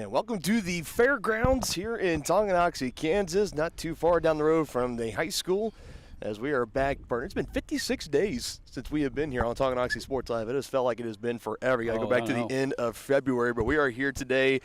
And welcome to the fairgrounds here in Tonganoxie, Kansas, not too far down the road from the high school as we are back. It's been 56 days since we have been here on Tonganoxie Sports Live. It has felt like it has been forever. You got to go back to the end of February, but we are here today.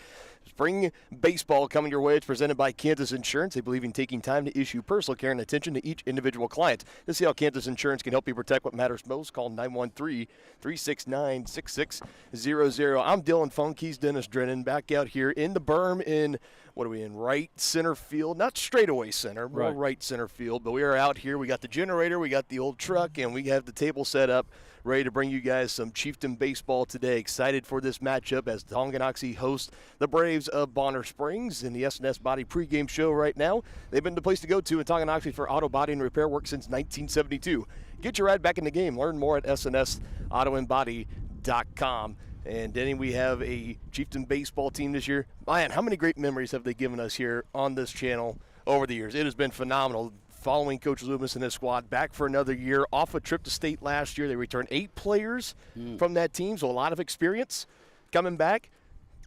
Spring baseball coming your way. It's presented by Kansas Insurance. They believe in taking time to issue personal care and attention to each individual client. To see how Kansas Insurance can help you protect what matters most, call 913-369-6600. I'm Dylan Funk. He's Dennis Drennan. Back out here in the berm in, what are we in, right center field? Not straightaway center, more right center field. But we are out here. We got the generator, we got the old truck, and we have the table set up, ready to bring you guys some Chieftain baseball today. Excited for this matchup as Tonganoxie hosts the Braves of Bonner Springs in the S&S Body pregame show right now. They've been the place to go to in Tonganoxie for auto body and repair work since 1972. Get your ride back in the game. Learn more at snsautoandbody.com. And Denny, we have a Chieftain baseball team this year. Man, how many great memories have they given us here on this channel over the years? It has been phenomenal. Following Coach Loomis and his squad back for another year, off a trip to state last year. They returned 8 players from that team, so a lot of experience coming back.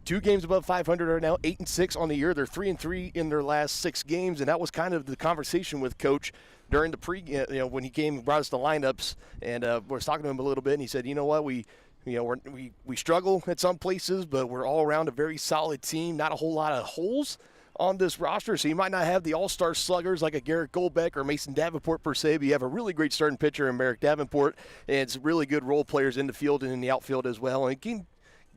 2 games above 500 are now 8-6 on the year. They're 3-3 in their last 6 games, and that was kind of the conversation with Coach during the when he came and brought us the lineups, and was talking to him a little bit, and he said, you know what, we struggle at some places, but we're all around a very solid team. Not a whole lot of holes on this roster, so you might not have the all-star sluggers like a Garrett Goldbeck or Mason Davenport per se, but you have a really great starting pitcher in Merrick Davenport, and some really good role players in the field and in the outfield as well, and it can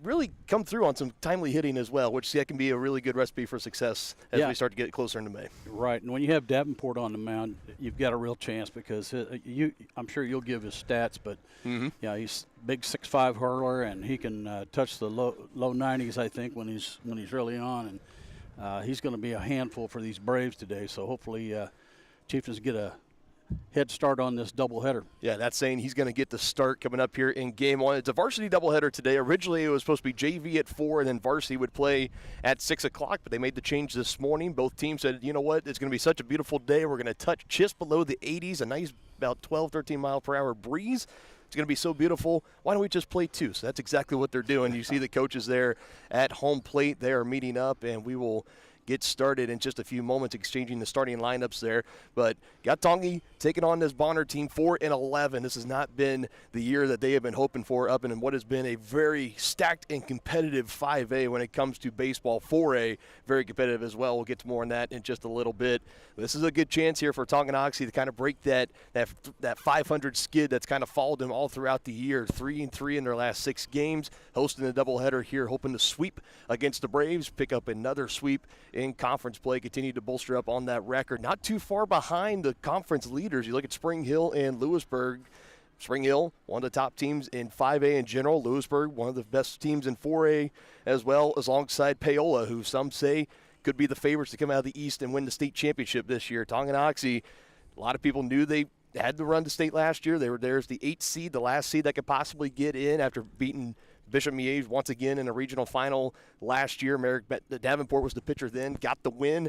really come through on some timely hitting as well, which that can be a really good recipe for success as we start to get closer into May. Right, and when you have Davenport on the mound, you've got a real chance because I'm sure you'll give his stats, but he's big 6'5" hurler, and he can touch the low 90s, I think, when he's really on, and he's going to be a handful for these Braves today. So hopefully, Chieftains get a head start on this doubleheader. Yeah, that's saying he's going to get the start coming up here in game 1. It's a varsity doubleheader today. Originally, it was supposed to be JV at 4, and then varsity would play at 6 o'clock, but they made the change this morning. Both teams said, you know what, it's going to be such a beautiful day. We're going to touch just below the 80s, a nice about 12, 13 mile per hour breeze. It's going to be so beautiful. Why don't we just play 2? So that's exactly what they're doing. You see the coaches there at home plate. They are meeting up, and we will get started in just a few moments, exchanging the starting lineups there. But got Tongi taking on this Bonner team, 4-11. This has not been the year that they have been hoping for up in what has been a very stacked and competitive 5A when it comes to baseball. 4A, very competitive as well. We'll get to more on that in just a little bit. This is a good chance here for Tonganoxie to kind of break that 500 skid that's kind of followed them all throughout the year. 3-3 in their last 6 games, hosting a doubleheader here, hoping to sweep against the Braves, pick up another sweep in conference play, continue to bolster up on that record. Not too far behind the conference leaders. You look at Spring Hill and Lewisburg. Spring Hill, one of the top teams in 5A in general. Lewisburg, one of the best teams in 4A as well, alongside Paola, who some say could be the favorites to come out of the East and win the state championship this year. Tonganoxie, a lot of people knew they had to run to state last year. They were there as the 8th seed, the last seed that could possibly get in after beating Bishop Miege once again in a regional final last year. Merrick Davenport was the pitcher then, got the win.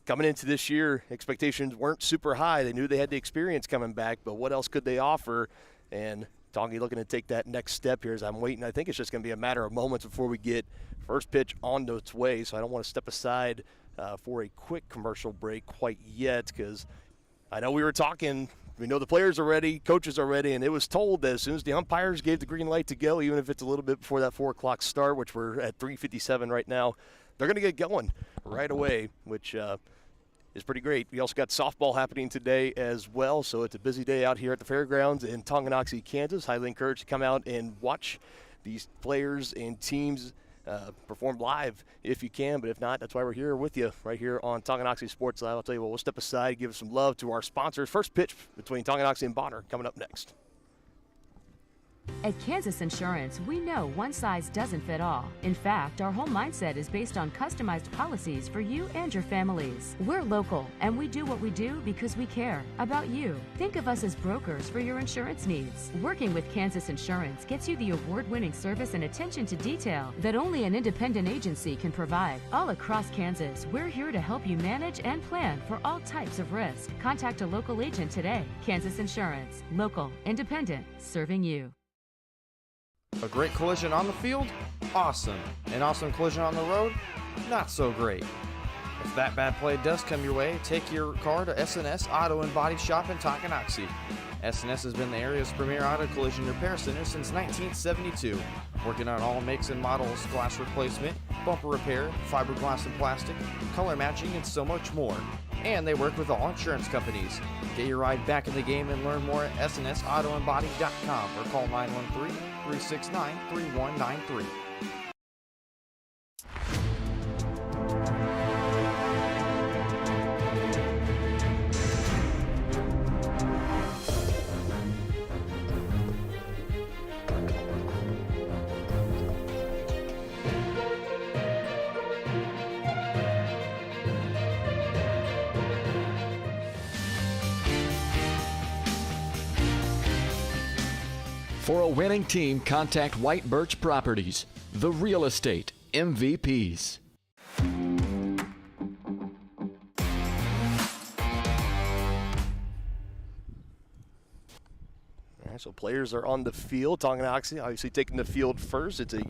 Coming into this year, expectations weren't super high. They knew they had the experience coming back, but what else could they offer? And Tongi looking to take that next step here as I'm waiting. I think it's just going to be a matter of moments before we get first pitch on its way, so I don't want to step aside for a quick commercial break quite yet, because I know we were talking. We know the players are ready, coaches are ready, and it was told that as soon as the umpires gave the green light to go, even if it's a little bit before that 4 o'clock start, which we're at 3:57 right now, they're going to get going right away, which is pretty great. We also got softball happening today as well, so it's a busy day out here at the fairgrounds in Tonganoxie, Kansas. Highly encouraged to come out and watch these players and teams perform live if you can, but if not, that's why we're here with you right here on Tonganoxie Sports Live. I'll tell you what, we'll step aside, give some love to our sponsors. First pitch between Tonganoxie and Bonner coming up next. At Kansas Insurance, we know one size doesn't fit all. In fact, our whole mindset is based on customized policies for you and your families. We're local, and we do what we do because we care about you. Think of us as brokers for your insurance needs. Working with Kansas Insurance gets you the award-winning service and attention to detail that only an independent agency can provide. All across Kansas, we're here to help you manage and plan for all types of risk. Contact a local agent today. Kansas Insurance. Local, independent, serving you. A great collision on the field? Awesome. An awesome collision on the road? Not so great. If that bad play does come your way, take your car to S&S Auto and Body Shop in Tonganoxie. S&S has been the area's premier auto collision repair center since 1972, working on all makes and models, glass replacement, bumper repair, fiberglass and plastic, color matching, and so much more. And they work with all insurance companies. Get your ride back in the game and learn more at snsautoandbody.com or call 913-369-3193. For a winning team, contact White Birch Properties, the real estate MVPs. All right, so players are on the field. Tonganoxie obviously taking the field first. It's a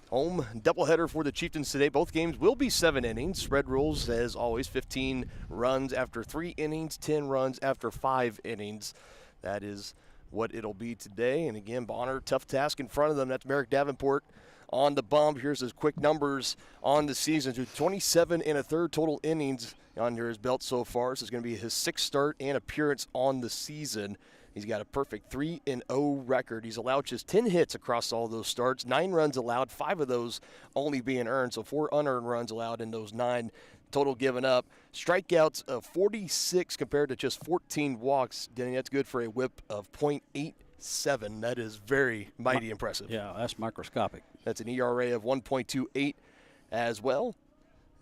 home doubleheader for the Chieftains today. Both games will be 7 innings. Spread rules, as always, 15 runs after 3 innings, 10 runs after 5 innings. That is what it'll be today. And again, Bonner, tough task in front of them. That's Merrick Davenport on the bump. Here's his quick numbers on the season. 27 1/3 total innings under his belt so far. This is going to be his 6th start and appearance on the season. He's got a perfect 3-0 record. He's allowed just 10 hits across all those starts, 9 runs allowed, 5 of those only being earned, so 4 unearned runs allowed in those 9 total given up. Strikeouts of 46 compared to just 14 walks. Denny, that's good for a whip of .87. That is very mighty impressive. Yeah, that's microscopic. That's an ERA of 1.28 as well.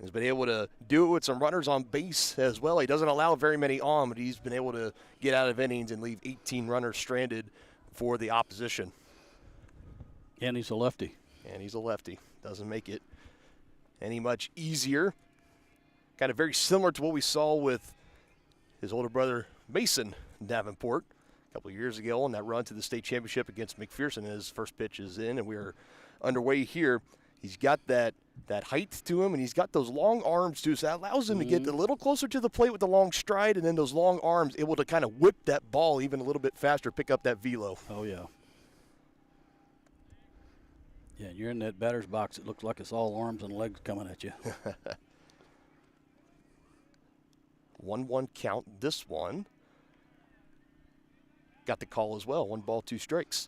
He's been able to do it with some runners on base as well. He doesn't allow very many on, but he's been able to get out of innings and leave 18 runners stranded for the opposition. And he's a lefty. And he's a lefty. Doesn't make it any much easier. Kind of very similar to what we saw with his older brother, Mason Davenport, a couple of years ago on that run to the state championship against McPherson. His first pitch is in, and we are underway here. He's got that height to him, and he's got those long arms, too, so that allows him to get a little closer to the plate with the long stride, and then those long arms able to kind of whip that ball even a little bit faster, pick up that velo. Oh, yeah. Yeah, you're in that batter's box. It looks like it's all arms and legs coming at you. 1-1 count. This one got the call as well. 1 ball, 2 strikes.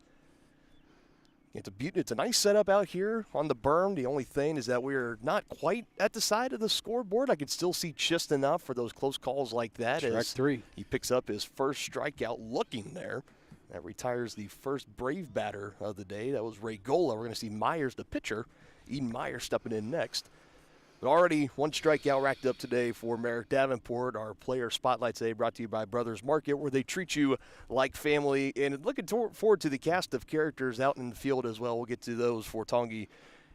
It's a nice setup out here on the berm. The only thing is that we're not quite at the side of the scoreboard. I could still see just enough for those close calls like that. Strike 3. He picks up his first strikeout looking there. That retires the first Brave batter of the day. That was Ray Gola. We're going to see Myers, the pitcher. Eden Myers stepping in next. But already 1 strikeout racked up today for Merrick Davenport. Our player spotlight today brought to you by Brothers Market, where they treat you like family. And looking forward to the cast of characters out in the field as well. We'll get to those for Tongi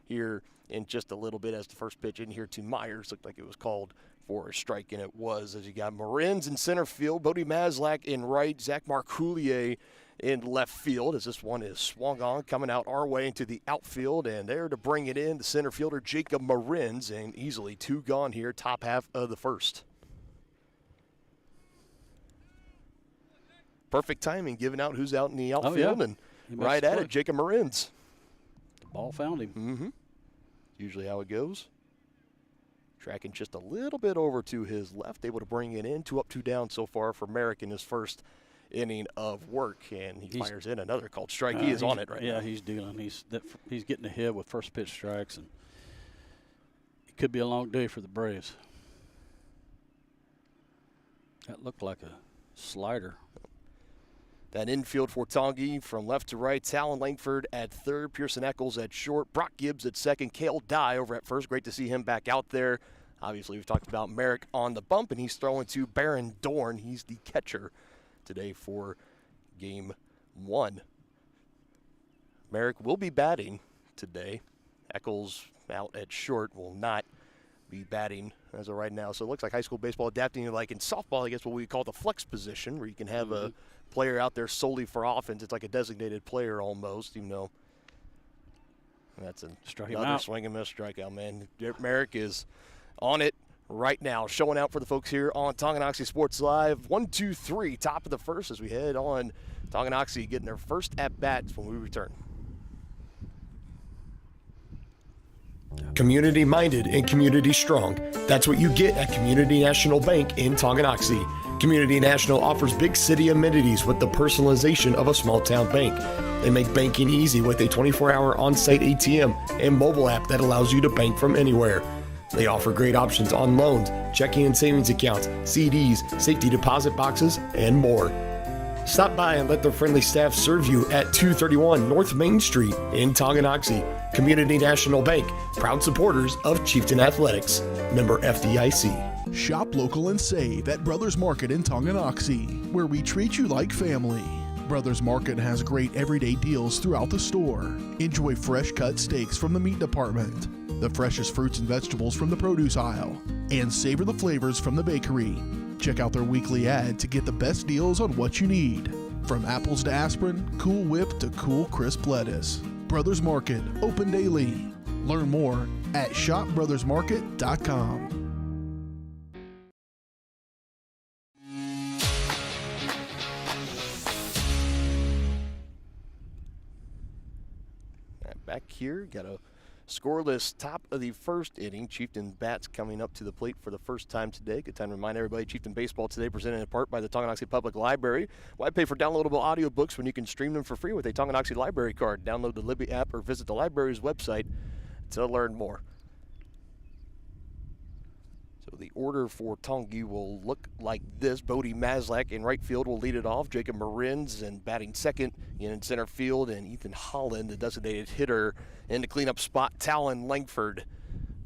here in just a little bit as the first pitch in here to Myers. Looked like it was called for a strike, and it was, as you got Marins in center field, Bodie Maslak in right, Zach Marcoulier in left field, as this one is swung on, coming out our way into the outfield, and there to bring it in, the center fielder Jacob Marins, and easily 2 gone here, top half of the first. Perfect timing, giving out who's out in the outfield, and right at it, Jacob Marins. The ball found him. Mm-hmm. Usually how it goes. Tracking just a little bit over to his left, able to bring it in. 2 up, 2 down so far for Merrick in his first inning of work, and he fires in another called strike. He is on it right now. Yeah, he's dealing. He's getting ahead with first pitch strikes, and it could be a long day for the Braves. That looked like a slider. That infield for Tongi from left to right. Talon Langford at third, Pearson Eccles at short, Brock Gibbs at second, Cale Dye over at first. Great to see him back out there. Obviously, we've talked about Merrick on the bump, and he's throwing to Baron Dorn. He's the catcher today for game 1. Merrick will be batting today. Eccles out at short will not be batting as of right now. So it looks like high school baseball adapting to, like in softball, I guess what we call the flex position, where you can have a player out there solely for offense. It's like a designated player almost, even though That's Struck him another out. swing and miss strikeout, man. Derek Merrick is on it right now, showing out for the folks here on Tonganoxie Sports Live. 1, 2, 3, top of the first as we head on. Tonganoxie getting their first at-bats when we return. Community-minded and community-strong. That's what you get at Community National Bank in Tonganoxie. Community National offers big city amenities with the personalization of a small-town bank. They make banking easy with a 24-hour on-site ATM and mobile app that allows you to bank from anywhere. They offer great options on loans, checking and savings accounts, CDs, safety deposit boxes, and more. Stop by and let their friendly staff serve you at 231 North Main Street in Tonganoxie. Community National Bank, proud supporters of Chieftain Athletics. Member FDIC. Shop local and save at Brothers Market in Tonganoxie, where we treat you like family. Brothers Market has great everyday deals throughout the store. Enjoy fresh cut steaks from the meat department, the freshest fruits and vegetables from the produce aisle, and savor the flavors from the bakery. Check out their weekly ad to get the best deals on what you need. From apples to aspirin, Cool Whip to cool crisp lettuce. Brothers Market, open daily. Learn more at shopbrothersmarket.com. Back here, got a scoreless top of the first inning. Chieftain bats coming up to the plate for the first time today. Good time to remind everybody, Chieftain Baseball today presented in part by the Tonganoxie Public Library. Why pay for downloadable audiobooks when you can stream them for free with a Tonganoxie Library card? Download the Libby app or visit the library's website to learn more. So the order for Tongi will look like this. Bodie Maslak in right field will lead it off. Jacob Marins and batting second in center field. And Ethan Holland, the designated hitter, in the cleanup spot. Talon Langford,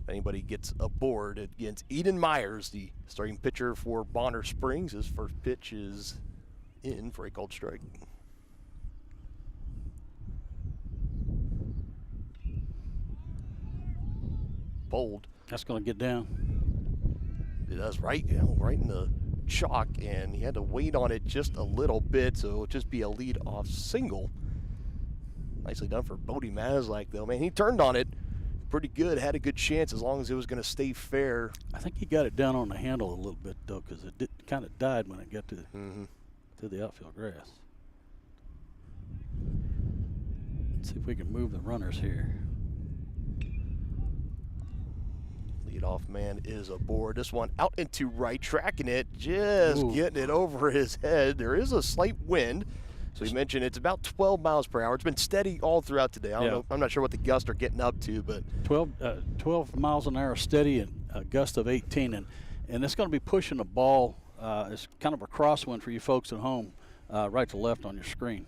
if anybody gets aboard against Eden Myers, the starting pitcher for Bonner Springs. His first pitch is in for a called strike. Bold. That's going to get down. It does, right in the chalk, and he had to wait on it just a little bit, so it'll just be a lead-off single. Nicely done for Bodie Maslak, though. Man, he turned on it pretty good, had a good chance as long as it was going to stay fair. I think he got it down on the handle a little bit, though, because it kind of died when it got to the outfield grass. Let's see if we can move the runners here. Leadoff man is aboard. This one out into right, tracking it, just getting it over his head. There is a slight wind. So you mentioned it's about 12 miles per hour. It's been steady all throughout today. I don't know. I'm not sure what the gusts are getting up to, but 12 miles an hour steady and a gust of 18, and it's going to be pushing the ball. It's kind of a crosswind for you folks at home, right to left on your screen.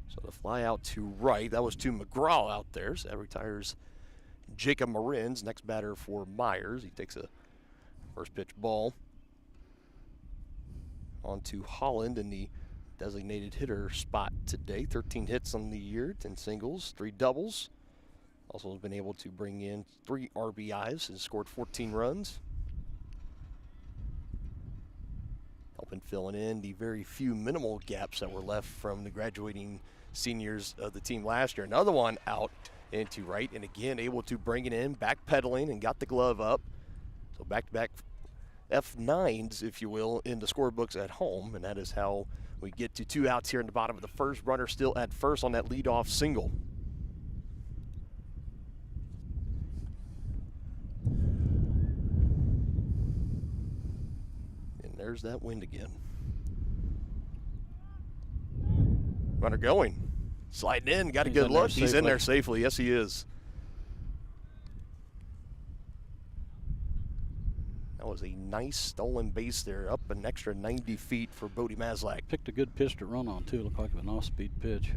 So the fly out to right, that was to McGraw out there. So that retires Jacob Marins, next batter for Myers. He takes a first pitch ball. On to Holland in the designated hitter spot today. 13 hits on the year, 10 singles, 3 doubles. Also has been able to bring in 3 RBIs and scored 14 runs. Helping filling in the very few minimal gaps that were left from the graduating seniors of the team last year. Another one out into right, and again able to bring it in, backpedaling, and got the glove up. So back-to-back F9s, if you will, in the scorebooks at home, and that is how we get to 2 outs here in the bottom of the first. Runner still at first on that leadoff single. And there's that wind again. Runner going. Sliding in, got a good look. He's in there safely. Yes, he is. That was a nice stolen base there, up an extra 90 feet for Bodie Maslak. Picked a good pitch to run on, too. Looked like an off-speed pitch.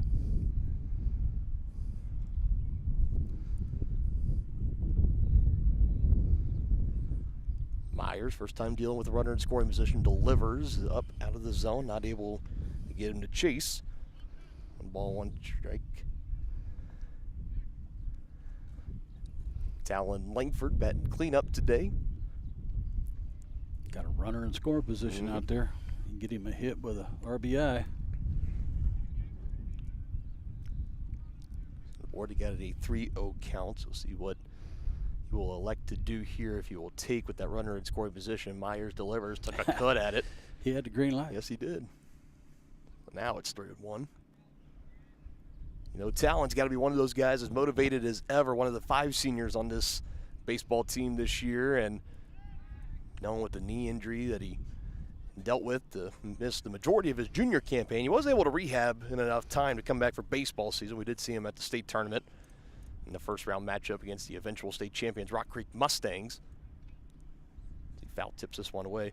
Myers, first time dealing with a runner in scoring position, delivers up out of the zone, not able to get him to chase. 1 ball, 1 strike. Talon Langford batting cleanup today. Got a runner in scoring position out there. You can get him a hit with a RBI. board. He got it a 3-0 count. So we'll see what he will elect to do here, if he will take with that runner in scoring position. Myers delivers, took a cut at it. He had the green light. Yes, he did. Now it's 3-1. You know, Talon's got to be one of those guys as motivated as ever, one of the 5 seniors on this baseball team this year, and knowing with the knee injury that he dealt with to miss the majority of his junior campaign, he wasn't able to rehab in enough time to come back for baseball season. We did see him at the state tournament in the first round matchup against the eventual state champions Rock Creek Mustangs. He foul tips this one away.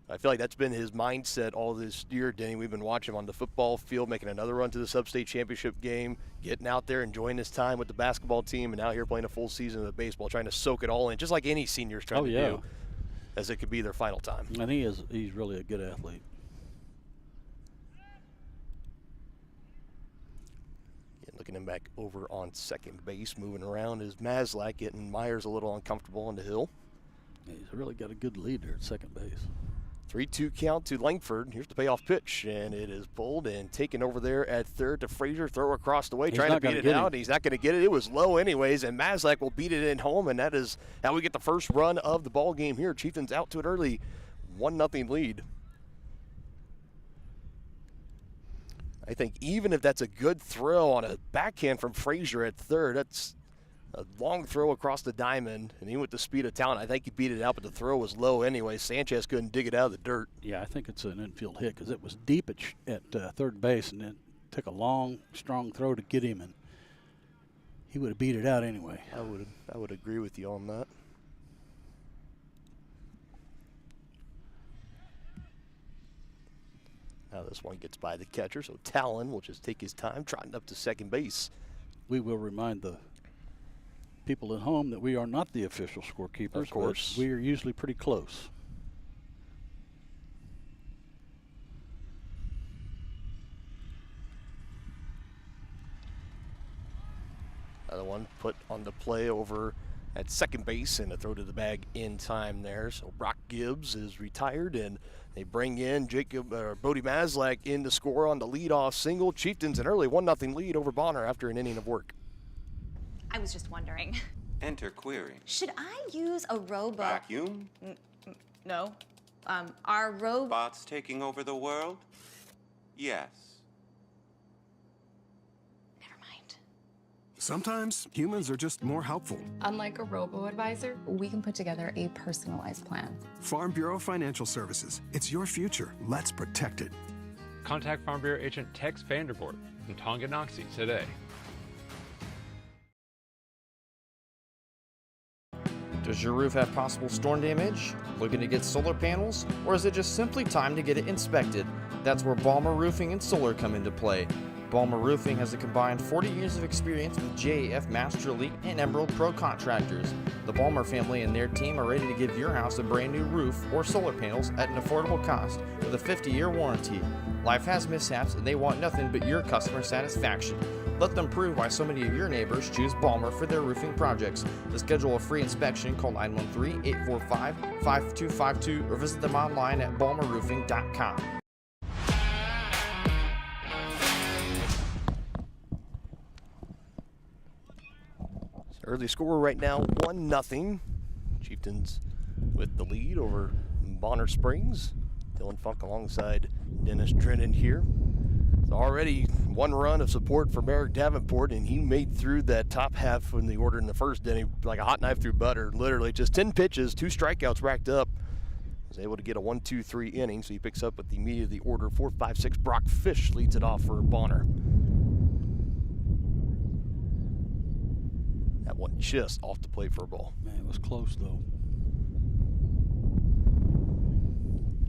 I feel like that's been his mindset all this year, Denny. We've been watching him on the football field, making another run to the sub-state championship game, getting out there, enjoying his time with the basketball team, and now here playing a full season of the baseball, trying to soak it all in, just like any senior's trying to do, as it could be their final time. And he's really a good athlete. Looking him back over on second base, moving around is Maslak, getting Myers a little uncomfortable on the hill. He's really got a good lead there at second base. 3-2 count to Langford. Here's the payoff pitch, and it is pulled and taken over there at third to Frazier. Throw across the way, trying to beat it out. He's not going to get it. It was low anyways, and Maslak will beat it in home, and that is how we get the first run of the ball game here. Chieftains out to an early 1-0 lead. I think even if that's a good throw on a backhand from Frazier at third, that's a long throw across the diamond, and even with the speed of Talon, I think he beat it out, but the throw was low anyway. Sanchez couldn't dig it out of the dirt. Yeah, I think it's an infield hit because it was deep at third base, and it took a long, strong throw to get him, and he would have beat it out anyway. I would agree with you on that. Now this one gets by the catcher, so Talon will just take his time, trotting up to second base. We will remind the people at home that we are not the official scorekeepers. Of course. But we are usually pretty close. Another one put on the play over at second base, and a throw to the bag in time there. So Brock Gibbs is retired, and they bring in Bodie Maslak in to score on the leadoff single. Chieftains an early 1-0 lead over Bonner after an inning of work. I was just wondering. Enter query. Should I use a robot? Vacuum? No. Are Bots taking over the world? Yes. Never mind. Sometimes humans are just more helpful. Unlike a robo-advisor, we can put together a personalized plan. Farm Bureau Financial Services. It's your future. Let's protect it. Contact Farm Bureau agent Tex Vandervoort from Tonganoxie today. Does your roof have possible storm damage? Looking to get solar panels? Or is it just simply time to get it inspected? That's where Balmer Roofing and Solar come into play. Balmer Roofing has a combined 40 years of experience with JAF Master Elite and Emerald Pro contractors. The Balmer family and their team are ready to give your house a brand new roof or solar panels at an affordable cost with a 50-year warranty. Life has mishaps and they want nothing but your customer satisfaction. Let them prove why so many of your neighbors choose Balmer for their roofing projects. To schedule a free inspection, call 913-845-5252 or visit them online at balmerroofing.com. Early score right now, 1-0. Chieftains with the lead over Bonner Springs. Dylan Funk alongside Dennis Drennan here. It's already one run of support for Merrick Davenport, and he made through that top half in the order in the first inning like a hot knife through butter. Literally just 10 pitches, 2 strikeouts racked up. Was able to get a 1-2-3 inning, so he picks up with the meat of the order. 4-5-6, Brock Fish leads it off for Bonner. That one just off the plate for a ball. Man, it was close, though.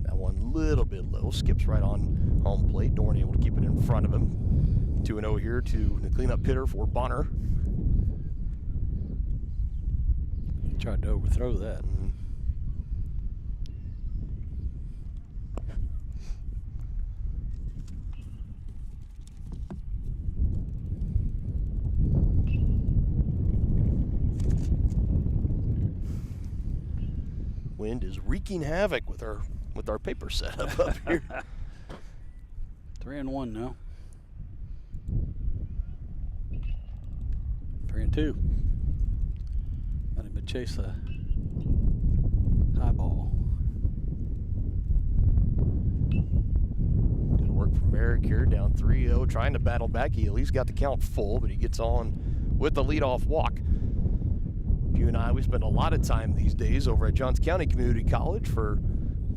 That one a little bit low. Skips right on home plate. Dorn able to keep it in front of him. 2-0 here to the cleanup hitter for Bonner. He tried to overthrow that. Wind is wreaking havoc with our paper setup up here. 3-1 now. 3-2. Got him to chase the high ball. Good work from Merrick here, down 3-0, trying to battle back. He at least got the count full, but he gets on with the leadoff walk. You and I, we spend a lot of time these days over at Johns County Community College for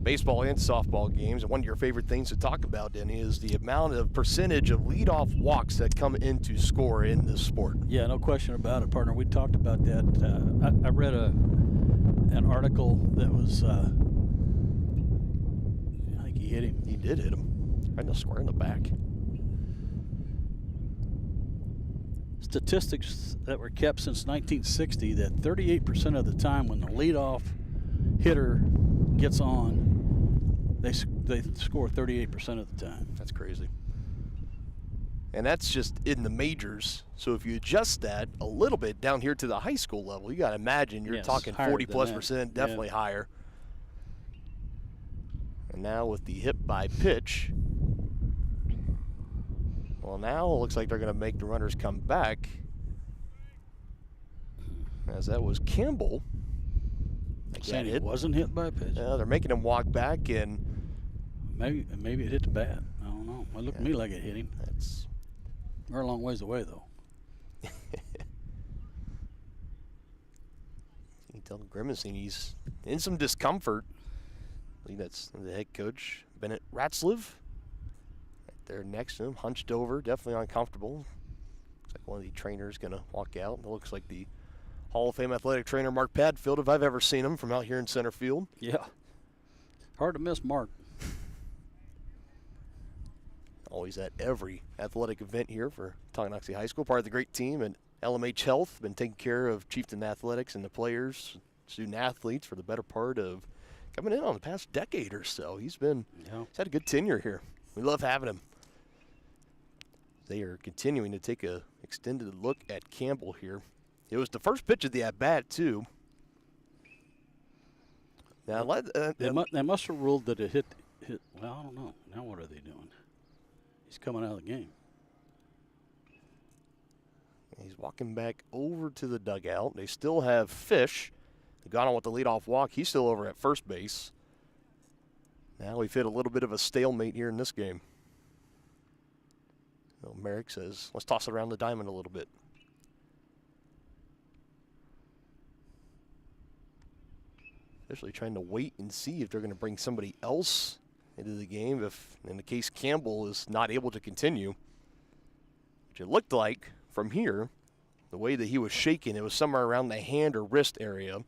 baseball and softball games. And one of your favorite things to talk about, Denny, is the amount of percentage of leadoff walks that come into score in this sport. Yeah, no question about it, partner. We talked about that. I read an article that was, I think he hit him. He did hit him. Right in the square in the back. Statistics that were kept since 1960 that 38% of the time when the leadoff hitter gets on, they score 38% of the time. That's crazy. And that's just in the majors. So if you adjust that a little bit down here to the high school level, you got to imagine you're talking 40+%, definitely higher. And now with the hit by pitch, well, now it looks like they're going to make the runners come back, as that was Campbell. Saying it wasn't hit by a pitch. Yeah, they're making him walk back, and maybe it hit the bat. I don't know. It looked to me like it hit him. We're a long ways away, though. You can tell grimacing. He's in some discomfort. I think that's the head coach, Bennett Ratzliff. There next to him, hunched over, definitely uncomfortable. Looks like one of the trainers going to walk out. It looks like the Hall of Fame athletic trainer Mark Padfield, if I've ever seen him, from out here in center field. Yeah. Hard to miss Mark. Always at every athletic event here for Tonganoxie High School. Part of the great team at LMH Health. Been taking care of Chieftain athletics and the players, student athletes for the better part of coming in on the past decade or so. He's had a good tenure here. We love having him. They are continuing to take a extended look at Campbell here. It was the first pitch of the at-bat, too. Now, they must have ruled that it hit. Well, I don't know. Now what are they doing? He's coming out of the game. He's walking back over to the dugout. They still have Fish. They got on with the leadoff walk. He's still over at first base. Now we've hit a little bit of a stalemate here in this game. So Merrick says, let's toss it around the diamond a little bit. Especially trying to wait and see if they're going to bring somebody else into the game if, in the case, Campbell is not able to continue. Which it looked like from here, the way that he was shaking, it was somewhere around the hand or wrist area.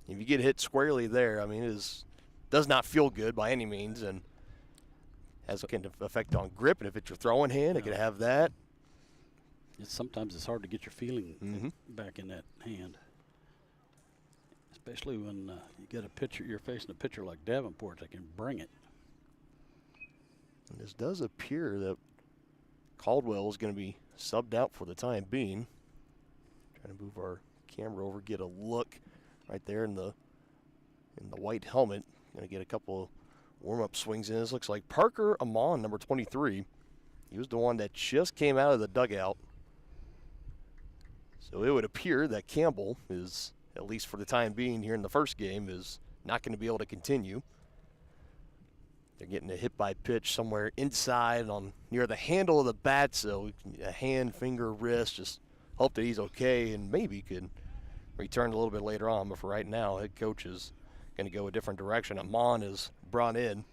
If you get hit squarely there, I mean, it does not feel good by any means, and has a kind of effect on grip. And if it's your throwing hand, it could have that. Sometimes it's hard to get your feeling back in that hand, especially when you get a pitcher. You're facing a pitcher like Davenport that can bring it. And this does appear that Caldwell is going to be subbed out for the time being. Trying to move our camera over, get a look right there in the white helmet. Going to get a couple of warm-up swings in. This looks like Parker Amon, number 23. He was the one that just came out of the dugout. So it would appear that Campbell is, at least for the time being here in the first game, is not going to be able to continue. They're getting a hit by pitch somewhere inside on near the handle of the bat, so a hand, finger, wrist. Just hope that he's okay and maybe could return a little bit later on. But for right now, head coach is going to go a different direction. Amon is brought in.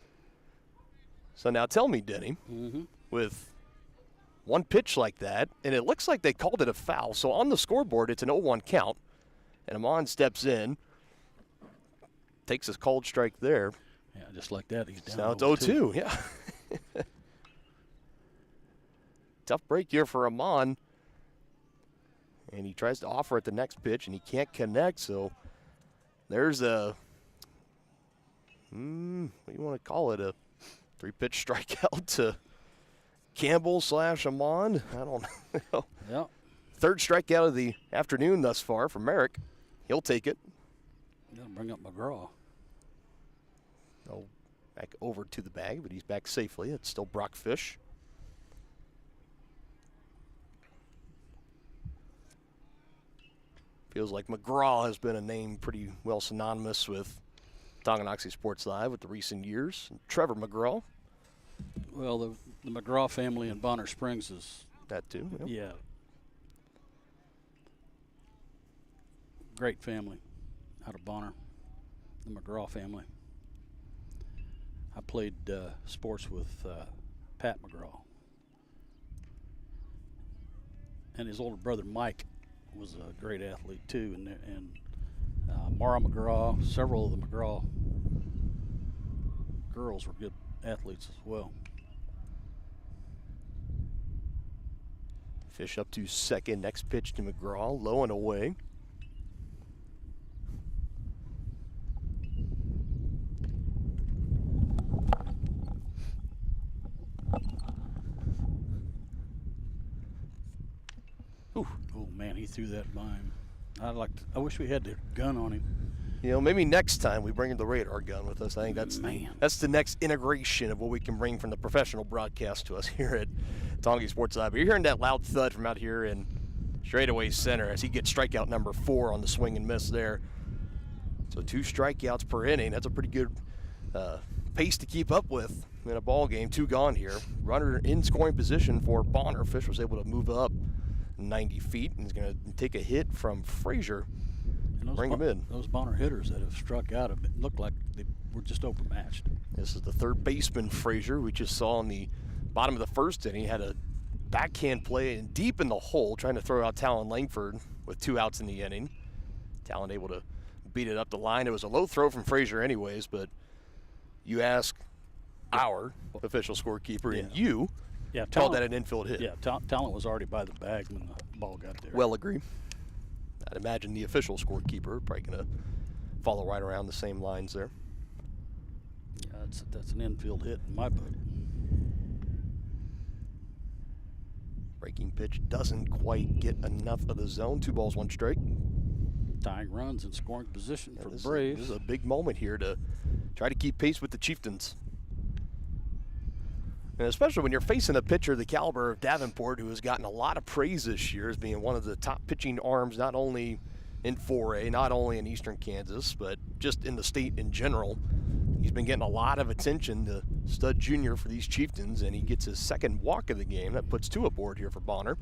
So now tell me, Denny, with one pitch like that, and it looks like they called it a foul. So on the scoreboard, it's an 0-1 count, and Amon steps in, takes his called strike there. Yeah, just like that, he's down. So now it's 0-2, yeah. Tough break here for Amon. And he tries to offer at the next pitch, and he can't connect. So there's a, what do you want to call it, a 3-pitch strikeout to Campbell/Amon. I don't know. Yeah. Third strikeout of the afternoon thus far for Merrick. He'll take it. Gotta bring up McGraw. Oh, back over to the bag, but he's back safely. It's still Brock Fish. Feels like McGraw has been a name pretty well synonymous with Tonganoxie Sports Live with the recent years. Trevor McGraw. Well, the McGraw family in Bonner Springs is that too. Yep. Yeah. Great family out of Bonner, the McGraw family. I played sports with Pat McGraw. And his older brother Mike was a great athlete too, and Mara McGraw, several of the McGraw girls were good athletes as well. Fish up to second. Next pitch to McGraw, low and away. Ooh. Oh man, he threw that by him. I wish we had the gun on him. You know, maybe next time we bring the radar gun with us. I think that's the next integration of what we can bring from the professional broadcast to us here at Tonganoxie Sports Live. But you're hearing that loud thud from out here in straightaway center as he gets strikeout number 4 on the swing and miss there. So 2 strikeouts per inning. That's a pretty good pace to keep up with in a ball game. 2 gone here. Runner in scoring position for Bonner. Fish was able to move up 90 feet and is going to take a hit from Frazier. Bring him in. Those Bonner hitters that have struck out have looked like they were just overmatched. This is the third baseman, Frazier. We just saw in the bottom of the first inning. He had a backhand play and deep in the hole trying to throw out Talon Langford with 2 outs in the inning. Talon able to beat it up the line. It was a low throw from Frazier anyways, but you ask our official scorekeeper and you called that an infield hit. Yeah, Talon was already by the bag when the ball got there. Well agreed. I'd imagine the official scorekeeper probably going to follow right around the same lines there. Yeah, that's an infield hit in my book. Breaking pitch doesn't quite get enough of the zone. 2 balls, 1 strike. Tying runs in scoring position for the Braves. This is a big moment here to try to keep pace with the Chieftains. And especially when you're facing a pitcher the caliber of Davenport, who has gotten a lot of praise this year as being one of the top pitching arms, not only in 4A, not only in Eastern Kansas, but just in the state in general. He's been getting a lot of attention, the stud junior for these Chieftains, and he gets his 2nd walk of the game. That puts 2 aboard here for Bonner.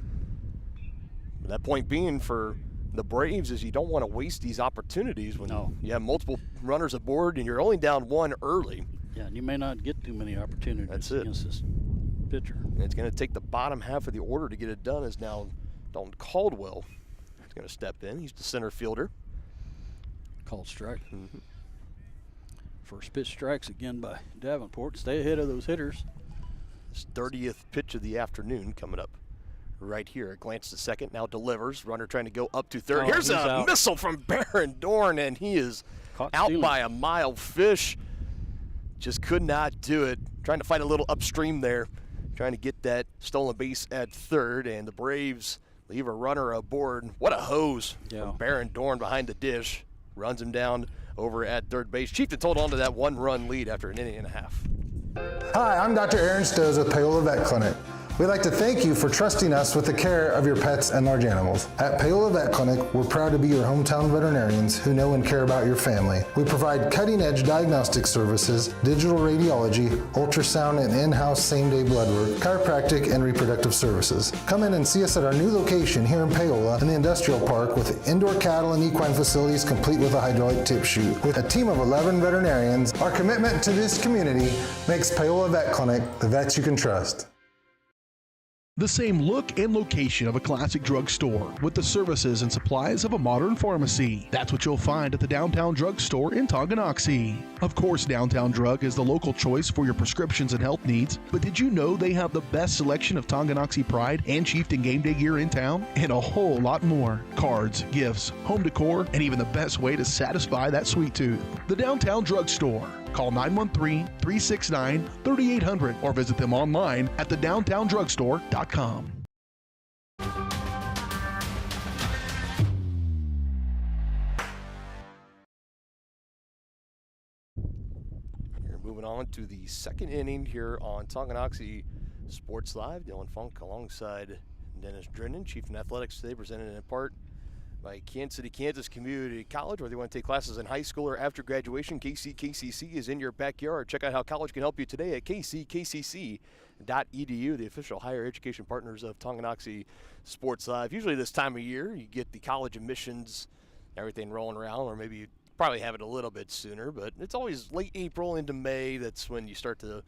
But that point being for the Braves is you don't want to waste these opportunities when you have multiple runners aboard and you're only down 1 early. Yeah, and you may not get too many opportunities against this pitcher. And it's going to take the bottom half of the order to get it done. Is now Dalton Caldwell. He's going to step in. He's the center fielder. Called strike. First pitch strikes again by Davenport. Stay ahead of those hitters. His 30th pitch of the afternoon coming up right here. A glance to second, now delivers. Runner trying to go up to third. Here's a missile from Baron Dorn, and he is out by a mile. Fish just could not do it. Trying to fight a little upstream there, trying to get that stolen base at third, and the Braves leave a runner aboard. What a hose from Baron Dorn behind the dish. Runs him down over at third base. Chieftains hold on to that 1-run lead after an inning and a half. Hi, I'm Dr. Aaron Stoes with Paola Vet Clinic. We'd like to thank you for trusting us with the care of your pets and large animals. At Paola Vet Clinic, we're proud to be your hometown veterinarians who know and care about your family. We provide cutting-edge diagnostic services, digital radiology, ultrasound, and in-house same-day blood work, chiropractic, and reproductive services. Come in and see us at our new location here in Paola in the Industrial Park with indoor cattle and equine facilities complete with a hydraulic tip chute. With a team of 11 veterinarians, our commitment to this community makes Paola Vet Clinic the vets you can trust. The same look and location of a classic drugstore with the services and supplies of a modern pharmacy. That's what you'll find at the Downtown Drug Store in Tonganoxie. Of course, Downtown Drug is the local choice for your prescriptions and health needs, but did you know they have the best selection of Tonganoxie Pride and Chieftain game day gear in town? And a whole lot more. Cards, gifts, home decor, and even the best way to satisfy that sweet tooth. The Downtown Drug Store. Call 913-369-3800 or visit them online at thedowntowndrugstore.com. We're moving on to the 2nd inning here on Tonganoxie Sports Live. Dylan Funk alongside Dennis Drennan, Chieftain Athletics today, presented in part by Kansas City, Kansas Community College. Whether you want to take classes in high school or after graduation, KCC is in your backyard. Check out how college can help you today at kckcc.edu, the official higher education partners of Tonganoxie Sports Live. Usually this time of year, you get the college admissions, everything rolling around, or maybe you probably have it a little bit sooner, but it's always late April into May. That's when you start to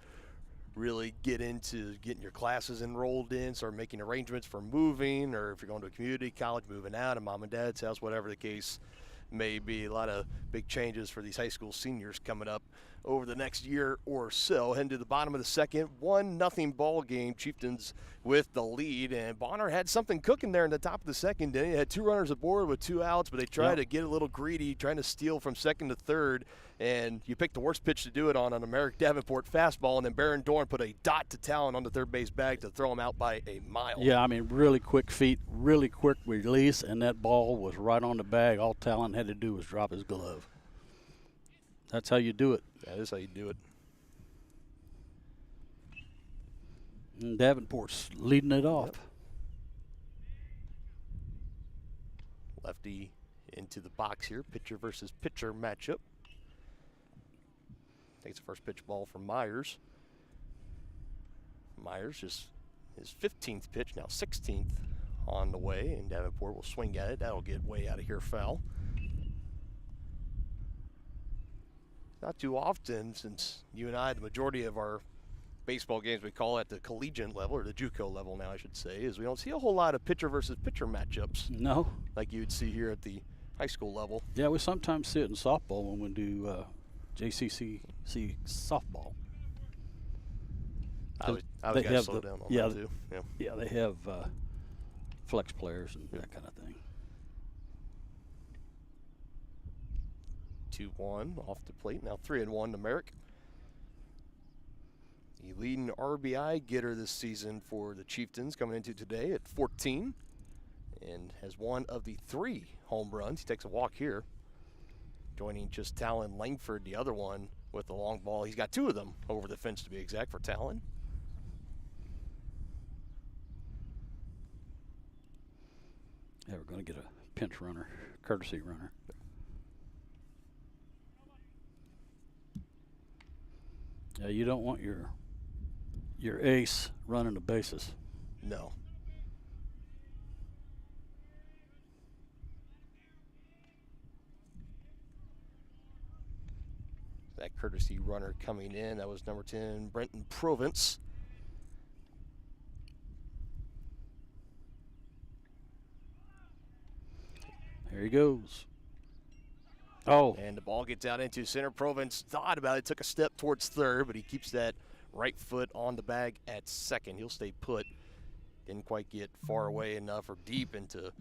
really get into getting your classes enrolled in, start making arrangements for moving, or if you're going to a community college, moving out of mom and dad's house, whatever the case may be. A lot of big changes for these high school seniors coming up over the next year or so. Heading to the bottom of the second, 1-0 ball game. Chieftains with the lead, and Bonner had something cooking there in the top of the second. They had 2 runners aboard with 2 outs, but they tried to get a little greedy, trying to steal from second to third, and you picked the worst pitch to do it on an Merrick Davenport fastball, and then Baron Dorn put a dot to Talon on the third base bag to throw him out by a mile. Yeah, I mean, really quick feet, really quick release, and that ball was right on the bag. All Talon had to do was drop his glove. That's how you do it. That is how you do it. And Davenport's leading it off. Lefty into the box here. Pitcher versus pitcher matchup. Takes the first pitch ball from Myers. Myers just his 15th pitch, now 16th on the way, and Davenport will swing at it. That'll get way out of here foul. Not too often, since you and I, the majority of our baseball games we call at the collegiate level, or the JUCO level now I should say, is we don't see a whole lot of pitcher versus pitcher matchups. No. Like you would see here at the high school level. Yeah, we sometimes see it in softball when we do JCC softball. I was going to slow down on that too. Yeah, they have flex players and that kind of thing. 2-1 off the plate. Now 3-1 to Merrick. The leading RBI getter this season for the Chieftains, coming into today at 14, and has one of the 3 home runs. He takes a walk here, joining just Talon Langford, the other one, with the long ball. He's got 2 of them over the fence, to be exact, for Talon. Yeah, we're going to get a pinch runner, courtesy runner. Yeah, you don't want your ace running the bases. No. That courtesy runner coming in, that was number 10, Brenton Provence. There he goes. Oh. And the ball gets out into center. Provence thought about it, took a step towards third, but he keeps that right foot on the bag at second. He'll stay put. Didn't quite get far away enough or deep into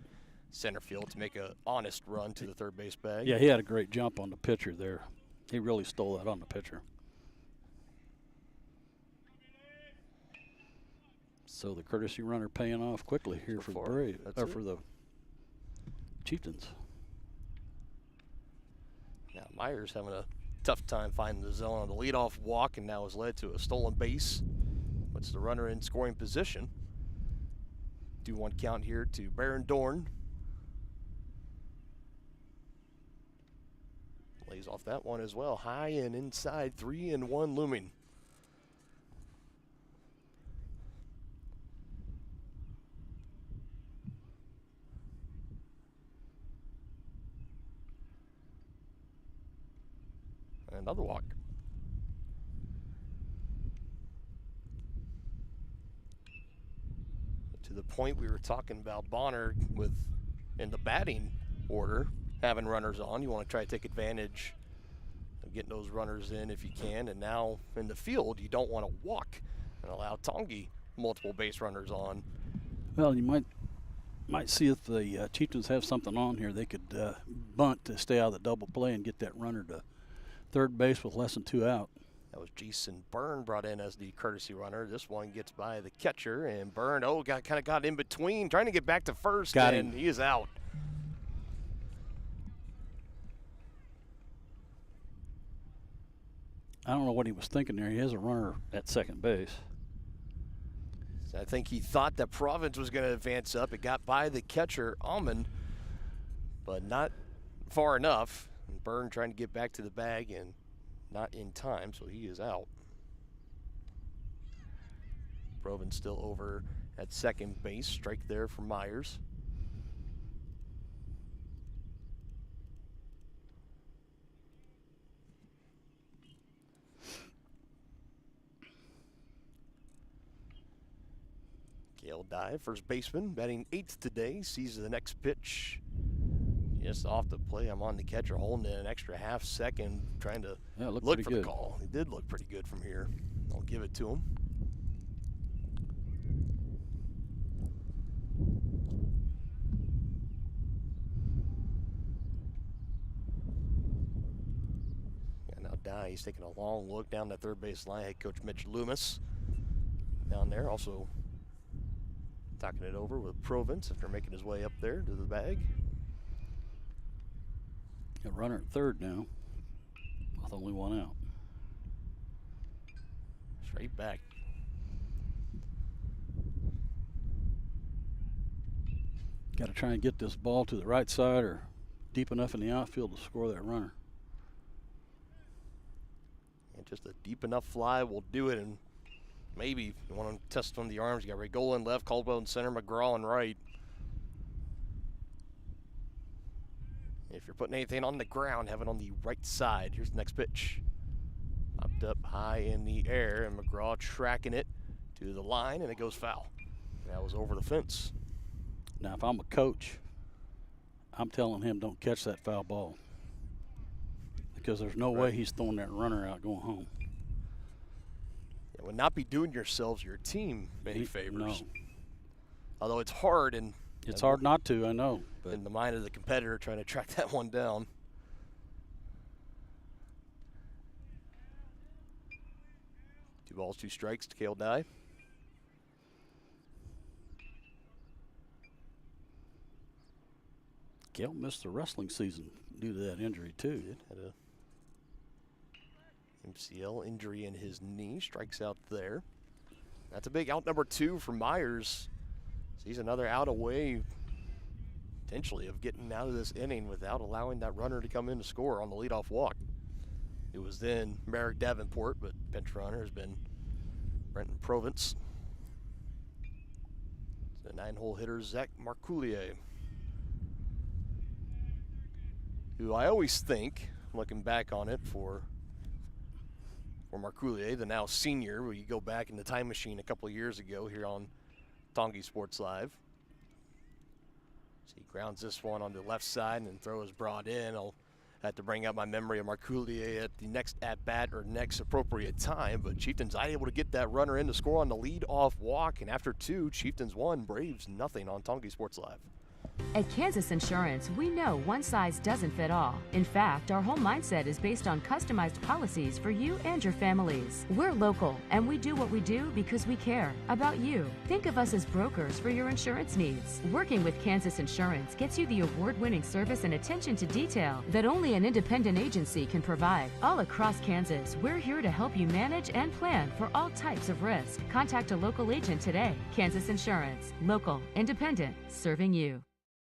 center field to make an honest run to the third base bag. Yeah, he had a great jump on the pitcher there. He really stole that on the pitcher. So the courtesy runner paying off quickly here for the Braves, or for the Chieftains. Now Myers having a tough time finding the zone on the leadoff walk, and now has led to a stolen base. Puts the runner in scoring position. 2-1 count here to Baron Dorn. Lays off that one as well. High and inside, 3-1 looming. Another walk. To the point we were talking about Bonner with in the batting order, having runners on. You want to try to take advantage of getting those runners in if you can. And now in the field, you don't want to walk and allow Tongi multiple base runners on. Well, you might see if the Chieftains have something on here. They could bunt to stay out of the double play and get that runner to third base with less than 2 out. That was Jason Byrne brought in as the courtesy runner. This one gets by the catcher, and Byrne, kind of got in between, trying to get back to first, and he is out. I don't know what he was thinking there. He has a runner at second base. So I think he thought that Provence was going to advance up. It got by the catcher, Almond, but not far enough. And Byrne trying to get back to the bag and not in time, so he is out. Proven still over at second base. Strike there for Myers. Gale Dye, first baseman, batting 8th today, sees the next pitch. Just off the play, I'm on the catcher, holding it an extra half second, trying to look for the call. He did look pretty good from here. I'll give it to him. Yeah, now Dye, he's taking a long look down the third base line. Head coach Mitch Loomis down there, also talking it over with Provence after making his way up there to the bag. Got a runner at third now, with only one out. Straight back. Got to try and get this ball to the right side or deep enough in the outfield to score that runner. And just a deep enough fly will do it. And maybe if you want to test on the arms, you got Regola in left, Caldwell in center, McGraw in right. If you're putting anything on the ground, have it on the right side. Here's the next pitch. Popped up high in the air, and McGraw tracking it to the line, and it goes foul. That was over the fence. Now, if I'm a coach, I'm telling him don't catch that foul ball, because there's no way he's throwing that runner out going home. It would not be doing yourselves, your team, many favors. No. Although it's hard, and it's hard not to, I know. But in the mind of the competitor trying to track that one down. 2 balls, 2 strikes to Gale Dye. Gale missed the wrestling season due to that injury too. Had a MCL injury in his knee. Strikes out there. That's a big out number 2 for Myers. He's another out away, potentially, of getting out of this inning without allowing that runner to come in to score on the leadoff walk. It was then Merrick Davenport, but bench runner has been Brenton Provence. The 9-hole hitter, Zach Marcoulier, who I always think, looking back on it for Marcoulier, the now senior, where you go back in the time machine a couple of years ago here on Tonganoxie Sports Live. So he grounds this one on the left side and throw is brought in. I'll have to bring up my memory of Marcoulier at the next at-bat or next appropriate time, but Chieftains not able to get that runner in to score on the lead-off walk, and after 2, Chieftains 1, Braves nothing on Tonganoxie Sports Live. At Kansas Insurance, we know one size doesn't fit all. In fact, our whole mindset is based on customized policies for you and your families. We're local, and we do what we do because we care about you. Think of us as brokers for your insurance needs. Working with Kansas Insurance gets you the award-winning service and attention to detail that only an independent agency can provide. All across Kansas, we're here to help you manage and plan for all types of risk. Contact a local agent today. Kansas Insurance. Local, independent, serving you.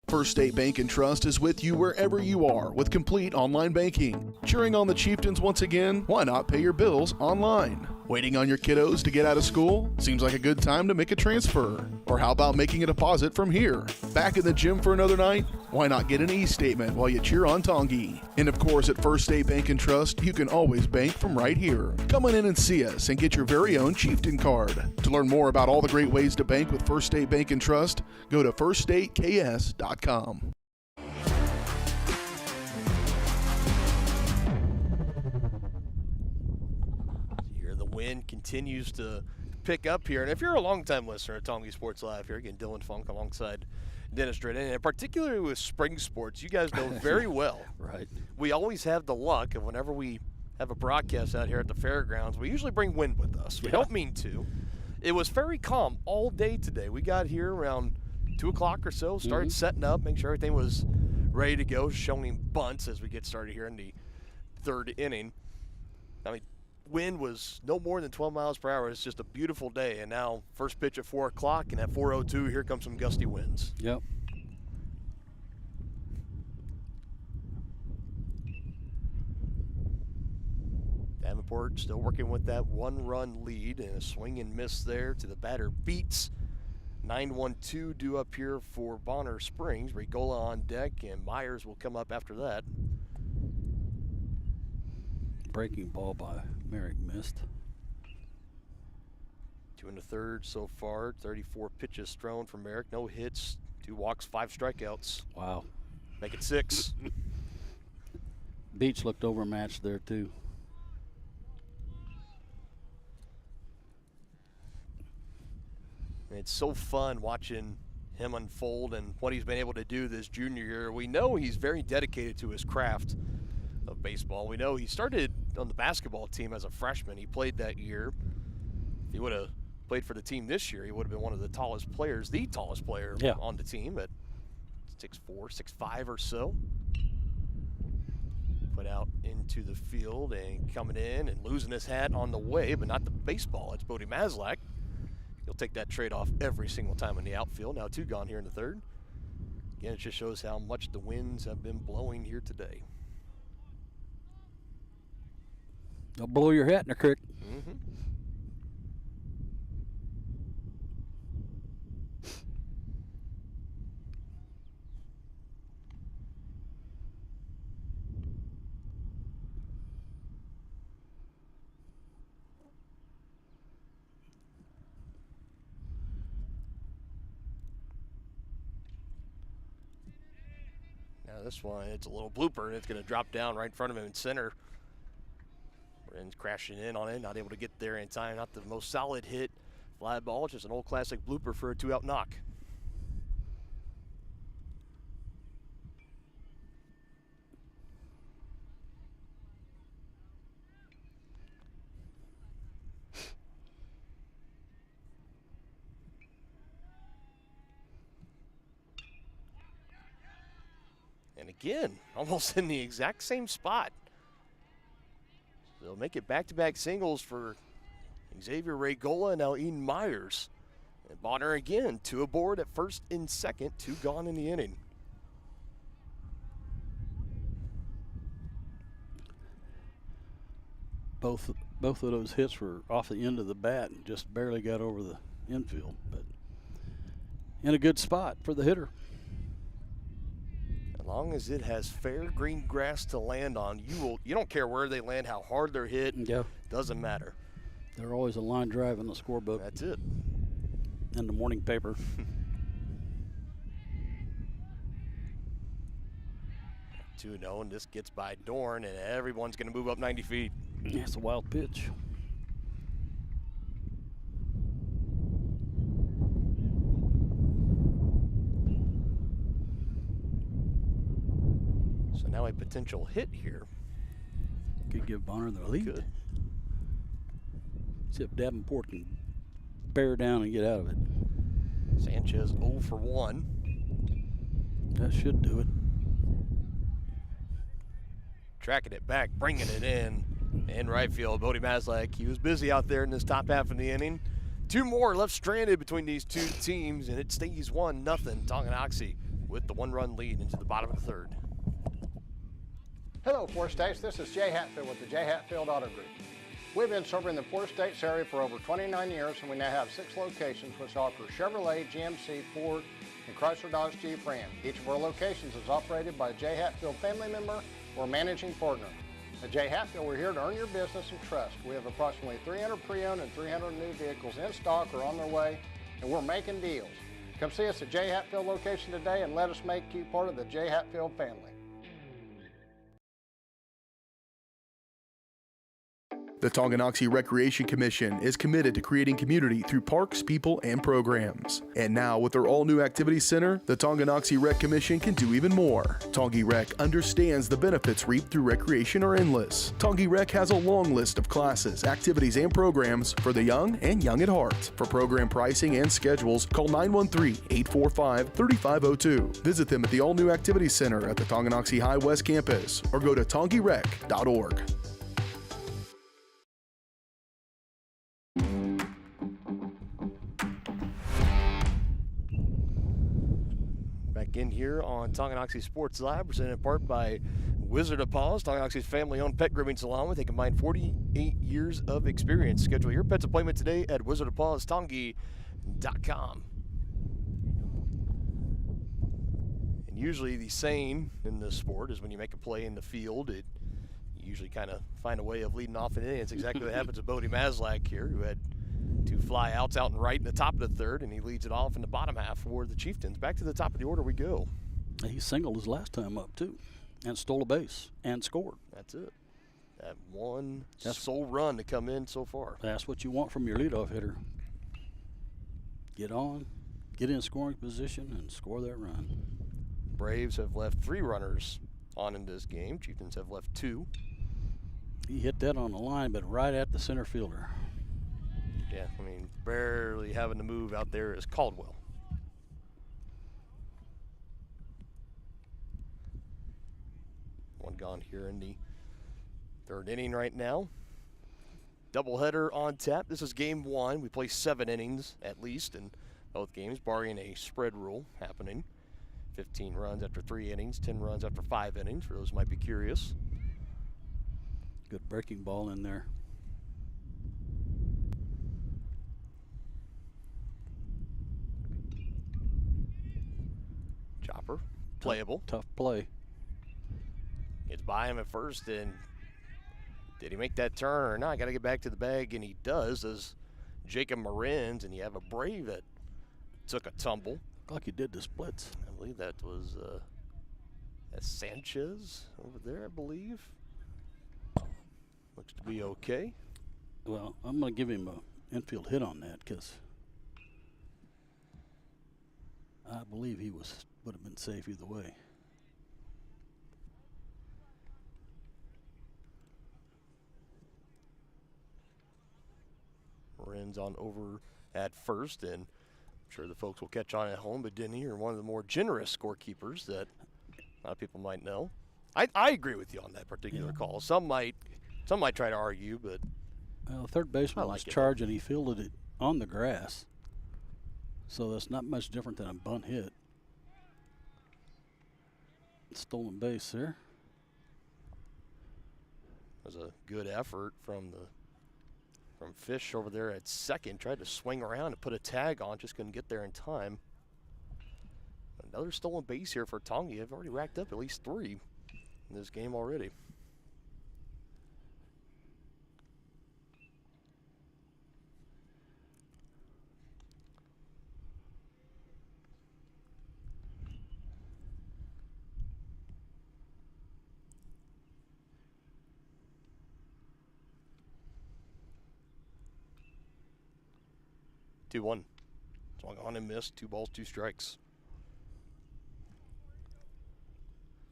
First State Bank and Trust is with you wherever you are with complete online banking. Cheering on the Chieftains once again? Why not pay your bills online? Waiting on your kiddos to get out of school? Seems like a good time to make a transfer. Or how about making a deposit from here? Back in the gym for another night? Why not get an e-statement while you cheer on Tonganoxie? And of course, at First State Bank and Trust, you can always bank from right here. Come on in and see us and get your very own Chieftain card. To learn more about all the great ways to bank with First State Bank and Trust, go to firststateks.com. Wind continues to pick up here, and if you're a longtime listener at Tonganoxie Sports Live, here again, Dylan Funk alongside Dennis Dredden, and particularly with spring sports, you guys know very well. Right. We always have the luck of whenever we have a broadcast out here at the fairgrounds, we usually bring wind with us. We don't mean to. It was very calm all day today. We got here around 2 o'clock or so, started setting up, making sure everything was ready to go, showing bunts as we get started here in the 3rd inning. I mean, wind was no more than 12 miles per hour. It's just a beautiful day, and now first pitch at 4 o'clock, and at 4:02, here comes some gusty winds. Yep. Davenport still working with that one-run lead, and a swing and miss there to the batter beats. 9-1-2 due up here for Bonner Springs. Regola on deck, and Myers will come up after that. Breaking ball by Merrick missed. 2 1/3 so far. 34 pitches thrown from Merrick. No hits, 2 walks, 5 strikeouts. Wow. Make it 6. Beach looked overmatched there too. It's so fun watching him unfold and what he's been able to do this junior year. We know he's very dedicated to his craft of baseball. We know he started on the basketball team as a freshman. He played that year. If he would have played for the team this year, he would have been one of the tallest players, the tallest player on the team at 6'4", 6'5" or so. Put out into the field and coming in and losing his hat on the way, but not the baseball. It's Bodie Maslak. He'll take that trade off every single time in the outfield. Now 2 gone here in the 3rd. Again, it just shows how much the winds have been blowing here today. They'll blow your hat in the creek. Mm-hmm. Now this one, it's a little blooper, and it's going to drop down right in front of him in center. And crashing in on it, not able to get there in time. Not the most solid hit. Fly ball, just an old classic blooper for a 2-out knock. And again, almost in the exact same spot. They'll make it back-to-back singles for Xavier Regola and now Eden Myers. And Bonner again, 2 aboard at first and second, 2 gone in the inning. Both of those hits were off the end of the bat and just barely got over the infield, but in a good spot for the hitter. As long as it has fair green grass to land on, you don't care where they land, how hard they're hit. Yeah. Doesn't matter. They're always a line drive in the scorebook. That's it. In the morning paper. 2-0, and this gets by Dorn, and everyone's going to move up 90 feet. That's a wild pitch. So now a potential hit here. Could give Bonner the lead. Could. See if Davenport can bear down and get out of it. Sanchez 0 for 1. That should do it. Tracking it back, bringing it in right field. Bodie Maslak, he was busy out there in this top half of the inning. 2 more left stranded between these 2 teams, and it stays 1-0. Tonganoxie with the 1-run lead into the bottom of the 3rd. Hello, Four States. This is Jay Hatfield with the Jay Hatfield Auto Group. We've been serving the Four States area for over 29 years, and we now have 6 locations which offer Chevrolet, GMC, Ford, and Chrysler Dodge Jeep Ram. Each of our locations is operated by a Jay Hatfield family member or managing partner. At Jay Hatfield, we're here to earn your business and trust. We have approximately 300 pre-owned and 300 new vehicles in stock or on their way, and we're making deals. Come see us at Jay Hatfield location today and let us make you part of the Jay Hatfield family. The Tonganoxie Recreation Commission is committed to creating community through parks, people, and programs. And now, with their all-new activity center, the Tonganoxie Rec Commission can do even more. Tongi Rec understands the benefits reaped through recreation are endless. Tongi Rec has a long list of classes, activities, and programs for the young and young at heart. For program pricing and schedules, call 913-845-3502. Visit them at the all-new activity center at the Tonganoxie High West campus or go to tongirec.org. Back in here on Tonganoxie Sports Live, presented in part by Wizard of Paws, Tonganoxie's family-owned pet grooming salon with a combined 48 years of experience. Schedule your pet's appointment today at wizardofpawstongi.com. And usually the saying in this sport is when you make a play in the field, you usually kind of find a way of leading off an inning. It's exactly what happens to Bodie Maslak here, who had 2 fly outs out and right in the top of the third, and he leads it off in the bottom half for the Chieftains. Back to the top of the order we go. He singled his last time up, too, and stole a base and scored. That's it. That one sole run to come in so far. That's what you want from your leadoff hitter. Get on, get in scoring position, and score that run. Braves have left 3 runners on in this game. Chieftains have left 2. He hit that on the line, but right at the center fielder. Yeah, I mean, barely having to move out there is Caldwell. One gone here in the 3rd inning right now. Doubleheader on tap. This is game 1. We play 7 innings at least in both games, barring a spread rule happening. 15 runs after 3 innings, 10 runs after 5 innings, for those who might be curious. Good breaking ball in there. Chopper, playable. Tough play. Gets by him at first, and did he make that turn or not? Got to get back to the bag, and he does, as Jacob Marins, and you have a Brave that took a tumble. Like he did the splits. I believe that was that's Sanchez over there, I believe. Looks to be okay. Well, I'm going to give him an infield hit on that because I believe he would have been safe either way. Marins on over at first, and I'm sure the folks will catch on at home, but Denny are one of the more generous scorekeepers that a lot of people might know. I agree with you on that particular call. Some might try to argue, but well, the third baseman was charging. He fielded it on the grass, so that's not much different than a bunt hit. Stolen base there. It was a good effort from Fish over there at second. Tried to swing around and put a tag on, just couldn't get there in time. Another stolen base here for Tongi. I've already racked up at least 3 in this game already. Two-one. Swung on and missed. 2 balls, 2 strikes.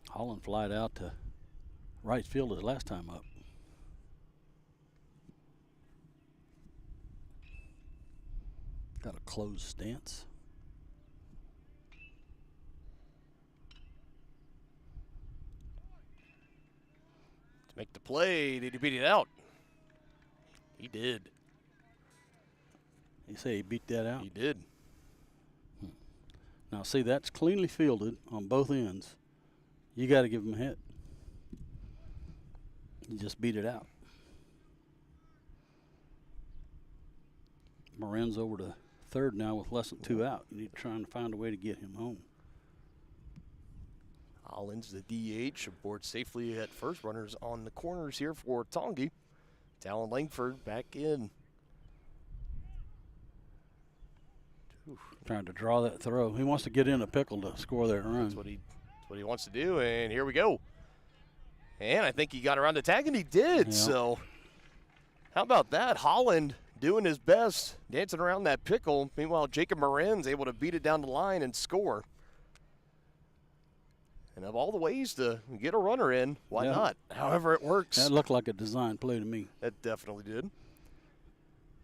Holland flied out to right field his last time up. Got a closed stance. To make the play, did he beat it out? He did. You say he beat that out? He did. Now, see, that's cleanly fielded on both ends. You got to give him a hit. You just beat it out. Moran's over to third now with less than 2 out. You need to try and find a way to get him home. Hollins, the DH, aboard safely at first. Runners on the corners here for Tongi. Talon Langford back in. Trying to draw that throw. He wants to get in a pickle to score that run. That's what he wants to do, and here we go. And I think he got around the tag, and he did. Yeah. So how about that? Holland doing his best, dancing around that pickle. Meanwhile, Jacob Moran's able to beat it down the line and score. And of all the ways to get a runner in, why not? However it works. That looked like a design play to me. That definitely did.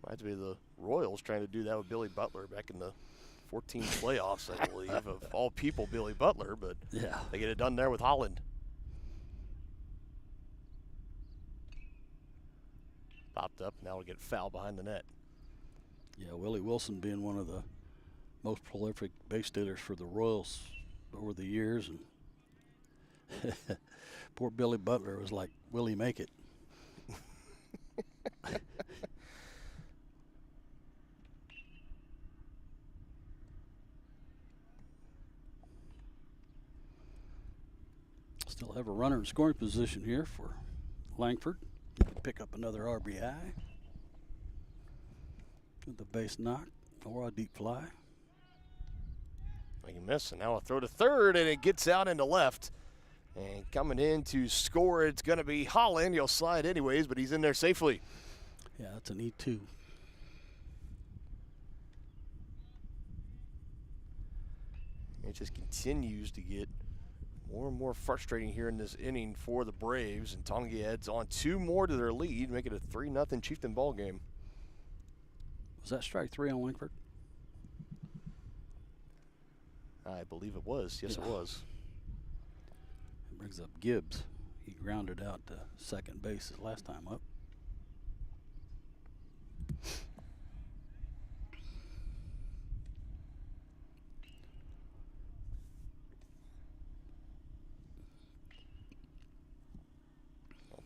Reminds me of the Royals trying to do that with Billy Butler back in the 14 playoffs, I believe. Of all people, Billy Butler, but they get it done there with Holland. Popped up, now we'll get foul behind the net. Yeah, Willie Wilson being one of the most prolific base stealers for the Royals over the years, and Poor Billy Butler was like, will he make it? Still have a runner in scoring position here for Langford. He could pick up another RBI with the base knock or a deep fly. He missed, and now a throw to third, and it gets out into left. And coming in to score, it's going to be Holland. He'll slide anyways, but he's in there safely. Yeah, that's an E2. It just continues to get more and more frustrating here in this inning for the Braves. And Tongi adds on 2 more to their lead, make it a 3-0 Chieftain ball game. Was that strike 3 on Langford? I believe it was. Yes, it was. It brings up Gibbs. He grounded out to second base his last time up.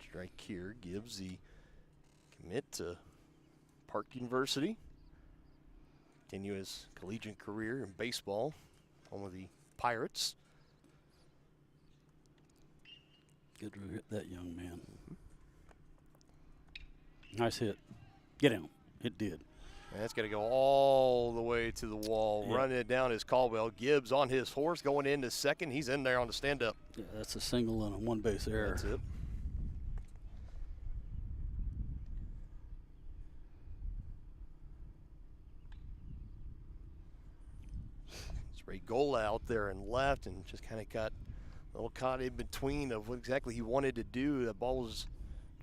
Strike here. Gibbs, the commit to Park University. Continue his collegiate career in baseball, home of the Pirates. Good to hit that young man. Nice hit. Get him. It did. And that's going to go all the way to the wall. Yeah. Running it down is Caldwell. Gibbs on his horse going into second. He's in there on the stand-up. Yeah, that's a single and a one-base error. That's it. Ray goal out there and left, and just kind of got a little caught in between of what exactly he wanted to do. The ball was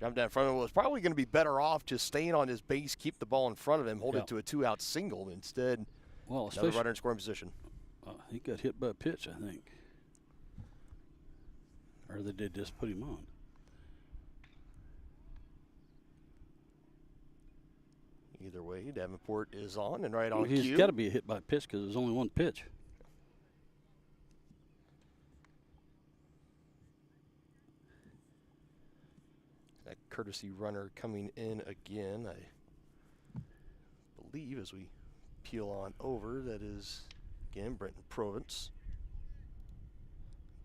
jumped down in front of him. Was probably going to be better off just staying on his base, keep the ball in front of him, hold it to a 2-out single. Instead, another runner in scoring position. He got hit by a pitch, I think. Or they did just put him on. Either way, Davenport is on and right on cue. He's got to be hit by a pitch because there's only one pitch. That courtesy runner coming in again, I believe, as we peel on over, that is, again, Brenton Provence.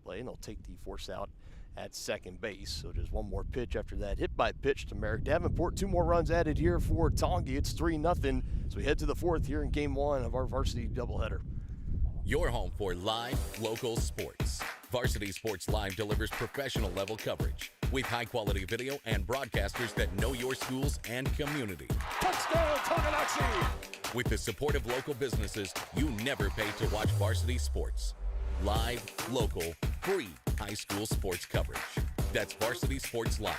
Play, and they'll take the force out at second base. So just one more pitch after that hit by pitch to Merrick Davenport. 2 more runs added here for Tongi. It's 3-0 as we head to the 4th here in game 1 of our varsity doubleheader. Your home for live local sports. Varsity Sports Live delivers professional level coverage with high quality video and broadcasters that know your schools and community. Touchdown, Tonganoxie! With the support of local businesses, you never pay to watch varsity sports. Live, local, free high school sports coverage. That's Varsity Sports Live.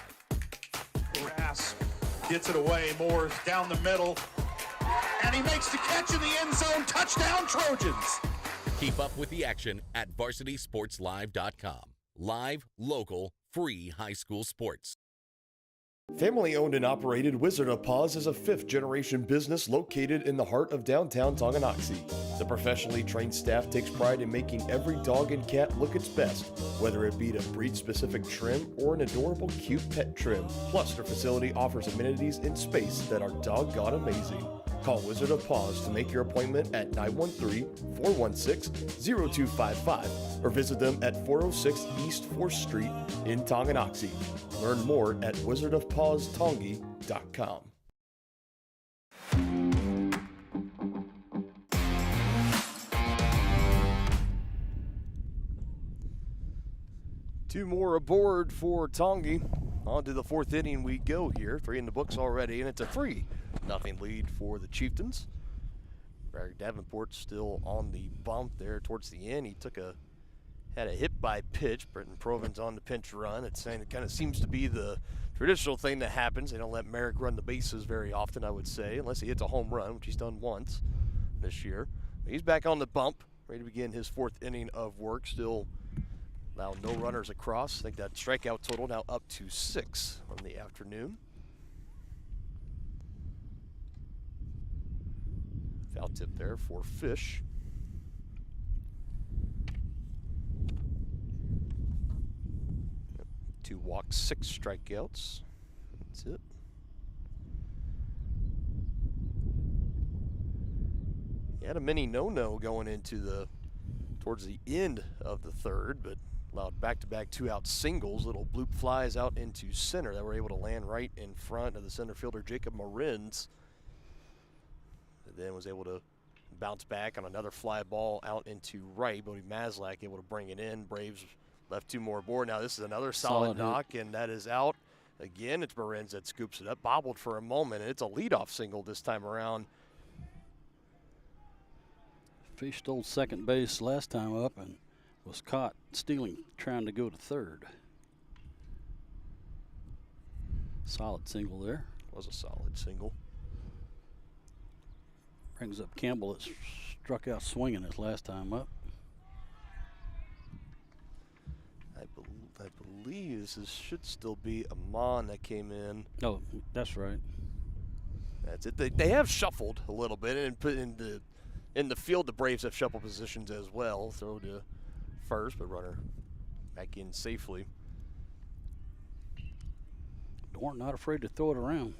Grass gets it away. Moore's down the middle. And he makes the catch in the end zone. Touchdown, Trojans. Keep up with the action at varsitysportslive.com. Live, local, free high school sports. Family owned and operated Wizard of Paws is a 5th-generation business located in the heart of downtown Tonganoxie. The professionally trained staff takes pride in making every dog and cat look its best, whether it be to breed-specific trim or an adorable cute pet trim. Plus, their facility offers amenities in space that are doggone amazing. Call Wizard of Paws to make your appointment at 913-416-0255 or visit them at 406 East 4th Street in Tonganoxie. Learn more at wizardofpawstongi.com. Two more aboard for Tongi. On to the 4th inning we go here. 3 in the books already, and it's a 3-0 lead for the Chieftains. Barry Davenport still on the bump there towards the end. He had a hit by pitch. Brenton Provence on the pinch run. It kind of seems to be the traditional thing that happens. They don't let Merrick run the bases very often, I would say, unless he hits a home run, which he's done once this year. But he's back on the bump, ready to begin his 4th inning of work. Still now no runners across. I think that strikeout total now up to 6 on the afternoon. Foul tip there for Fish. 2 walks, 6 strikeouts. That's it. He had a mini no-no going into towards the end of the third, but allowed back-to-back 2-out singles. Little bloop flies out into center that were able to land right in front of the center fielder, Jacob Marins. And then was able to bounce back on another fly ball out into right. Bodie Maslak able to bring it in. Braves left 2 more aboard. Now this is another solid knock, and that is out. Again, it's Marins that scoops it up. Bobbled for a moment, and it's a leadoff single this time around. He stole second base last time up and was caught stealing, trying to go to third. Solid single there. Was a solid single. Brings up Campbell that struck out swinging his last time up. I believe this should still be Amon that came in. Oh, that's right. That's it. They have shuffled a little bit and put in the field. The Braves have shuffle positions as well. Throw to first, but runner back in safely. Dorn not afraid to throw it around.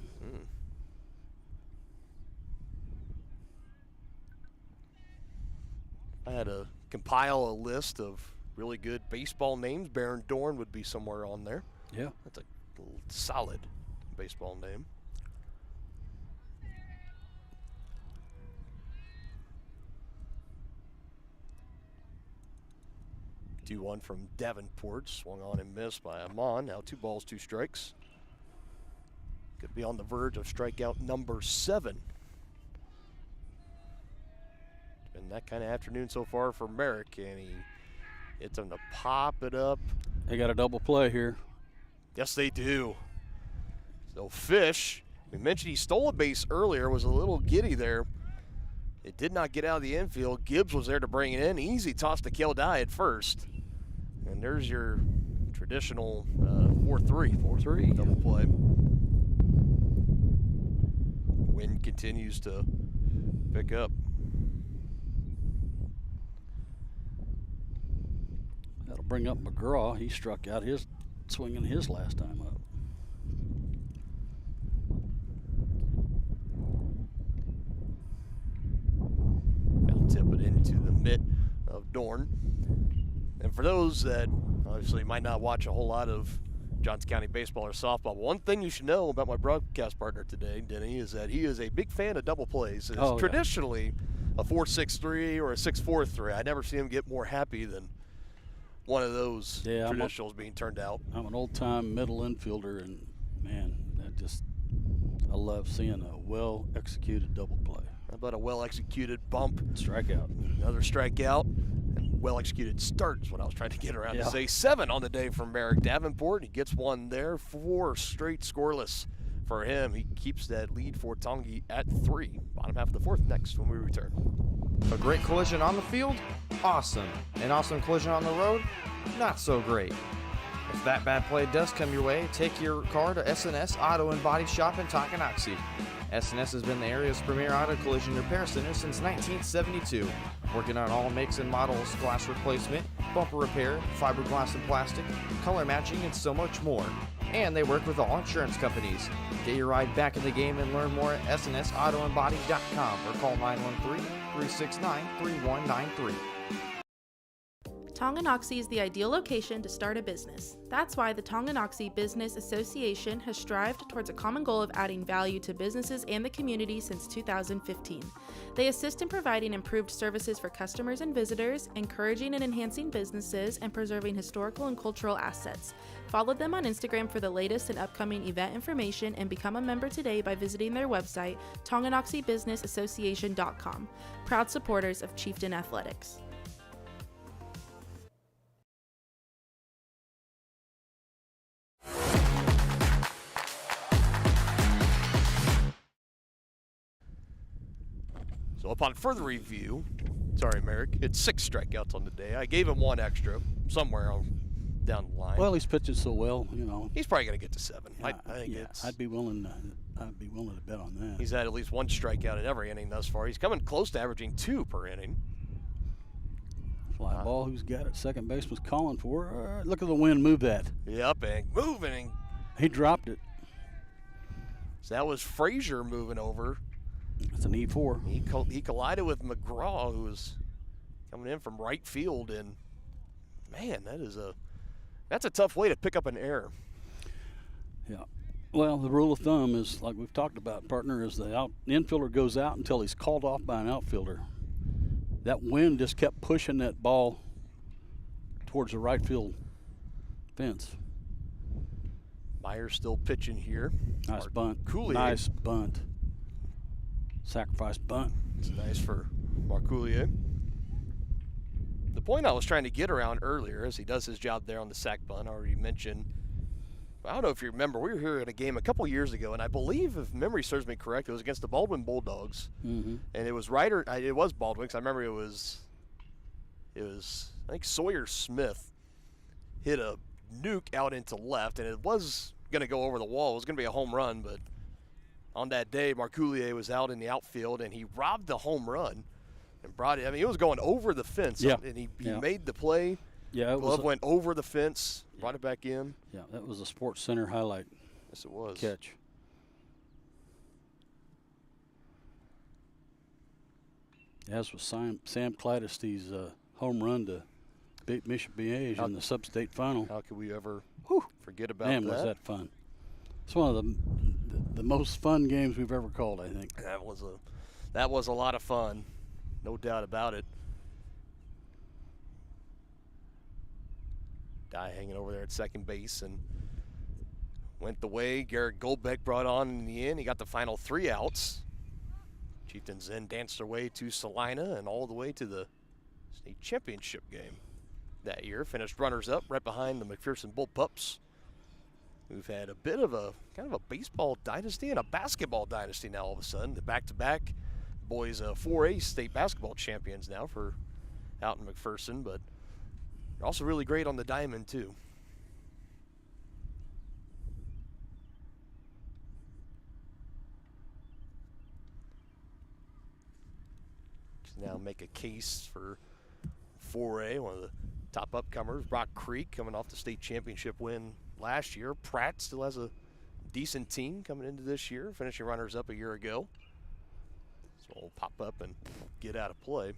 I had to compile a list of really good baseball names. Baron Dorn would be somewhere on there. Yeah. That's a solid baseball name. 2-1 from Davenport. Swung on and missed by Amon. Now 2 balls, 2 strikes. Could be on the verge of strikeout number 7. It's been that kind of afternoon so far for Merrick, and he hits him to pop it up. They got a double play here. Yes, they do. So Fish, we mentioned he stole a base earlier, was a little giddy there. It did not get out of the infield. Gibbs was there to bring it in. Easy toss to Keldai at first. And there's your traditional 4-3. 4-3. Double play. Wind continues to pick up. That'll bring up McGraw. He struck out his swinging his last time up. Tip it into the mitt of Dorn. And for those that obviously might not watch a whole lot of Johnson County baseball or softball, one thing you should know about my broadcast partner today, Denny, is that he is a big fan of double plays. It's traditionally a 4-6-3 or a 6-4-3. I never see him get more happy than one of those traditionals being turned out. I'm an old-time middle infielder, and man, I love seeing a well-executed double play. How about a well-executed bump? Strikeout. Another strikeout. And well-executed start is what I was trying to get around to say. 7 on the day from Merrick Davenport. He gets one there. 4 straight scoreless for him. He keeps that lead for Tongi at 3. Bottom half of the 4th next when we return. A great collision on the field? Awesome. An awesome collision on the road? Not so great. If that bad play does come your way, take your car to SNS Auto and Body Shop in Tonganoxie. SNS has been the area's premier auto collision repair center since 1972, working on all makes and models, glass replacement, bumper repair, fiberglass and plastic, color matching, and so much more. And they work with all insurance companies. Get your ride back in the game and learn more at snsautoandbody.com or call 913-369-3193. Tonganoxie is the ideal location to start a business. That's why the Tonganoxie Business Association has strived towards a common goal of adding value to businesses and the community since 2015. They assist in providing improved services for customers and visitors, encouraging and enhancing businesses, and preserving historical and cultural assets. Follow them on Instagram for the latest and upcoming event information, and become a member today by visiting their website, TonganoxieBusinessAssociation.com. Proud supporters of Chieftain Athletics. So upon further review, sorry, Merrick, it's 6 strikeouts on the day. I gave him 1 extra somewhere down the line. Well, he's pitching so well, you know. He's probably going to get to 7. Yeah, I think I'd be willing to bet on that. He's had at least 1 strikeout in every inning thus far. He's coming close to averaging 2 per inning. Fly ball. Who's got it? Second baseman's calling for it. Look at the wind move that. Yep, and moving. He dropped it. So that was Frazier moving over. It's an E4. He collided with McGraw, who was coming in from right field, and man, that's a tough way to pick up an error. Yeah. Well, the rule of thumb is, like we've talked about, partner, is the infielder goes out until he's called off by an outfielder. That wind just kept pushing that ball towards the right field fence. Myers still pitching here. Nice bunt. Coulier. Nice bunt. Sacrifice bunt. It's nice for Marcoulier. The point I was trying to get around earlier, as he does his job there on the sac bunt, I already mentioned. I don't know if you remember, we were here at a game a couple years ago, and I believe, if memory serves me correct, it was against the Baldwin Bulldogs. Mm-hmm. And it was it was Baldwin, because I remember it was, I think Sawyer Smith hit a nuke out into left, and it was going to go over the wall. It was going to be a home run, but on that day, Marcoulier was out in the outfield, and he robbed the home run and brought it. I mean, it was going over the fence, and he made the play. Yeah, Glove went over the fence, brought it back in. Yeah, that was a Sports Center highlight. Yes, it was. Catch. As was Sam Cladesty's home run to beat Mission Beige in the sub-state final. How could we ever forget about Man, that? was that fun. It's one of the most fun games we've ever called, I think. That was a lot of fun, no doubt about it. Guy hanging over there at second base and went the way Garrett Goldbeck brought on in the end. He got the final 3 outs. Chieftains then danced their way to Salina and all the way to the state championship game that year. Finished runners-up right behind the McPherson Bullpups, who've had a bit of a kind of a baseball dynasty and a basketball dynasty now all of a sudden. The back-to-back boys 4A state basketball champions now for out in McPherson, but they're also really great on the diamond too. Now make a case for 4A, one of the top upcomers. Rock Creek coming off the state championship win last year. Pratt still has a decent team coming into this year, finishing runners up a year ago. So we'll pop up and get out of play.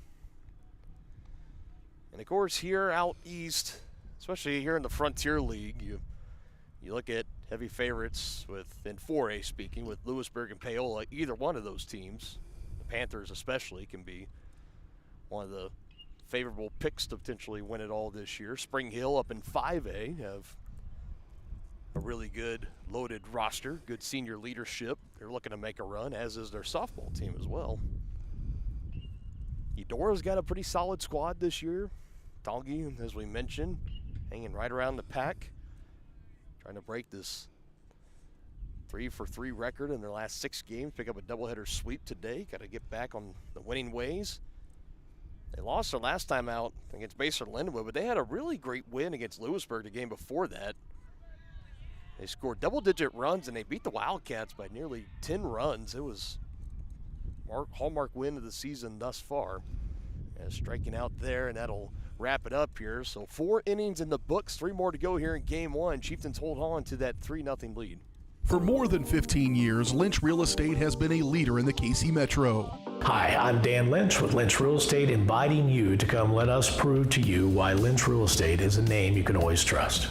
And of course here out east, especially here in the Frontier League, you look at heavy favorites in 4A speaking, with Lewisburg and Paola. Either one of those teams, the Panthers especially, can be one of the favorable picks to potentially win it all this year. Spring Hill up in 5A have a really good loaded roster, good senior leadership. They're looking to make a run, as is their softball team as well. Eudora's got a pretty solid squad this year. Tongi, as we mentioned, hanging right around the pack, trying to break this 3-for-3 record in their last 6 games, pick up a doubleheader sweep today. Got to get back on the winning ways. They lost their last time out against Baser Lindenwood, but they had a really great win against Lewisburg the game before that. They scored double-digit runs, and they beat the Wildcats by nearly 10 runs. It was hallmark win of the season thus far. Striking out there, and that'll wrap it up here. So 4 innings in the books, 3 more to go here in game 1. Chieftains hold on to that 3-0 lead. For more than 15 years, Lynch Real Estate has been a leader in the KC Metro. Hi, I'm Dan Lynch with Lynch Real Estate, inviting you to come let us prove to you why Lynch Real Estate is a name you can always trust.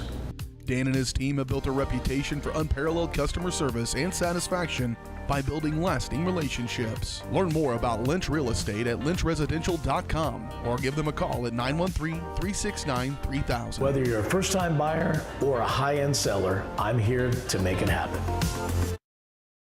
Dan and his team have built a reputation for unparalleled customer service and satisfaction by building lasting relationships. Learn more about Lynch Real Estate at lynchresidential.com or give them a call at 913-369-3000. Whether you're a first-time buyer or a high-end seller, I'm here to make it happen.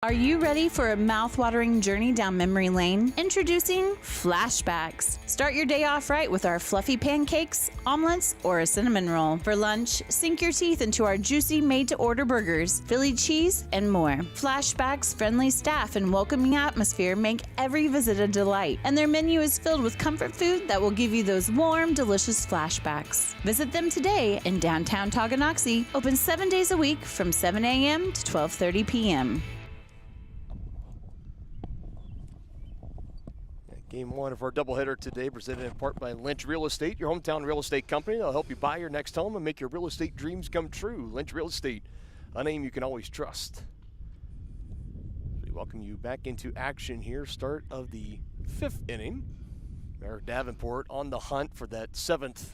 Are you ready for a mouth-watering journey down memory lane? Introducing Flashbacks. Start your day off right with our fluffy pancakes, omelets, or a cinnamon roll. For lunch, sink your teeth into our juicy made-to-order burgers, Philly cheese, and more. Flashbacks' friendly staff and welcoming atmosphere make every visit a delight, and their menu is filled with comfort food that will give you those warm, delicious flashbacks. Visit them today in downtown Tonganoxie, open 7 days a week from 7 a.m. to 12:30 p.m. Game one of our doubleheader today, presented in part by Lynch Real Estate, your hometown real estate company. They'll help you buy your next home and make your real estate dreams come true. Lynch Real Estate, a name you can always trust. We welcome you back into action here. Start of the 5th inning. Eric Davenport on the hunt for that 7th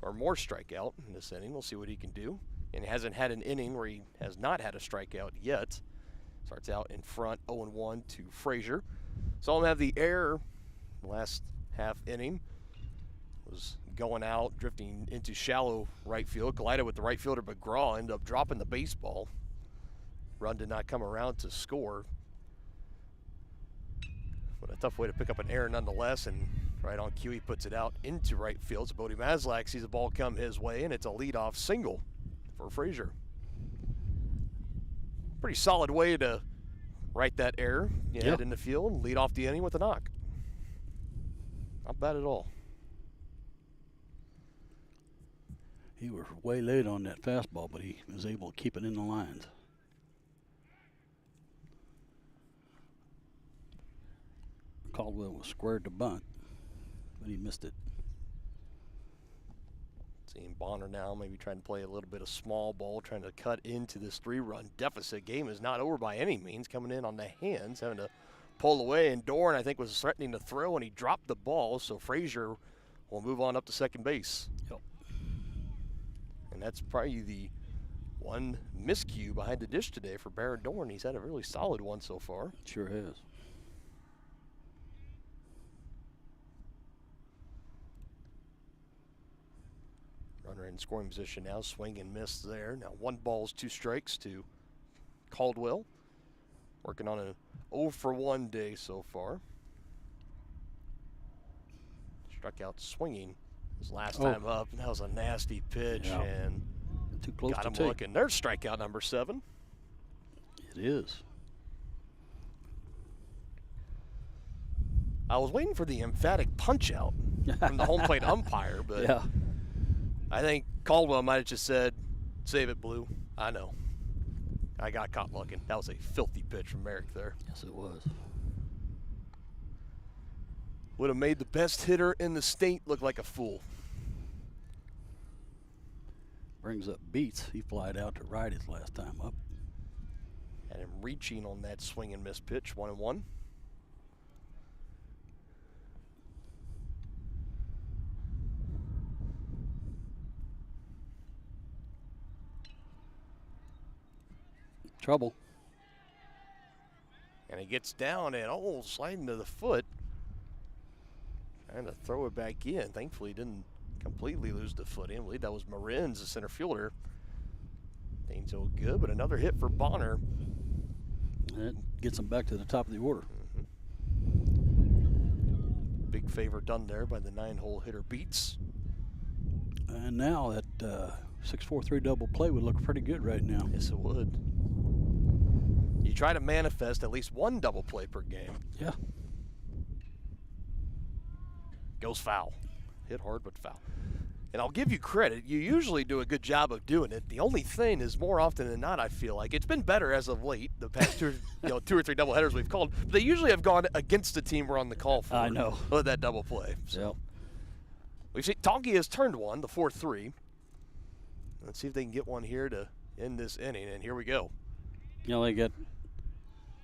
or more strikeout in this inning. We'll see what he can do. And he hasn't had an inning where he has not had a strikeout yet. Starts out in front, 0-1 to Frazier. Saw him have the error last half inning. Was going out, drifting into shallow right field. Collided with the right fielder, McGraw. Ended up dropping the baseball. Run did not come around to score. But a tough way to pick up an error nonetheless. And right on cue, he puts it out into right field. So Bodie Maslak sees the ball come his way, and it's a leadoff single for Frazier. Pretty solid way to right that error. Head in the field, lead off the inning with a knock. Not bad at all. He was way late on that fastball, but he was able to keep it in the lines. Caldwell was squared to bunt, but he missed it. Seeing Bonner now maybe trying to play a little bit of small ball, trying to cut into this 3-run deficit. Game is not over by any means. Coming in on the hands, having to pull away. And Dorn, I think, was threatening to throw, and he dropped the ball. So Frazier will move on up to second base. Yep. And that's probably the one miscue behind the dish today for Baron Dorn. He's had a really solid one so far. Sure has. Runner in scoring position now, swing and miss there. Now 1 ball, 2 strikes to Caldwell. Working on an 0-for-1 day so far. Struck out swinging his last time up. That was a nasty pitch and too close got to him take. looking. There's strikeout number 7. It is. I was waiting for the emphatic punch out from the home plate umpire, but I think Caldwell might have just said, "Save it, Blue." I know. I got caught looking. That was a filthy pitch from Merrick there. Yes, it was. Would have made the best hitter in the state look like a fool. Brings up Beats. He flied out to right his last time up. Had him reaching on that swing and miss pitch, 1-1. Trouble. And he gets down and sliding to the foot. Trying to throw it back in. Thankfully, he didn't completely lose the footing. I believe that was Marin's, the center fielder. Ain't so good, but another hit for Bonner. That gets him back to the top of the order. Big favor done there by the 9-hole hitter Beats. And now that 6-4-3 double play would look pretty good right now. Yes, it would. You try to manifest at least 1 double play per game. Yeah. Goes foul. Hit hard, but foul. And I'll give you credit. You usually do a good job of doing it. The only thing is, more often than not, I feel like it's been better as of late. The past 2 or 3 doubleheaders we've called, but they usually have gone against the team we're on the call for. I know. With that double play. So we've seen Tonky has turned one, the 4-3. Let's see if they can get one here to end this inning. And here we go. They got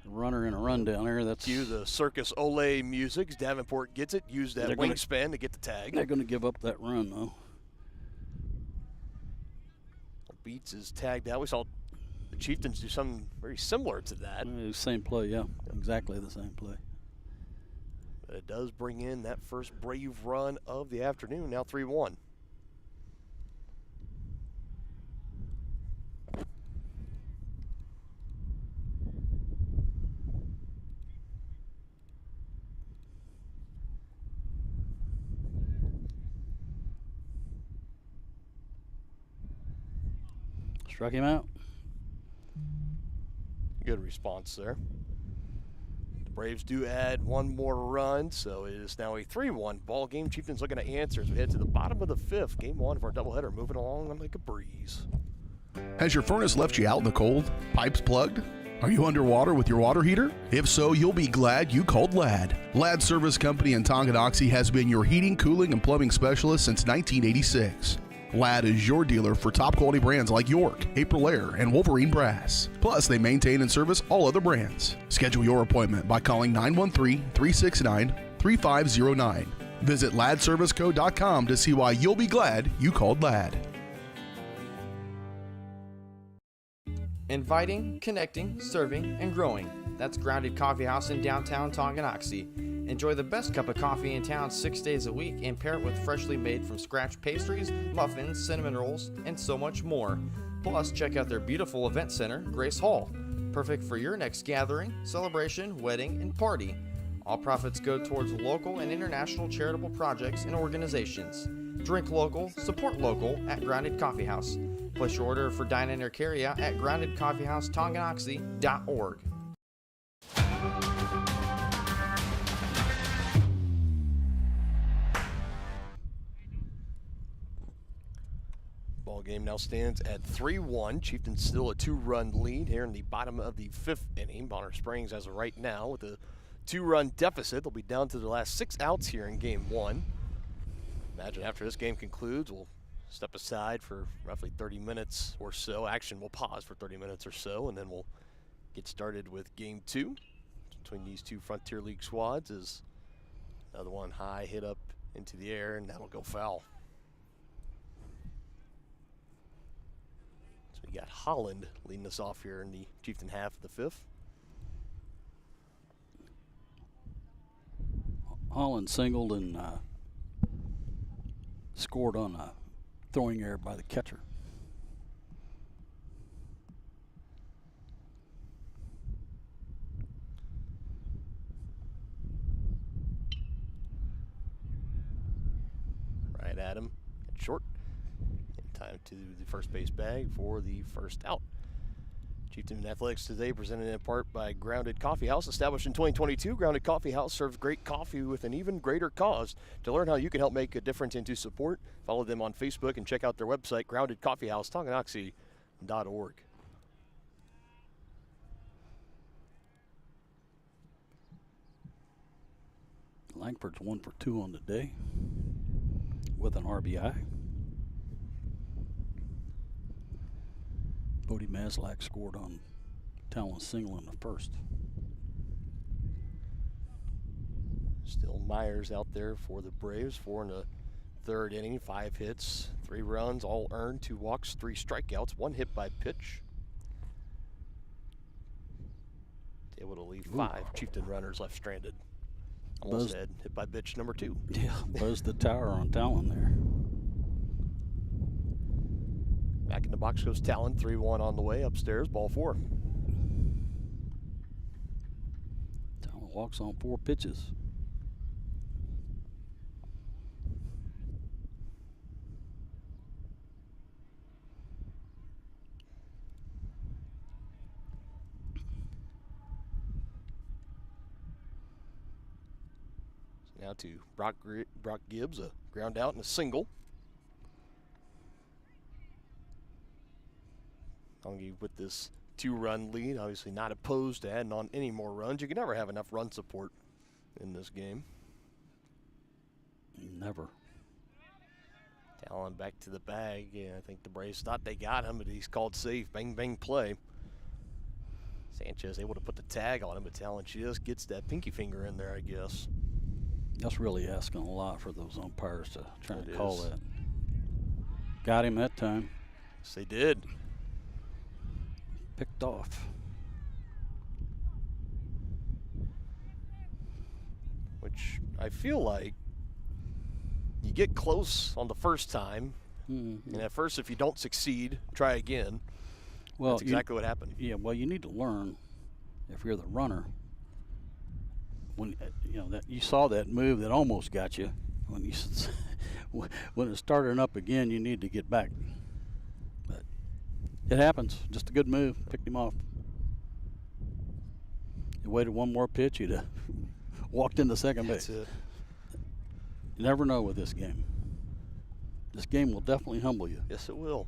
a runner and a run down there. That's cue the Circus Olay music. Davenport gets it. Use that wingspan to get the tag. They're going to give up that run, though. Beats is tagged out. We saw the Chieftains do something very similar to that. Same play, yeah. Exactly the same play. But it does bring in that first brave run of the afternoon, now 3-1. Struck him out. Good response there. The Braves do add 1 more run, so it is now a 3-1 ball game. Chieftains looking to answer as we head to the bottom of the 5th. Game 1 of our doubleheader, moving along like a breeze. Has your furnace left you out in the cold? Pipes plugged? Are you underwater with your water heater? If so, you'll be glad you called Ladd. Ladd Service Company in Tonganoxie has been your heating, cooling, and plumbing specialist since 1986. Ladd is your dealer for top quality brands like York, Aprilaire, and Wolverine Brass. Plus, they maintain and service all other brands. Schedule your appointment by calling 913-369-3509. Visit laddserviceco.com to see why you'll be glad you called Ladd. Inviting, connecting, serving, and growing. That's Grounded Coffee House in downtown Tonganoxie. Enjoy the best cup of coffee in town 6 days a week and pair it with freshly made from scratch pastries, muffins, cinnamon rolls, and so much more. Plus, check out their beautiful event center, Grace Hall. Perfect for your next gathering, celebration, wedding, and party. All profits go towards local and international charitable projects and organizations. Drink local, support local at Grounded Coffee House. Place your order for dine-in or carry-out at groundedcoffeehousetonganoxie.org. Ball game now stands at 3-1. Chieftains still a 2-run lead here in the bottom of the 5th inning. Bonner Springs, as of right now, with a 2-run deficit. They'll be down to the last 6 outs here in game 1. Imagine after this game concludes, we'll step aside for roughly 30 minutes or so. Action will pause for 30 minutes or so, and then we'll get started with game 2 between these two Frontier League squads. As another one high hit up into the air, and that'll go foul. So we got Holland leading us off here in the Chieftain half of the 5th. Holland singled and scored on a throwing error by the catcher. Right at him, at short. In time to the first base bag for the first out. Chieftain Athletics today presented in part by Grounded Coffee House. Established in 2022, Grounded Coffee House serves great coffee with an even greater cause. To learn how you can help make a difference and to support, follow them on Facebook and check out their website, groundedcoffeehousetonganoxie.org. Langford's 1 for 2 on the day with an RBI. Bodie Maslak scored on Talon's single in the first. Still Myers out there for the Braves, 4 in the 3rd inning, 5 hits, 3 runs, all earned, 2 walks, 3 strikeouts, 1 hit by pitch. Able to leave 5 Chieftain runners left stranded. Almost dead, hit by pitch number 2. Yeah, buzzed the tower on Talon there. Back in the box goes Talon, 3-1 on the way, upstairs, ball 4. Talon walks on 4 pitches. Now to Brock Gibbs, a ground out and a single. Tongi with this 2-run lead, obviously not opposed to adding on any more runs. You can never have enough run support in this game. Never. Talon back to the bag. Yeah, I think the Braves thought they got him, but he's called safe. Bang, bang play. Sanchez able to put the tag on him, but Talon just gets that pinky finger in there, I guess. That's really asking a lot for those umpires to try to call that. Got him that time. Yes, they did. Picked off. Which I feel like you get close on the first time, and at first if you don't succeed, try again. Well, that's exactly what happened. Yeah, well, you need to learn if you're the runner. When that you saw that move that almost got you, when it's starting up again, you need to get back. But it happens. Just a good move. Picked him off. You waited one more pitch, you'd have walked into second base. That's it. You never know with this game. This game will definitely humble you. Yes, it will.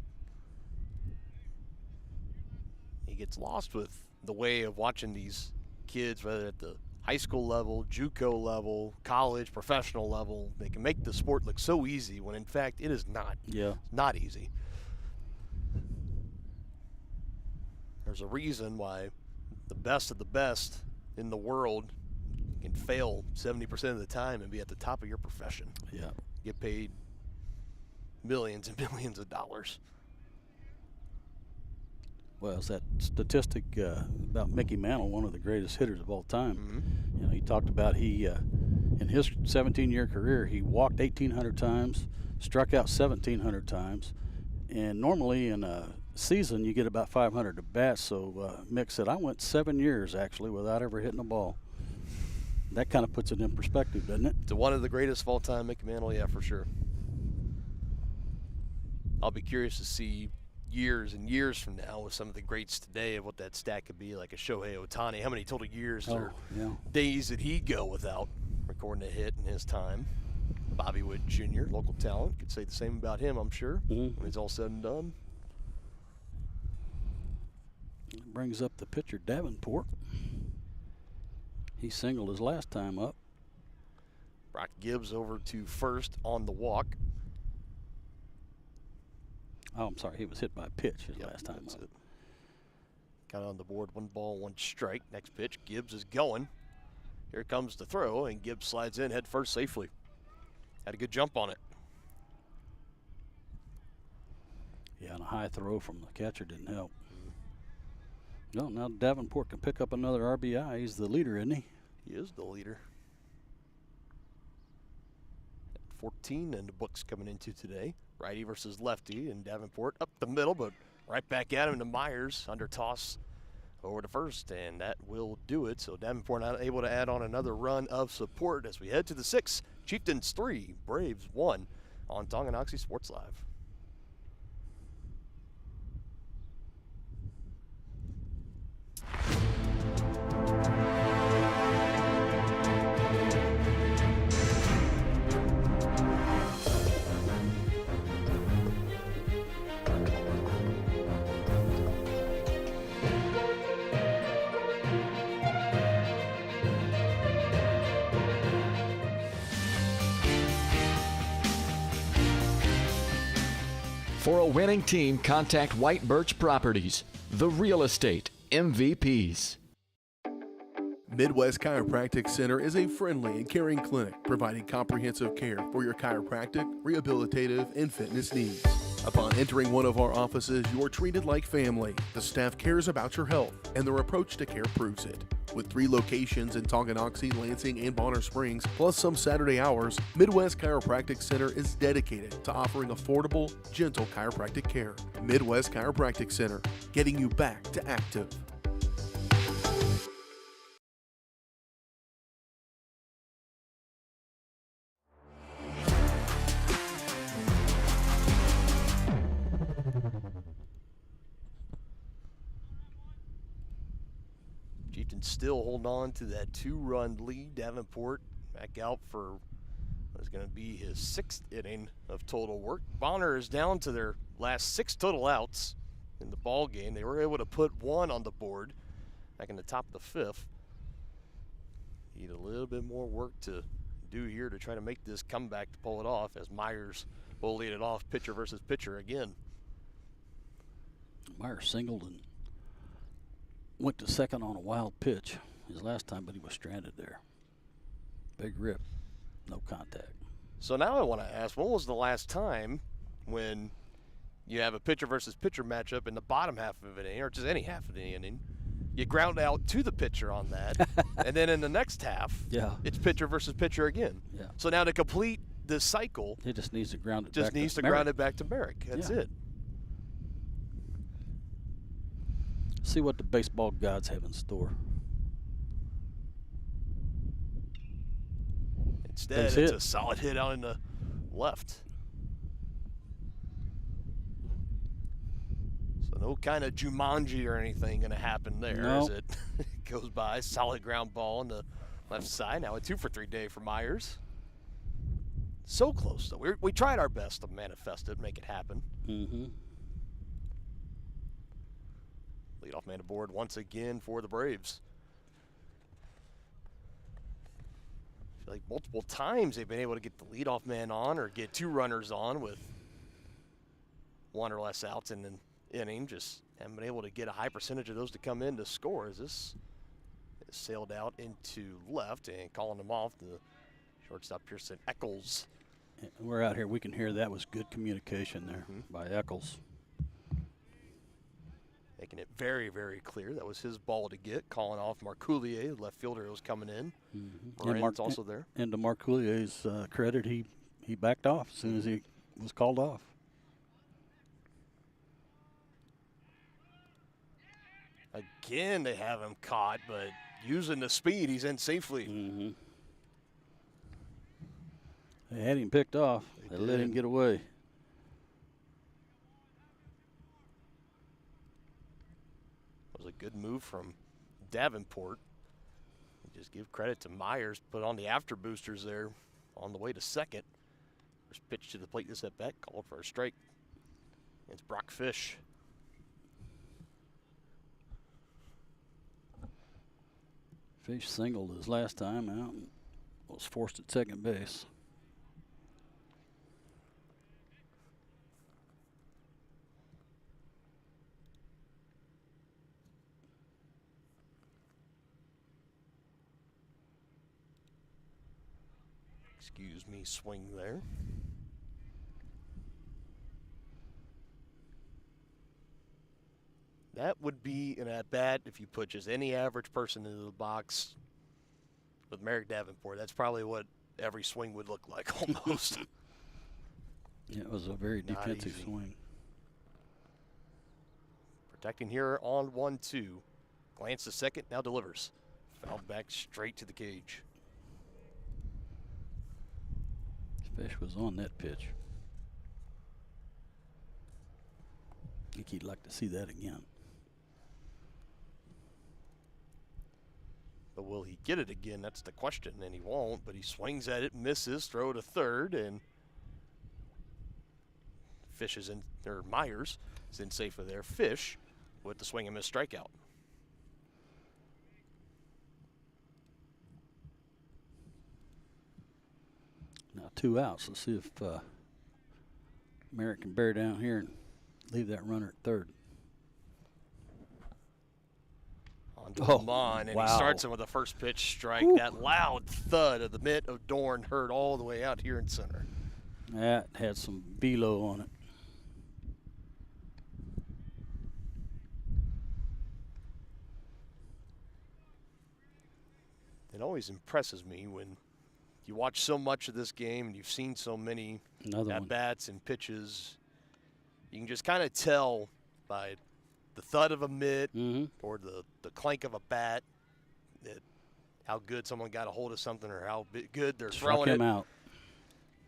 He gets lost with the way of watching these kids, whether at the high school level, JUCO level, college, professional level. They can make the sport look so easy when in fact it is not. Yeah. It's not easy. There's a reason why the best of the best in the world can fail 70% of the time and be at the top of your profession. Yeah. Get paid millions and millions of dollars. Well, it's that statistic about Mickey Mantle, one of the greatest hitters of all time. Mm-hmm. You know, he talked about in his 17-year career, he walked 1,800 times, struck out 1,700 times, and normally in a season you get about 500 at bats. So Mick said, I went 7 years actually without ever hitting a ball. That kind of puts it in perspective, doesn't it? To one of the greatest of all time, Mickey Mantle, yeah, for sure. I'll be curious to see years and years from now with some of the greats today of what that stat could be, like a Shohei Ohtani. How many total years or days did he go without recording a hit in his time? Bobby Witt Jr., local talent, could say the same about him, I'm sure, when it's all said and done. That brings up the pitcher Davenport. He singled his last time up. Brock Gibbs over to first on the walk. Oh, I'm sorry. He was hit by a pitch his last time up. Got on the board, 1 ball, 1 strike. Next pitch, Gibbs is going. Here comes the throw, and Gibbs slides in head first safely. Had a good jump on it. Yeah, and a high throw from the catcher didn't help. No, now Davenport can pick up another RBI. He's the leader, isn't he? He is the leader. 14 in the books coming into today. Righty versus lefty, and Davenport up the middle, but right back at him to Myers. Under toss over to first, and that will do it. So Davenport not able to add on another run of support as we head to the 6th. Chieftains 3, Braves 1 on Tonganoxie Sports Live. For a winning team, contact White Birch Properties, the real estate MVPs. Midwest Chiropractic Center is a friendly and caring clinic providing comprehensive care for your chiropractic, rehabilitative, and fitness needs. Upon entering one of our offices, you are treated like family. The staff cares about your health, and their approach to care proves it. With 3 locations in Tonganoxie, Lansing, and Bonner Springs, plus some Saturday hours, Midwest Chiropractic Center is dedicated to offering affordable, gentle chiropractic care. Midwest Chiropractic Center, getting you back to active. Chieftains still hold on to that 2-run lead. Davenport back out for what is going to be his 6th inning of total work. Bonner is down to their last 6 total outs in the ball game. They were able to put 1 on the board back in the top of the 5th. Need a little bit more work to do here to try to make this comeback to pull it off, as Myers will lead it off, pitcher versus pitcher again. Myers singled and went to second on a wild pitch his last time, but he was stranded there. Big rip, no contact. So now I want to ask, when was the last time when you have a pitcher versus pitcher matchup in the bottom half of an inning, or just any half of the inning, you ground out to the pitcher on that, and then in the next half, it's pitcher versus pitcher again. Yeah. So now to complete this cycle, he just needs to ground it. Just needs to ground it back to Merrick. That's it. See what the baseball gods have in store. Instead, it's a solid hit out in the left. So no kind of Jumanji or anything going to happen there, is it? It goes by. Solid ground ball on the left side. Now a 2-for-3 day for Myers. So close, though. We tried our best to manifest it, make it happen. Mm-hmm. Leadoff man aboard once again for the Braves. I feel like multiple times they've been able to get the leadoff man on or get 2 runners on with 1 or less outs in an inning. Just haven't been able to get a high percentage of those to come in to score, as this is sailed out into left and calling them off. The shortstop Pearson Eccles. We're out here. We can hear that was good communication there by Eccles. Making it very, very clear that was his ball to get. Calling off Marcoulier, the left fielder, was coming in. Brian's also there. And to Marcoulier's credit, he backed off as soon as he was called off. Again, they have him caught, but using the speed, he's in safely. They had him picked off. They let him get away. Was a good move from Davenport. Just give credit to Myers, put on the after boosters there on the way to second. First pitch to the plate this at bat, called for a strike. It's Brock Fish. Fish singled his last time out and was forced at second base. Excuse me, swing there. That would be an at-bat if you put just any average person into the box with Merrick Davenport. That's probably what every swing would look like almost. Yeah, it was a very defensive swing. Protecting here on 1-2. Glance to second, now delivers. Fouled back straight to the cage. Fish was on that pitch. I think he'd like to see that again. But will he get it again? That's the question, and he won't. But he swings at it, misses, throw to third, and Fish is in, or Myers is in safely there. Fish with the swing and miss strikeout. Now 2 outs. Let's see if Merrick can bear down here and leave that runner at third. On to Amon, and he starts him with a first pitch strike. Ooh. That loud thud of the mitt of Dorn heard all the way out here in center. That had some velo on it. It always impresses me when you watch so much of this game and you've seen so many at-bats and pitches. You can just kind of tell by the thud of a mitt or the clank of a bat that how good someone got a hold of something or how good they're throwing it. Out.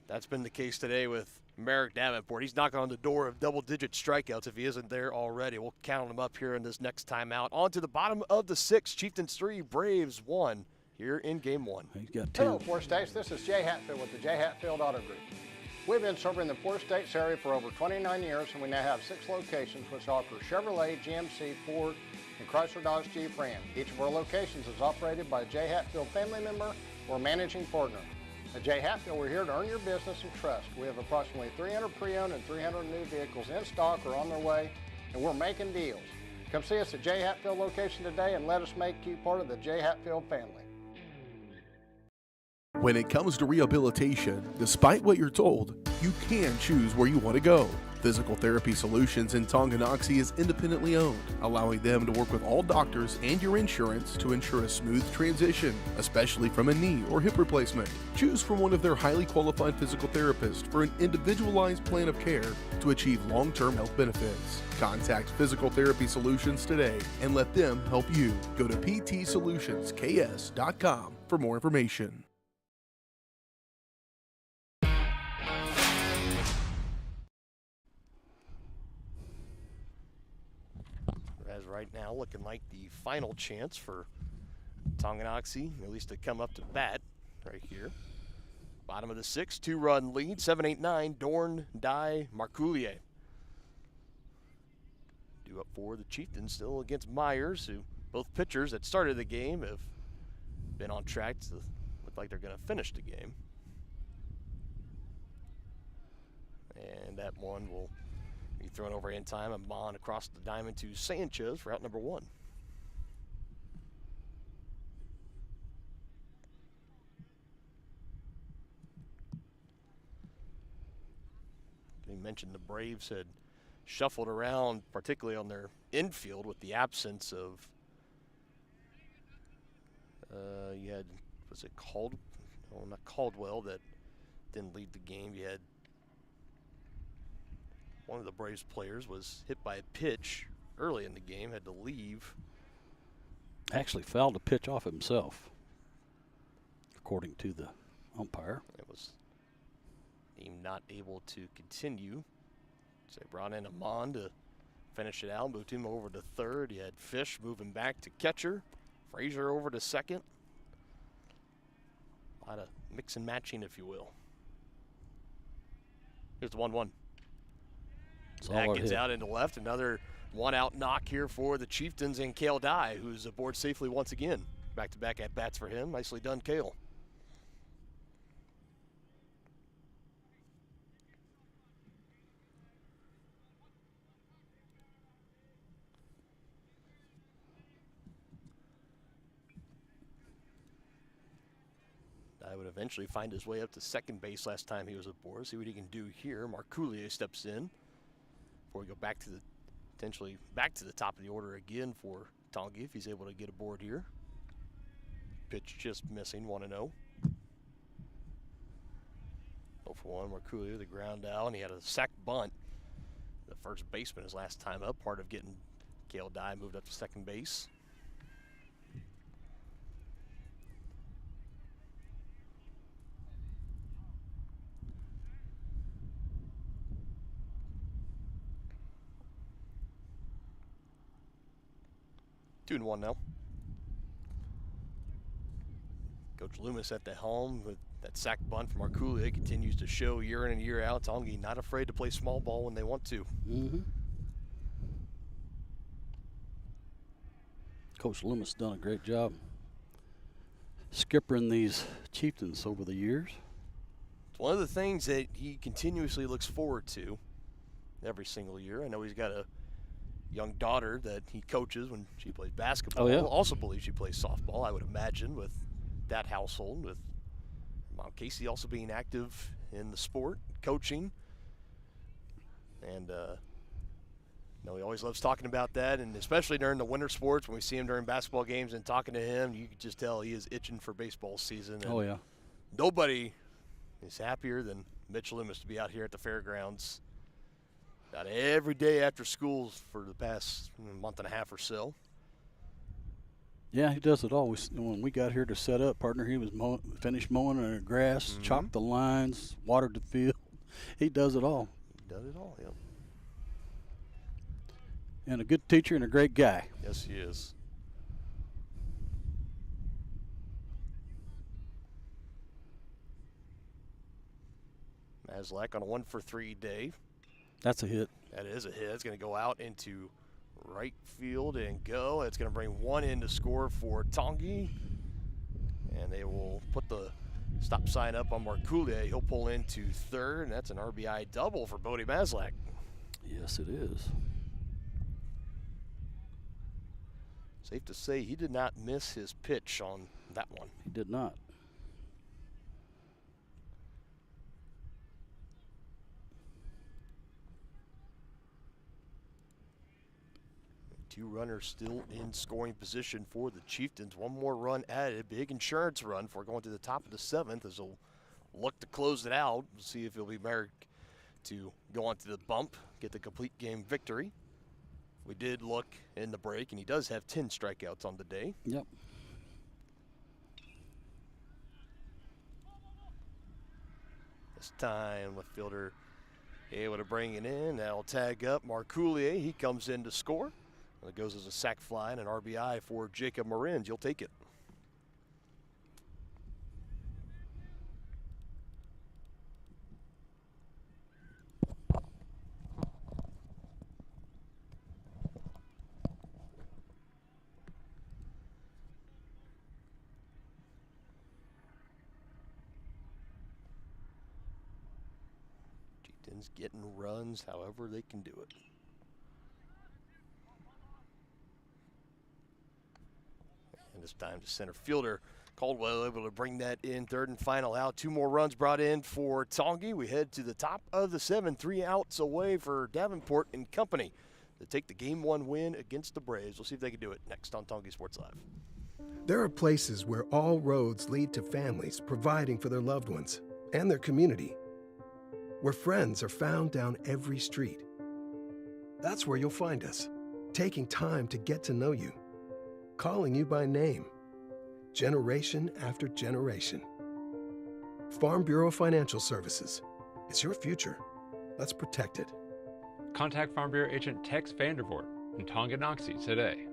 That's been the case today with Merrick Davenport. He's knocking on the door of double-digit strikeouts if he isn't there already. We'll count him up here in this next timeout. On to the bottom of the 6th. Chieftains 3, Braves 1. Here in Game 1. He's got 2. Hello, Four States. This is Jay Hatfield with the Jay Hatfield Auto Group. We've been serving the Four States area for over 29 years, and we now have 6 locations which offer Chevrolet, GMC, Ford, and Chrysler Dodge Jeep Ram. Each of our locations is operated by a Jay Hatfield family member or managing partner. At Jay Hatfield, we're here to earn your business and trust. We have approximately 300 pre-owned and 300 new vehicles in stock or on their way, and we're making deals. Come see us at Jay Hatfield location today and let us make you part of the Jay Hatfield family. When it comes to rehabilitation, despite what you're told, you can choose where you want to go. Physical Therapy Solutions in Tonganoxie is independently owned, allowing them to work with all doctors and your insurance to ensure a smooth transition, especially from a knee or hip replacement. Choose from one of their highly qualified physical therapists for an individualized plan of care to achieve long-term health benefits. Contact Physical Therapy Solutions today and let them help you. Go to ptsolutionsks.com for more information. As right now looking like the final chance for Tonganoxie, at least to come up to bat right here. Bottom of the 6th, 2-run lead, 7-8-9, Dorn, Dye, Marcoulier. 2 up for the Chieftains still against Myers, who both pitchers that started the game have been on track to look like they're going to finish the game. And that one will be thrown over in time. Amon across the diamond to Sanchez for out number 1. They mentioned the Braves had shuffled around, particularly on their infield, with the absence of, you had, was it not Caldwell that didn't lead the game. You had one of the Braves players was hit by a pitch early in the game, had to leave. Actually fouled a pitch off himself, according to the umpire. It was deemed not able to continue. So they brought in Amon to finish it out, moved him over to third. You had Fish moving back to catcher, Frazier over to second. A lot of mix and matching, if you will. Here's the 1-1. That gets out into left. Another one-out knock here for the Chieftains and Cale Dye, who's aboard safely once again. Back-to-back at-bats for him. Nicely done, Cale. I would eventually find his way up to second base last time he was aboard. See what he can do here. Marcoulier steps in before we go back to the potentially back to the top of the order again for Tongi if he's able to get aboard here. Pitch just missing, 1-0. 0 for 1. Marcoulier, the ground out, and he had a sac bunt. The first baseman his last time up, part of getting Cale Dye moved up to second base. Two and 1 now. Coach Loomis at the helm with that sac bunt from Marcoulier continues to show year in and year out. Tongi not afraid to play small ball when they want to. Mm-hmm. Coach Loomis done a great job skippering these Chieftains over the years. It's one of the things that he continuously looks forward to every single year. I know he's got a young daughter that he coaches when she plays basketball. Oh, yeah. Also believes she plays softball, I would imagine, with that household, with Mom Casey also being active in the sport, coaching. And he always loves talking about that, and especially during the winter sports when we see him during basketball games and talking to him, you can just tell he is itching for baseball season. And oh, yeah. Nobody is happier than Mitch Loomis to be out here at the fairgrounds about every day after school for the past month and a half or so. Yeah, he does it all. When we got here to set up, partner, he was finished mowing the grass, chalked the lines, watered the field. He does it all. He does it all, yep. And a good teacher and a great guy. Yes, he is. Maslak on a 1-for-3 day. That's a hit. That is a hit. It's going to go out into right field and go. It's going to bring one in to score for Tongi. And they will put the stop sign up on Marcoulier. He'll pull into third, and that's an RBI double for Bodie Maslak. Yes, it is. Safe to say he did not miss his pitch on that one. He did not. Two runners still in scoring position for the Chieftains. One more run added. Big insurance run for going to the top of the 7th as they'll look to close it out. We'll see if he'll be Merrick to go onto the bump, get the complete game victory. We did look in the break, and he does have 10 strikeouts on the day. Yep. This time, left fielder able to bring it in. That'll tag up Marcoulier. He comes in to score. It goes as a sac fly and an RBI for Jacob Marins. You'll take it. Chieftains getting runs however they can do it. And this time to center fielder Caldwell able to bring that in, third and final out. 2 more runs brought in for Tongi. We head to the top of the 7th, 3 outs away for Davenport and company to take the Game 1 win against the Braves. We'll see if they can do it next on Tongi Sports Live. There are places where all roads lead to families providing for their loved ones and their community, where friends are found down every street. That's where you'll find us, taking time to get to know you, calling you by name, generation after generation. Farm Bureau Financial Services. It's your future. Let's protect it. Contact Farm Bureau agent Tex Vandervoort in Tonganoxie today.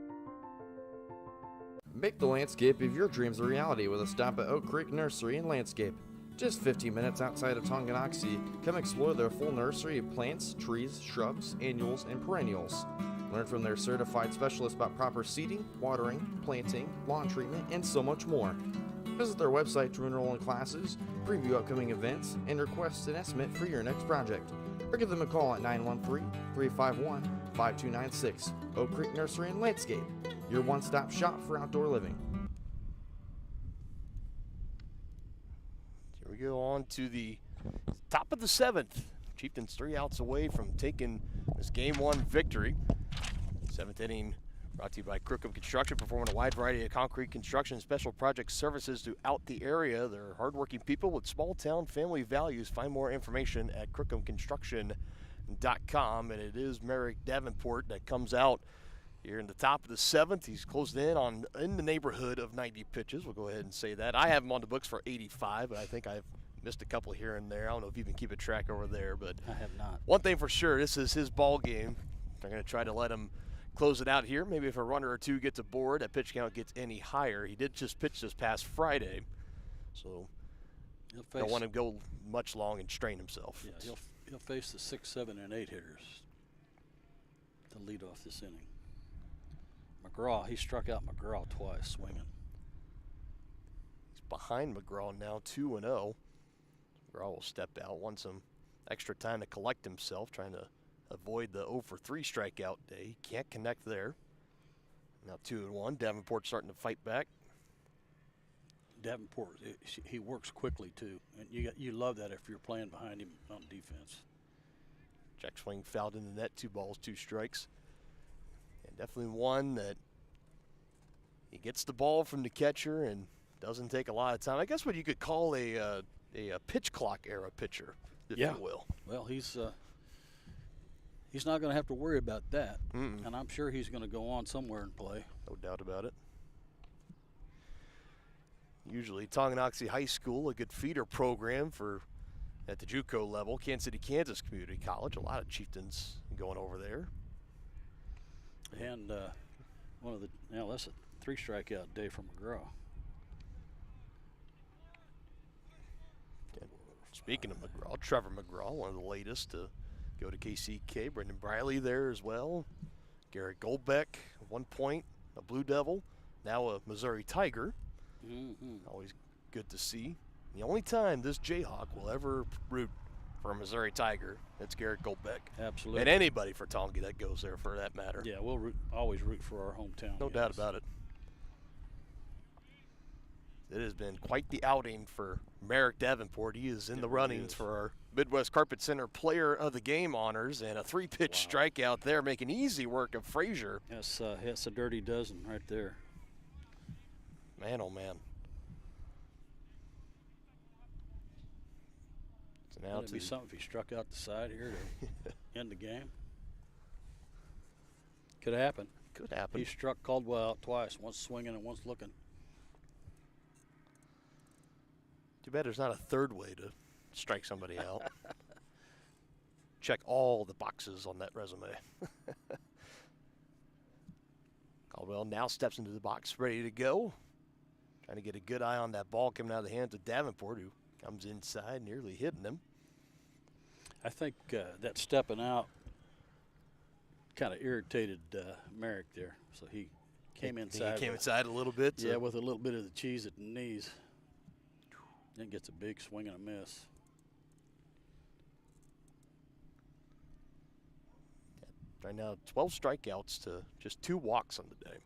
Make the landscape of your dreams a reality with a stop at Oak Creek Nursery and Landscape. Just 15 minutes outside of Tonganoxie, come explore their full nursery of plants, trees, shrubs, annuals, and perennials. Learn from their certified specialists about proper seeding, watering, planting, lawn treatment, and so much more. Visit their website to enroll in classes, preview upcoming events, and request an estimate for your next project. Or give them a call at 913-351-5296. Oak Creek Nursery and Landscape, your one-stop shop for outdoor living. Here we go on to the top of the 7th. Chieftains 3 outs away from taking this Game 1 victory. 7th inning brought to you by Crookham Construction, performing a wide variety of concrete construction and special project services throughout the area. They're hardworking people with small-town family values. Find more information at crookhamconstruction.com. And it is Merrick Davenport that comes out here in the top of the 7th. He's closed in the neighborhood of 90 pitches. We'll go ahead and say that. I have him on the books for 85, but I think I've missed a couple here and there. I don't know if you can keep a track over there, but I have not. One thing for sure, this is his ball game. They're going to try to let him close it out here. Maybe if a runner or two gets aboard, that pitch count gets any higher. He did just pitch this past Friday, so don't want him to go much long and strain himself. Yeah, he'll face the 6, 7, and 8 hitters to lead off this inning. McGraw, he struck out McGraw twice swinging. He's behind McGraw now, 2-0. McGraw will step out, want some extra time to collect himself, trying to avoid the 0-for-3 strikeout day. He can't connect there. Now 2-1. Davenport starting to fight back. Davenport, he works quickly too, and you love that if you're playing behind him on defense. Check swing fouled in the net. 2 balls, 2 strikes. And definitely one that he gets the ball from the catcher and doesn't take a lot of time. I guess what you could call a pitch clock era pitcher, if you will. Well, he's not going to have to worry about that, and I'm sure he's going to go on somewhere and play. No doubt about it. Usually Tonganoxie High School, a good feeder program at the JUCO level. Kansas City, Kansas Community College, a lot of Chieftains going over there. And that's a 3 strikeout day for McGraw. Speaking of McGraw, Trevor McGraw, one of the latest to go to KCK. Brendan Briley there as well. Garrett Goldbeck, 1 point, a Blue Devil, now a Missouri Tiger. Always good to see. The only time this Jayhawk will ever root for a Missouri Tiger, it's Garrett Goldbeck. Absolutely. And anybody for Tongi that goes there for that matter. Yeah, we'll always root for our hometown. No doubt about it. It has been quite the outing for Merrick Davenport. He is in the runnings for our Midwest Carpet Center Player of the Game honors, and a 3-pitch strikeout there, making easy work of Frazier. That's a dirty dozen right there. Man, oh man. So now That'd be something if he struck out the side here to end the game. Could happen. Could happen. He struck Caldwell out twice, once swinging and once looking. Too bad there's not a third way to strike somebody out. Check all the boxes on that resume. Caldwell now steps into the box, ready to go. Trying to get a good eye on that ball coming out of the hands of Davenport, who comes inside, nearly hitting him. I think that stepping out kind of irritated Merrick there, so he came inside. He came inside a little bit. Yeah, with a little bit of the cheese at the knees. Then gets a big swing and a miss. Right now, 12 strikeouts to just 2 walks on the day.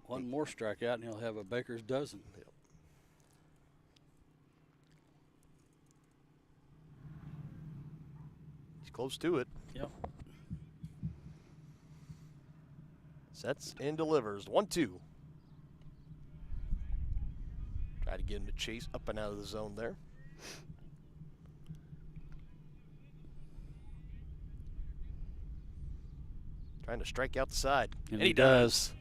One more strikeout, and he'll have a baker's dozen. Yep. He's close to it. Yep. Sets and delivers. 1-2. Try to get him to chase up and out of the zone there. Trying to strike out the side. And he does.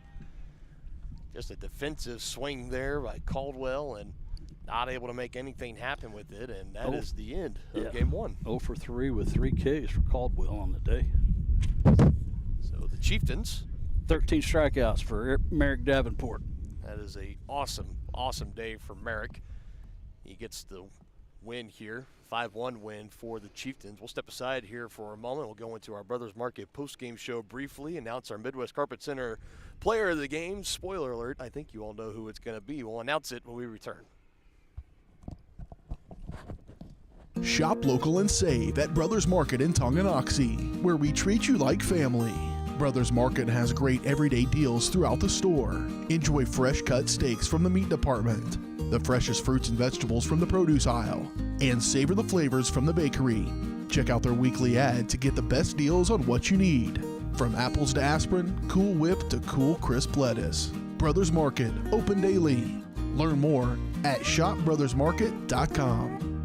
Just a defensive swing there by Caldwell and not able to make anything happen with it, and that is the end of game 1. 0 for 3 with 3 Ks for Caldwell on the day. So the Chieftains. 13 strikeouts for Merrick Davenport. That is a awesome day for Merrick. He gets the win here, 5-1 win for the Chieftains. We'll step aside here for a moment. We'll go into our Brothers Market post-game show briefly, announce our Midwest Carpet Center player of the game. Spoiler alert, I think you all know who it's going to be. We'll announce it when we return. Shop local and save at Brothers Market in Tonganoxie, where we treat you like family. Brothers Market has great everyday deals throughout the store. Enjoy fresh cut steaks from the meat department, the freshest fruits and vegetables from the produce aisle, and savor the flavors from the bakery. Check out their weekly ad to get the best deals on what you need. From apples to aspirin, Cool Whip to cool crisp lettuce. Brothers Market, open daily. Learn more at shopbrothersmarket.com.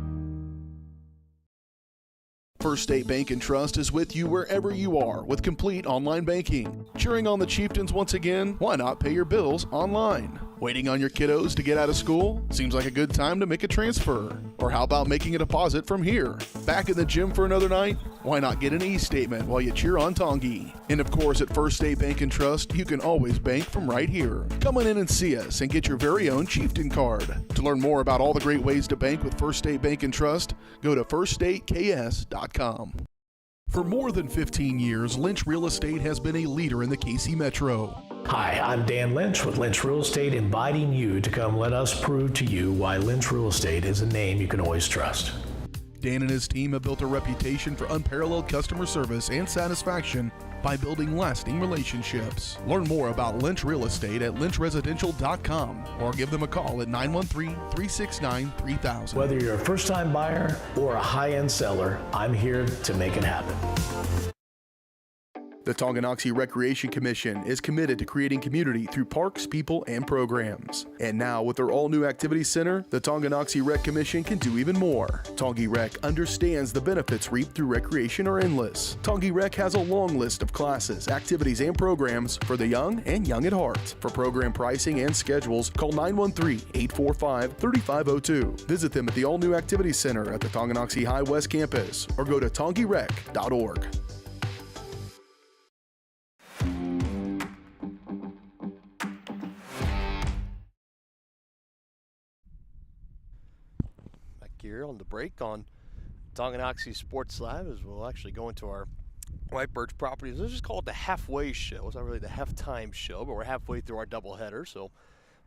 First State Bank and Trust is with you wherever you are with complete online banking. Cheering on the Chieftains once again? Why not pay your bills online? Waiting on your kiddos to get out of school? Seems like a good time to make a transfer. Or how about making a deposit from here? Back in the gym for another night? Why not get an e-statement while you cheer on Tongi? And of course, at First State Bank and Trust, you can always bank from right here. Come on in and see us and get your very own Chieftain card. To learn more about all the great ways to bank with First State Bank and Trust, go to firststateks.com. For more than 15 years, Lynch Real Estate has been a leader in the KC Metro. Hi, I'm Dan Lynch with Lynch Real Estate, inviting you to come let us prove to you why Lynch Real Estate is a name you can always trust. Dan and his team have built a reputation for unparalleled customer service and satisfaction by building lasting relationships. Learn more about Lynch Real Estate at lynchresidential.com or give them a call at 913-369-3000. Whether you're a first-time buyer or a high-end seller, I'm here to make it happen. The Tonganoxie Recreation Commission is committed to creating community through parks, people, and programs. And now, with their all-new activity center, the Tonganoxie Rec Commission can do even more. Tongi Rec understands the benefits reaped through recreation are endless. Tongi Rec has a long list of classes, activities, and programs for the young and young at heart. For program pricing and schedules, call 913-845-3502. Visit them at the all-new activity center at the Tonganoxie High West campus or go to tongirec.org. Here on the break on Tonganoxie Sports Live, as we'll actually go into our White Birch properties. Let's just call it the halfway show. It's not really the halftime show, but we're halfway through our doubleheader, so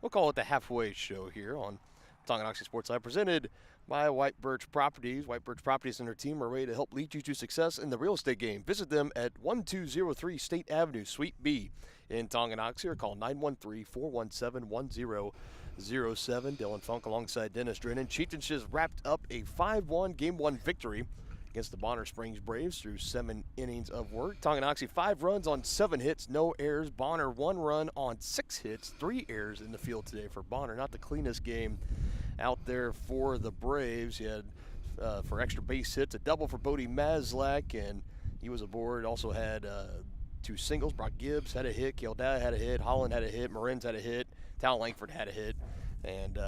we'll call it the halfway show here on Tonganoxie Sports Live, presented by White Birch Properties. White Birch Properties and their team are ready to help lead you to success in the real estate game. Visit them at 1203 State Avenue, Suite B in Tonganoxie, or call 913-417-1007. Dylan Funk alongside Dennis Drennan. Chieftains just wrapped up a 5-1 Game 1 victory against the Bonner Springs Braves through 7 innings of work. Tonganoxie 5 runs on 7 hits, no errors. Bonner 1 run on 6 hits, 3 errors in the field today for Bonner. Not the cleanest game out there for the Braves. He had, for extra base hits, a double for Bodie Mazlak, and he was aboard. Also had 2 singles. Brock Gibbs had a hit. Kale Dye had a hit. Holland had a hit. Marin's had a hit. Tal Langford had a hit. And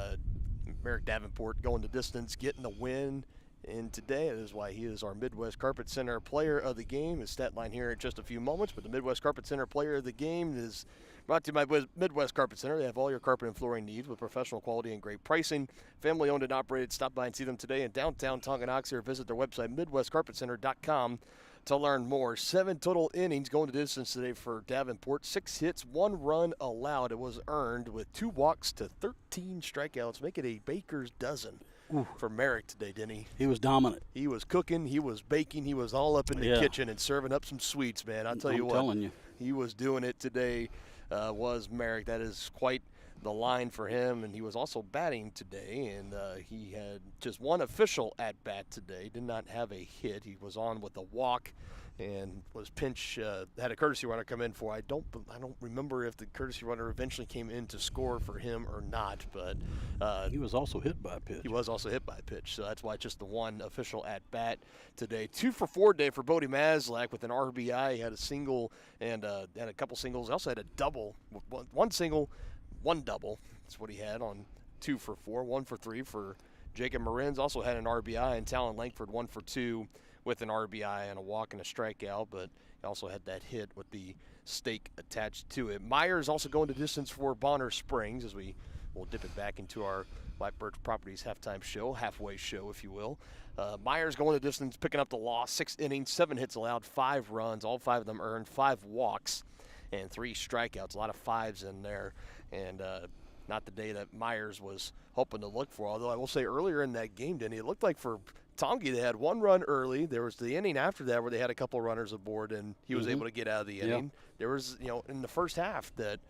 Merrick Davenport going the distance, getting the win. And today, that is why he is our Midwest Carpet Center player of the game. His stat line here in just a few moments, but the Midwest Carpet Center player of the game is brought to you by Midwest Carpet Center. They have all your carpet and flooring needs with professional quality and great pricing. Family owned and operated. Stop by and see them today in downtown Tonganoxie or visit their website, midwestcarpetcenter.com. to learn more. 7 total innings going to distance today for Davenport. 6 hits, 1 run allowed. It was earned with 2 walks to 13 strikeouts, make it a baker's dozen for Merrick today, didn't he? He was dominant. He was cooking. He was baking. He was all up in the kitchen and serving up some sweets, man. I'll tell you what. I'm telling you. He was doing it today, was Merrick. That is quite the line for him, and he was also batting today, and he had just one official at-bat today. Did not have a hit. He was on with a walk and was had a courtesy runner come in for. I don't remember if the courtesy runner eventually came in to score for him or not, but he was also hit by a pitch. He was also hit by a pitch, so that's why just the one official at bat today. 2 for 4 day for Bodie Maslak with an RBI. He had a single and a couple singles. He also had a double, one single, one double. That's what he had on 2 for 4. 1 for 3 for Jacob Marins. Also had an RBI, and Talon Langford 1 for 2 with an RBI and a walk and a strikeout, but he also had that hit with the stake attached to it. Myers also going the distance for Bonner Springs, as we will dip it back into our White Birch Properties halftime show, halfway show, if you will. Myers going the distance, picking up the loss. 6 innings, 7 hits allowed, 5 runs, all 5 of them earned, 5 walks, and 3 strikeouts. A lot of 5s in there, and not the day that Myers was hoping to look for. Although I will say earlier in that game, Denny, it looked like for Tongi, they had 1 run early. There was the inning after that where they had a couple runners aboard, and he was able to get out of the inning. There was, in the first half that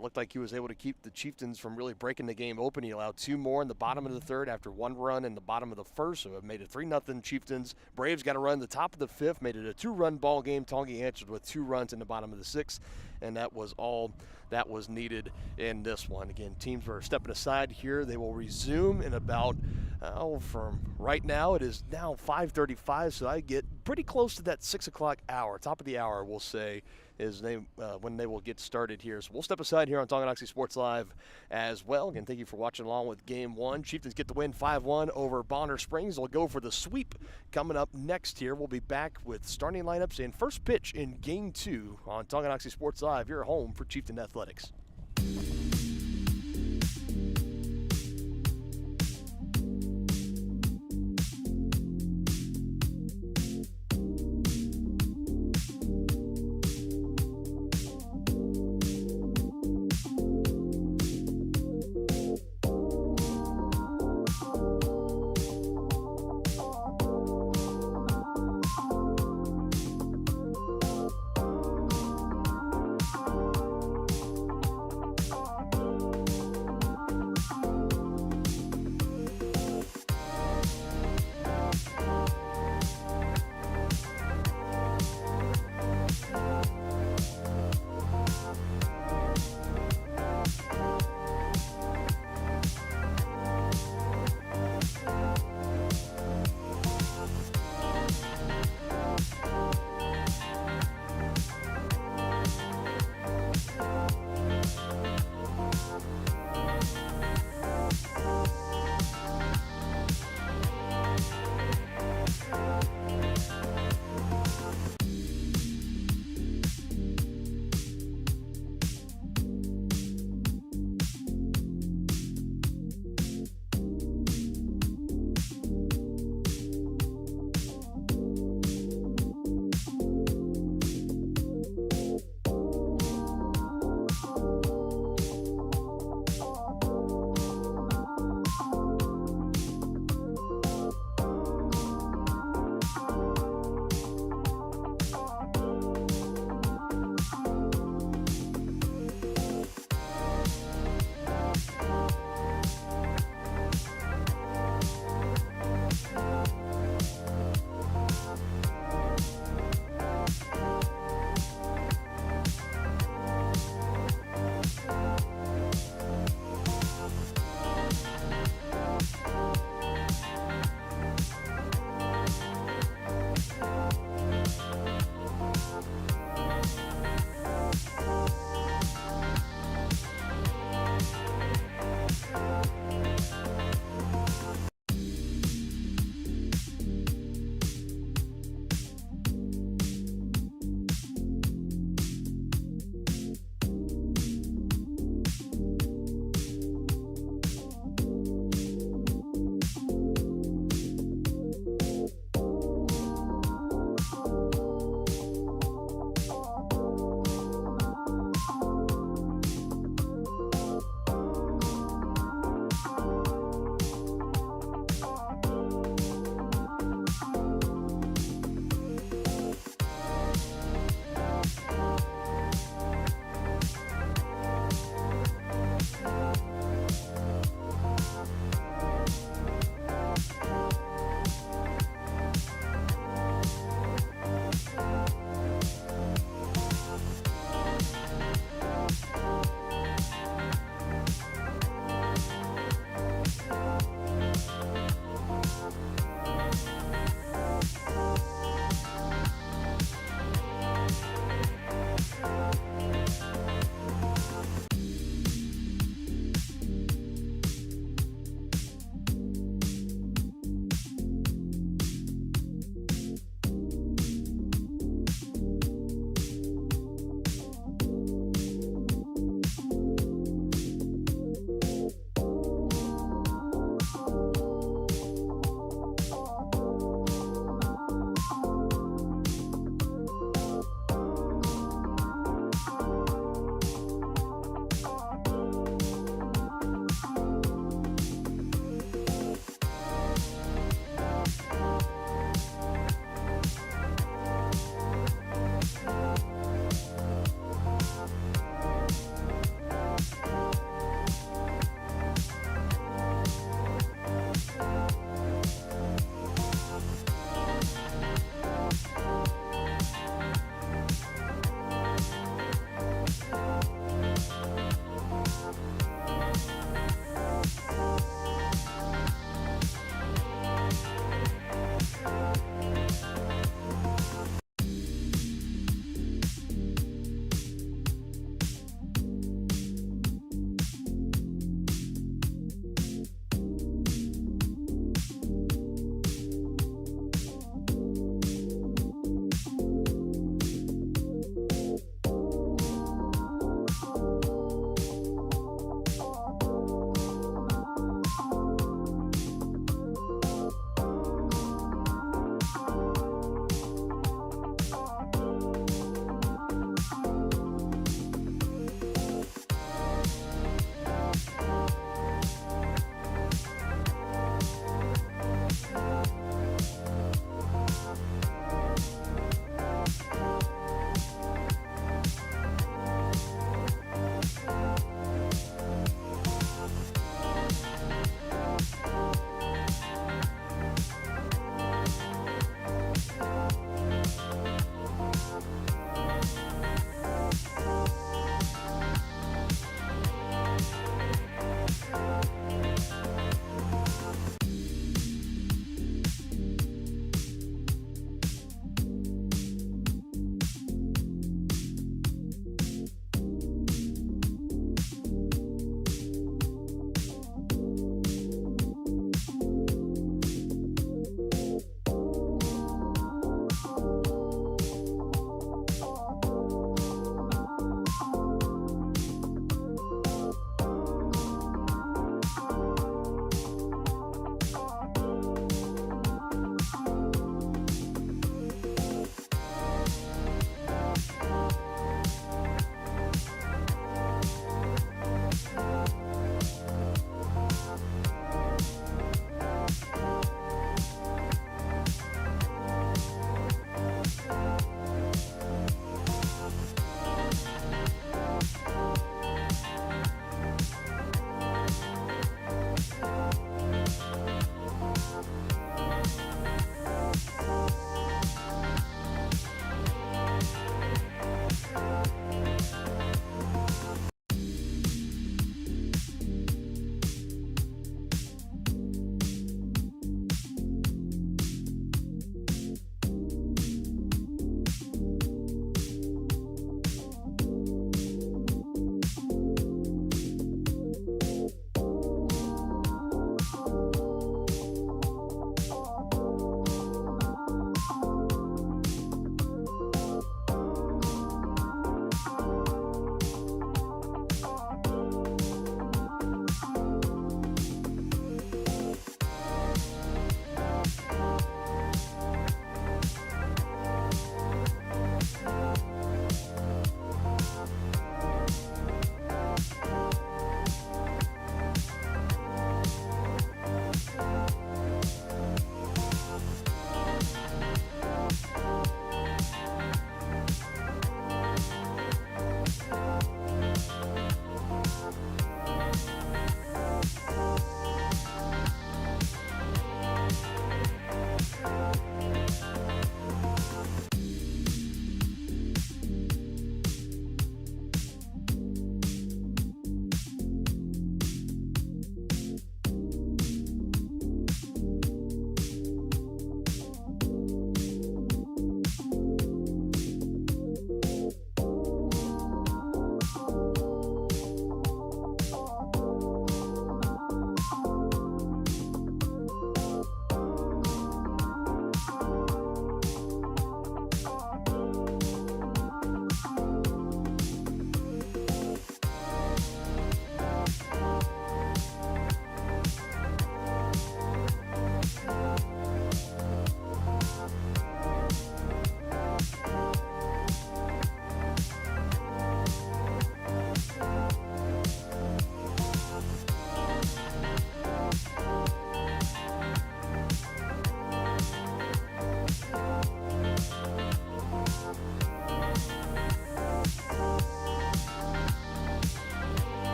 looked like he was able to keep the Chieftains from really breaking the game open. He allowed 2 more in the bottom of the third after 1 run in the bottom of the first, so it made it 3-0 Chieftains. Braves got a run in the top of the 5th, made it a 2-run ball game. Tongi answered with 2 runs in the bottom of the 6th, and that was all that was needed in this one. Again, teams were stepping aside here. They will resume in about, from right now, it is now 5:35, so I get pretty close to that 6 o'clock hour, top of the hour, we'll say, is when they will get started here. So we'll step aside here on Tonganoxie Sports Live as well. Again, thank you for watching along with Game 1. Chieftains get the win 5-1 over Bonner Springs. They'll go for the sweep coming up next here. We'll be back with starting lineups and first pitch in Game 2 on Tonganoxie Sports Live, your home for Chieftain Athletics.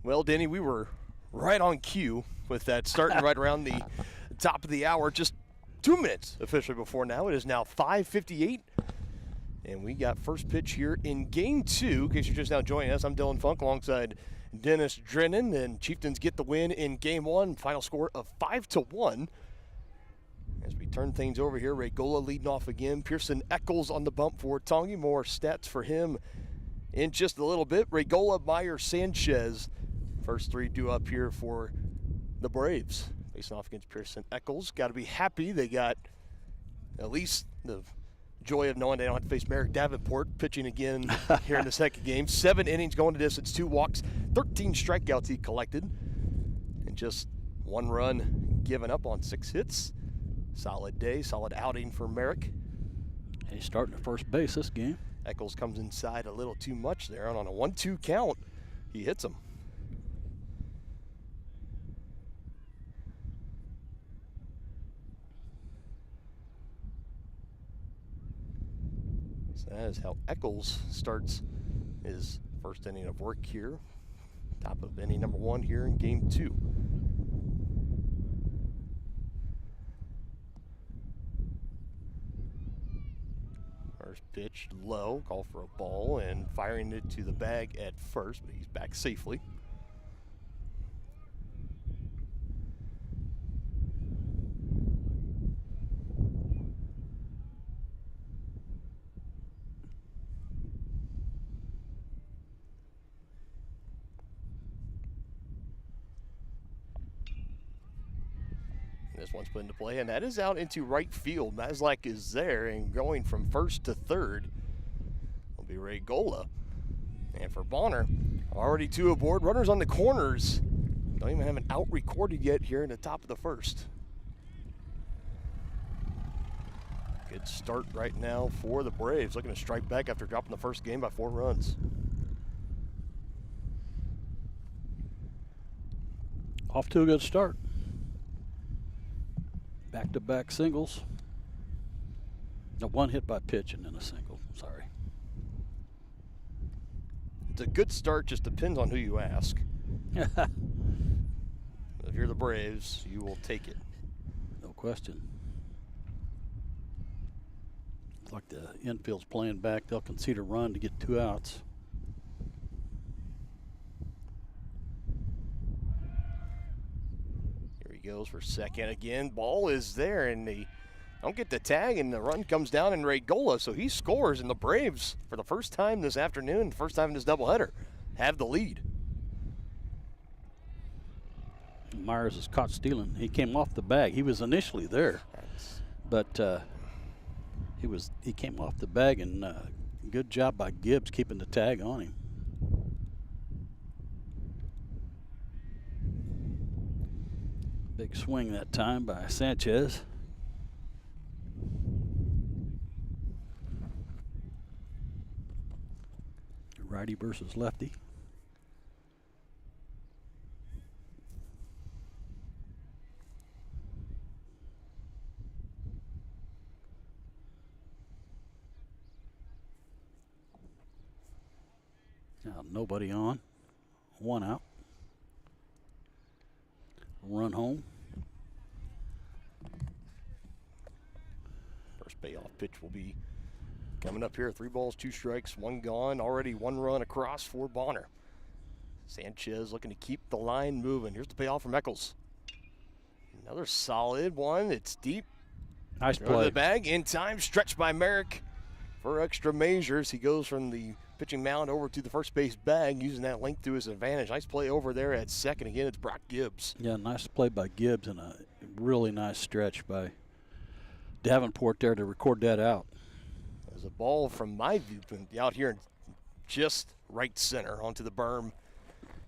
Well, Denny, we were right on cue with that starting right around the top of the hour. Just 2 minutes officially before now. It is now 5:58. And we got first pitch here in Game 2. In case you're just now joining us, I'm Dylan Funk alongside Dennis Drennan. And Chieftains get the win in Game 1. Final score of 5-1. As we turn things over here, Regola leading off again. Pearson Eccles on the bump for Tongi. More stats for him in just a little bit. Regola, Meyer, Sanchez. First three due up here for the Braves. Facing off against Pearson Eccles. Got to be happy they got at least the joy of knowing they don't have to face Merrick Davenport pitching again here in the second game. 7 innings going to distance, 2 walks, 13 strikeouts he collected, and just 1 run given up on 6 hits. Solid day, solid outing for Merrick. He's starting at first base this game. Eccles comes inside a little too much there, and on a 1-2 count, he hits him. So that is how Eccles starts his first inning of work here. Top of inning number 1 here in Game 2. First pitch low, call for a ball, and firing it to the bag at first, but he's back safely. This one's put into play, and that is out into right field. Maslak is there, and going from first to third will be Regola. And for Bonner, already 2 aboard. Runners on the corners. Don't even have an out recorded yet here in the top of the first. Good start right now for the Braves. Looking to strike back after dropping the first game by 4 runs. Off to a good start. Back-to-back singles. No, 1 hit by pitch and then a single. Sorry. It's a good start, just depends on who you ask. If you're the Braves, you will take it. No question. It's like the infield's playing back. They'll concede a run to get 2 outs. Goes for second again. Ball is there, and they don't get the tag, and the run comes down in Regola, so he scores, and the Braves, for the first time this afternoon, first time in this doubleheader, have the lead. Myers is caught stealing. He came off the bag. He was initially there, but he came off the bag, and good job by Gibbs keeping the tag on him. Big swing that time by Sanchez. Righty versus lefty. Now nobody on. 1 out. Run home. First payoff pitch will be coming up here. 3 balls, 2 strikes, 1 gone. Already 1 run across for Bonner. Sanchez looking to keep the line moving. Here's the payoff from Eccles. Another solid one. It's deep. Nice Throw play. to the bag in time. Stretched by Merrick for extra measures. He goes from the pitching mound over to the first base bag, using that length to his advantage. Nice play over there at second. Again, it's Brock Gibbs. Yeah, nice play by Gibbs and a really nice stretch by Davenport there to record that out. There's a ball from my view out here in just right center onto the berm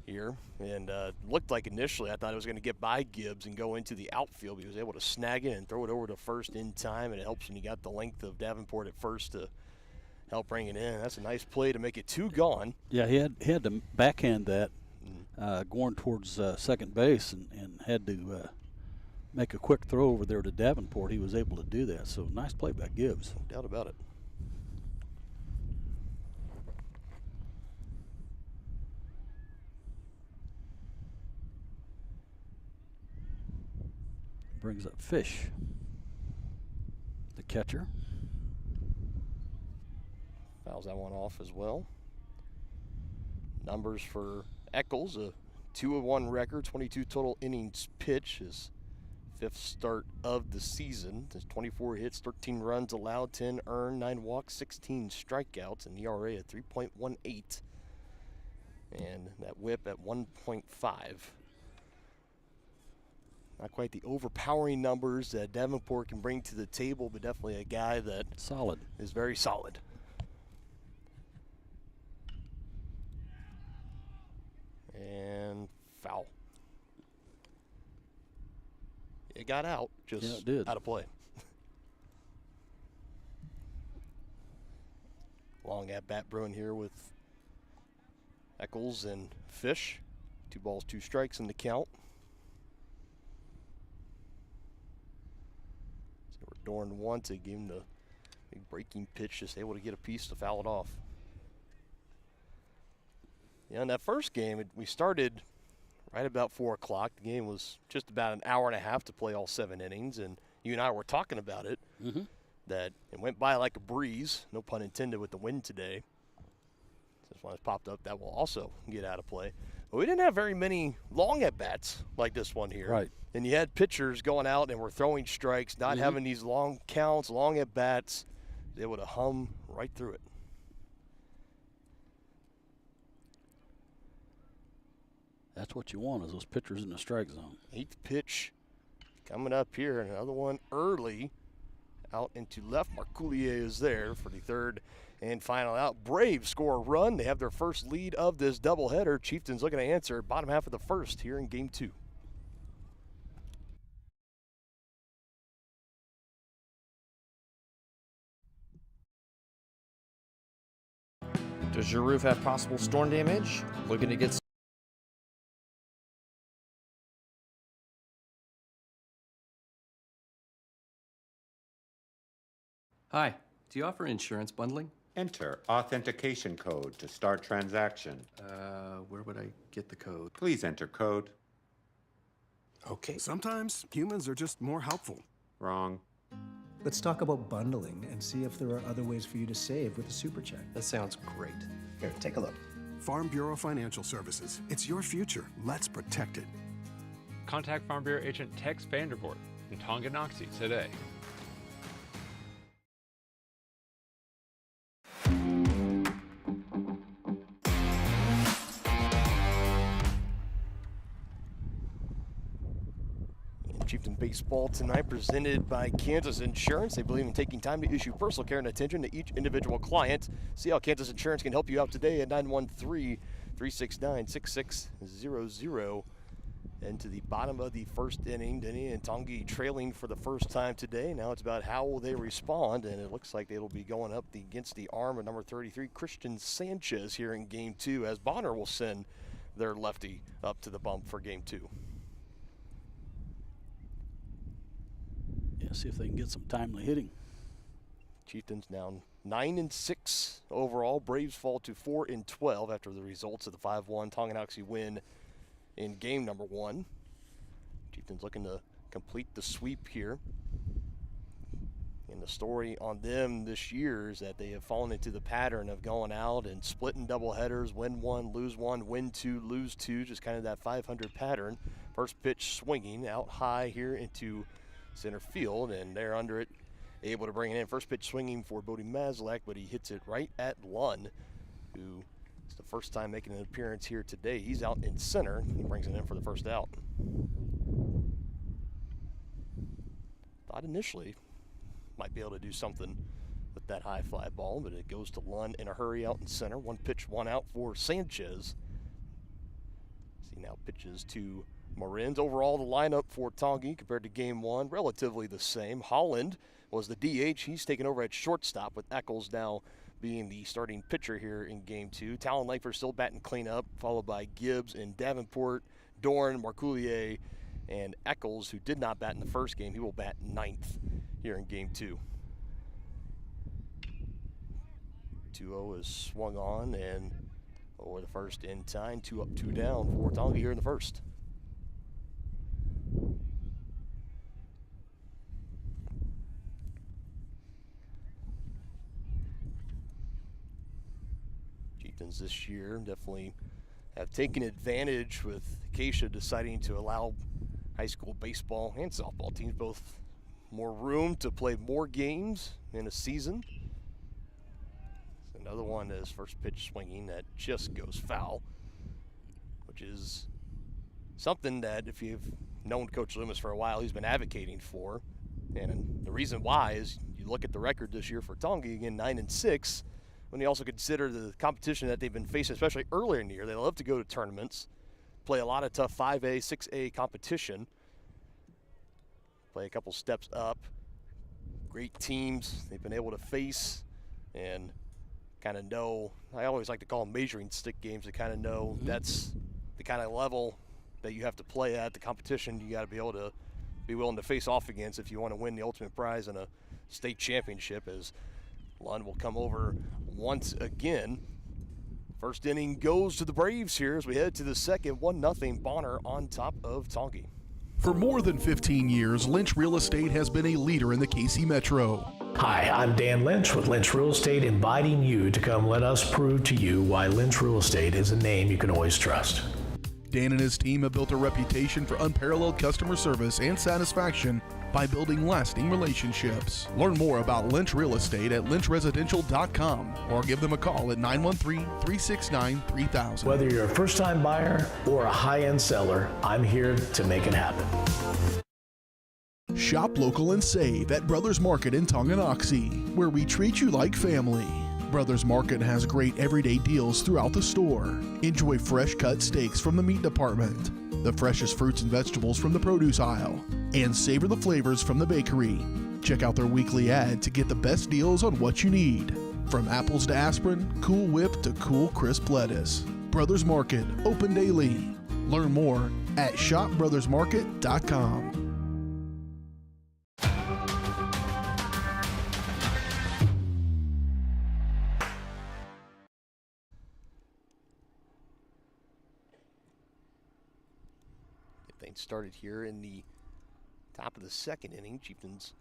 here. And looked like initially I thought it was going to get by Gibbs and go into the outfield. He was able to snag it and throw it over to first in time, and it helps when you got the length of Davenport at first to help bring it in. That's a nice play to make it 2 gone. Yeah, he had to backhand that going towards second base and had to make a quick throw over there to Davenport. He was able to do that. So nice play by Gibbs. No doubt about it. Brings up Fish, the catcher. Fouls that one off as well. Numbers for Eccles, a 2-1 record, 22 total innings pitched, his 5th start of the season. There's 24 hits, 13 runs allowed, 10 earned, 9 walks, 16 strikeouts, and ERA at 3.18. And that whip at 1.5. Not quite the overpowering numbers that Davenport can bring to the table, but definitely a guy that is very solid. And foul. It got out, just out of play. Long at bat brewing here with Eccles and Fish. 2 balls, 2 strikes in the count. So we're Dorn once. They gave him the big breaking pitch, just able to get a piece to foul it off. Yeah, in that first game, we started right about 4 o'clock. The game was just about an hour and a half to play all 7 innings, and you and I were talking about it, that it went by like a breeze, no pun intended with the wind today. This one has popped up, that will also get out of play. But we didn't have very many long at-bats like this one here. Right. And you had pitchers going out and were throwing strikes, not having these long counts, long at-bats. They able to hum right through it. That's what you want, is those pitchers in the strike zone. 8th pitch coming up here, and another one early out into left. Marcoulier is there for the 3rd and final out. Braves score a run. They have their first lead of this doubleheader. Chieftains looking to answer bottom half of the 1st here in game 2. Does your roof have possible storm damage? Looking to get Hi, do you offer insurance bundling? Enter authentication code to start transaction. Where would I get the code? Please enter code. Okay. Sometimes humans are just more helpful. Wrong. Let's talk about bundling and see if there are other ways for you to save with a super check. That sounds great. Here, take a look. Farm Bureau Financial Services. It's your future. Let's protect it. Contact Farm Bureau agent Tex Vandervoort in Tonganoxie today. Chieftain baseball tonight presented by Kansas Insurance. They believe in taking time to issue personal care and attention to each individual client. See how Kansas Insurance can help you out today at 913-369-6600. Into the bottom of the 1st inning, Denny and Tongi trailing for the first time today. Now it's about how will they respond, and it looks like they'll be going up against the arm of number 33, Christian Sanchez, here in game 2, as Bonner will send their lefty up to the bump for game 2. Yeah, see if they can get some timely hitting. Chieftains now 9-6 overall. Braves fall to 4-12 after the results of the 5-1 Tonganoxie win in game number 1. Chieftains looking to complete the sweep here. And the story on them this year is that they have fallen into the pattern of going out and splitting doubleheaders, win 1, lose 1, win 2, lose 2, just kind of that 500 pattern. First pitch swinging out high here into center field, and they're under it, able to bring it in. First pitch swinging for Bodie Maslak, but he hits it right at Lund, who is the first time making an appearance here today. He's out in center. He brings it in for the first out. Thought initially might be able to do something with that high fly ball, but it goes to Lund in a hurry out in center. 1 pitch, 1 out for Sanchez. See now pitches to Marins. Overall, the lineup for Tongi compared to game 1, relatively the same. Holland was the DH. He's taken over at shortstop, with Eccles now being the starting pitcher here in game 2. Talon Lafer still batting cleanup, followed by Gibbs and Davenport, Dorn, Marcoulier, and Eccles, who did not bat in the first game. He will bat 9th here in game 2. 2-0 is swung on, and over the first in time, 2 up, 2 down for Tongi here in the first. Chieftains this year definitely have taken advantage with Acacia deciding to allow high school baseball and softball teams both more room to play more games in a season. Another one is first pitch swinging that just goes foul, which is something that if you've known Coach Loomis for a while, he's been advocating for. And the reason why is you look at the record this year for Tongi, again, 9-6. When you also consider the competition that they've been facing, especially earlier in the year, they love to go to tournaments, play a lot of tough 5A, 6A competition, play a couple steps up. Great teams they've been able to face and kind of know. I always like to call them measuring stick games to kind of know that's the kind of level that you have to play at, the competition you got to be able to be willing to face off against if you want to win the ultimate prize in a state championship, as Lund will come over once again. First inning goes to the Braves here as we head to the second. 1-0 Bonner on top of Tongi. For more than 15 years, Lynch Real Estate has been a leader in the KC Metro. Hi, I'm Dan Lynch with Lynch Real Estate, inviting you to come let us prove to you why Lynch Real Estate is a name you can always trust. Dan and his team have built a reputation for unparalleled customer service and satisfaction by building lasting relationships. Learn more about Lynch Real Estate at lynchresidential.com or give them a call at 913-369-3000. Whether you're a first-time buyer or a high-end seller, I'm here to make it happen. Shop local and save at Brothers Market in Tonganoxie, where we treat you like family. Brothers Market has great everyday deals throughout the store. Enjoy fresh cut steaks from the meat department, the freshest fruits and vegetables from the produce aisle, and savor the flavors from the bakery. Check out their weekly ad to get the best deals on what you need. From apples to aspirin, Cool Whip to cool crisp lettuce. Brothers Market, open daily. Learn more at shopbrothersmarket.com. Things started here in the top of the second inning. Chieftains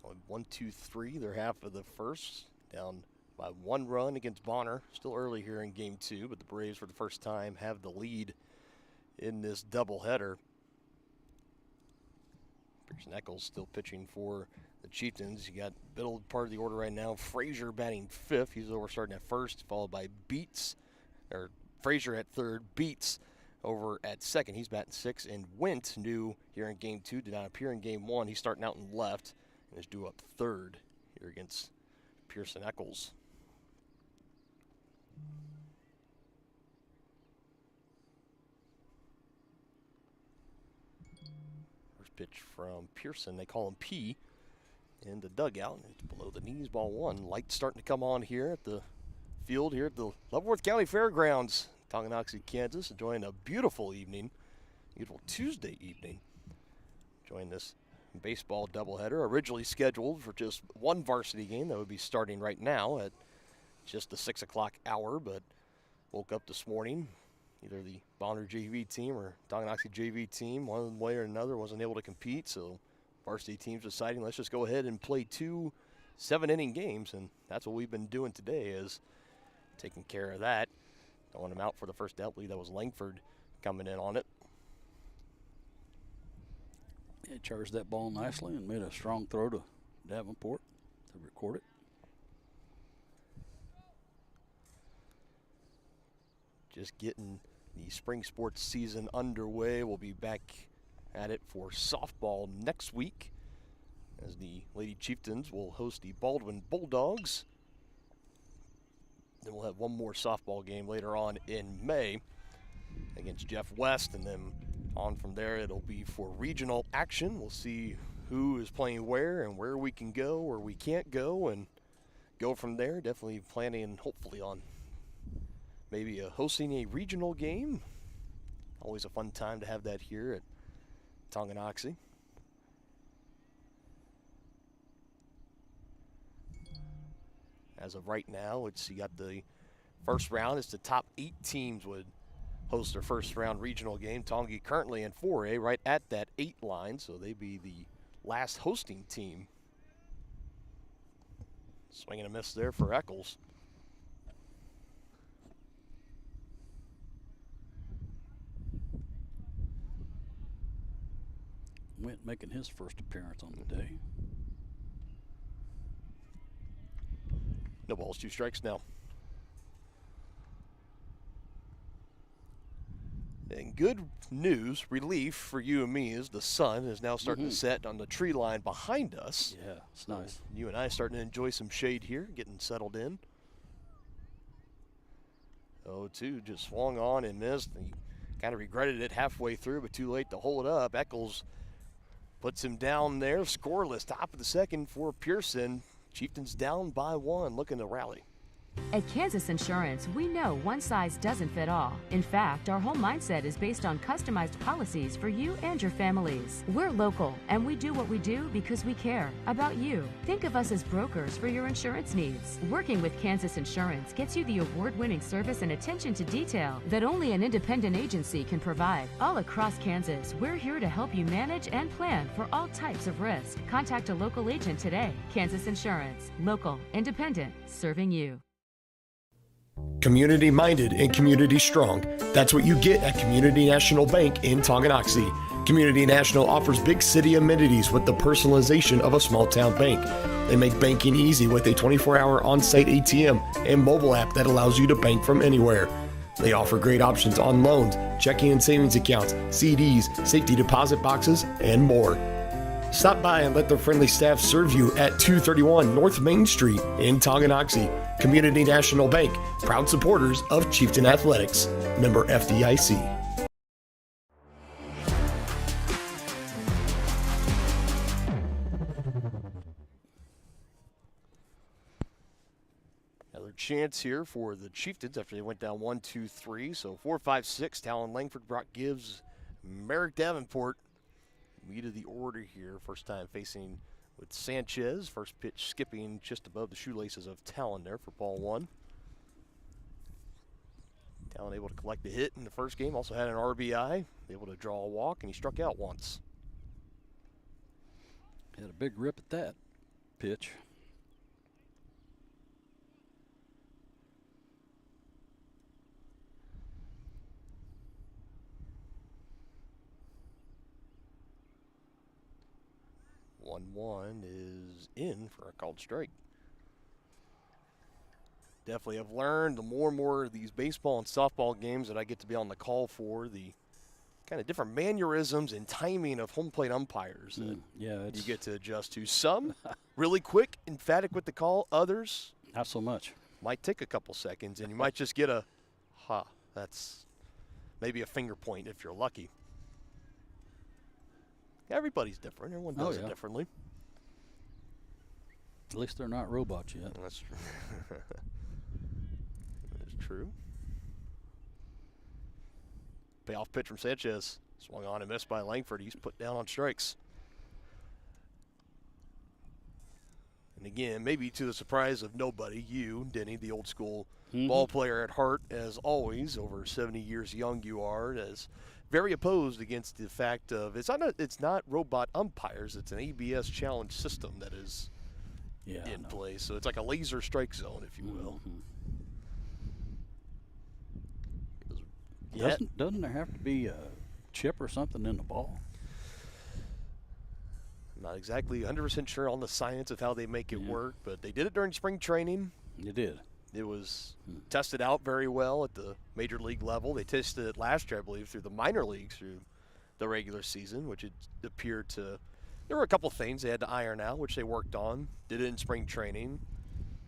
on 1-2-3, their half of the first, down by 1 run against Bonner. Still early here in game 2, but the Braves for the first time have the lead in this doubleheader. Pearson Eccles still pitching for the Chieftains. You got middle part of the order right now. Frazier batting 5th. He's over starting at first, followed by Frazier at third, Beats over at second. He's batting 6th, and Wint, new here in game 2, did not appear in game 1. He's starting out in left and is due up third here against Pearson Eccles. First pitch from Pearson, they call him P, in the dugout. It's below the knees, ball 1. Light starting to come on here at the field here at the Leavenworth County Fairgrounds. Tonganoxie, Kansas, enjoying a beautiful evening, beautiful Tuesday evening. Enjoying this baseball doubleheader, originally scheduled for just one varsity game that would be starting right now at just the 6 o'clock hour, but woke up this morning, either the Bonner JV team or Tonganoxie JV team, one way or another, wasn't able to compete, so varsity teams deciding let's just go ahead and play 2 7-inning games, and that's what we've been doing today, is taking care of that. Throwing him out for the first out. I believe that was Langford coming in on it. He charged that ball nicely and made a strong throw to Davenport to record it. Just getting the spring sports season underway. We'll be back at it for softball next week as the Lady Chieftains will host the Baldwin Bulldogs. Then we'll have one more softball game later on in May against Jeff West, and then on from there it'll be for regional action. We'll see who is playing where and where we can go or we can't go, and go from there. Definitely planning hopefully on maybe hosting a regional game. Always a fun time to have that here at Tonganoxie. As of right now, you got the first round. It's the top 8 teams would host their first round regional game. Tongi currently in 4A, right at that 8 line, so they'd be the last hosting team. Swing and a miss there for Eccles. Went making his first appearance on the day. No balls, 2 strikes now. And good news, relief for you and me is the sun is now starting to set on the tree line behind us. Yeah, it's nice. You and I starting to enjoy some shade here, getting settled in. 0-2 just swung on and missed. He kind of regretted it halfway through, but too late to hold it up. Eccles puts him down there, scoreless, top of the second for Pearson. Chieftains down by 1, looking to rally. At Kansas Insurance, we know one size doesn't fit all. In fact, our whole mindset is based on customized policies for you and your families. We're local, and we do what we do because we care about you. Think of us as brokers for your insurance needs. Working with Kansas Insurance gets you the award-winning service and attention to detail that only an independent agency can provide. All across Kansas, we're here to help you manage and plan for all types of risk. Contact a local agent today. Kansas Insurance. Local, independent, serving you. Community-minded and community-strong. That's what you get at Community National Bank in Tonganoxie. Community National offers big city amenities with the personalization of a small-town bank. They make banking easy with a 24-hour on-site ATM and mobile app that allows you to bank from anywhere. They offer great options on loans, checking and savings accounts, CDs, safety deposit boxes, and more. Stop by and let their friendly staff serve you at 231 North Main Street in Tonganoxie. Community National Bank, proud supporters of Chieftain Athletics. Member FDIC. Another chance here for the Chieftains after they went down 1-2-3. So 4-5-6. Talon Langford, Brock Gibbs, Merrick Davenport. Lead of the order here. First time facing with Sanchez. First pitch skipping just above the shoelaces of Talon there for ball 1. Talon able to collect a hit in the first game. Also had an RBI. Able to draw a walk, and he struck out once. Had a big rip at that pitch. One is in for a called strike. Definitely have learned the more and more of these baseball and softball games that I get to be on the call for, the kind of different mannerisms and timing of home plate umpires that you get to adjust to. Some really quick, emphatic with the call. Others, not so much. Might take a couple seconds, and you might just get a, that's maybe a finger point if you're lucky. Everybody's different. Everyone does it differently. At least they're not robots yet. That's true. That's true. Payoff pitch from Sanchez. Swung on and missed by Langford. He's put down on strikes. And again, maybe to the surprise of nobody, you, Denny, the old school ball player at heart, as always, over 70 years young you are, as very opposed against the fact of it's not robot umpires, it's an ABS challenge system that is in place. So it's like a laser strike zone, if you will. Doesn't there have to be a chip or something in the ball? I'm not exactly 100% sure on the science of how they make it work, but they did it during spring training. They did. It was tested out very well at the major league level. They tested it last year, I believe, through the minor leagues through the regular season, which it appeared to – there were a couple things they had to iron out, which they worked on. Did it in spring training.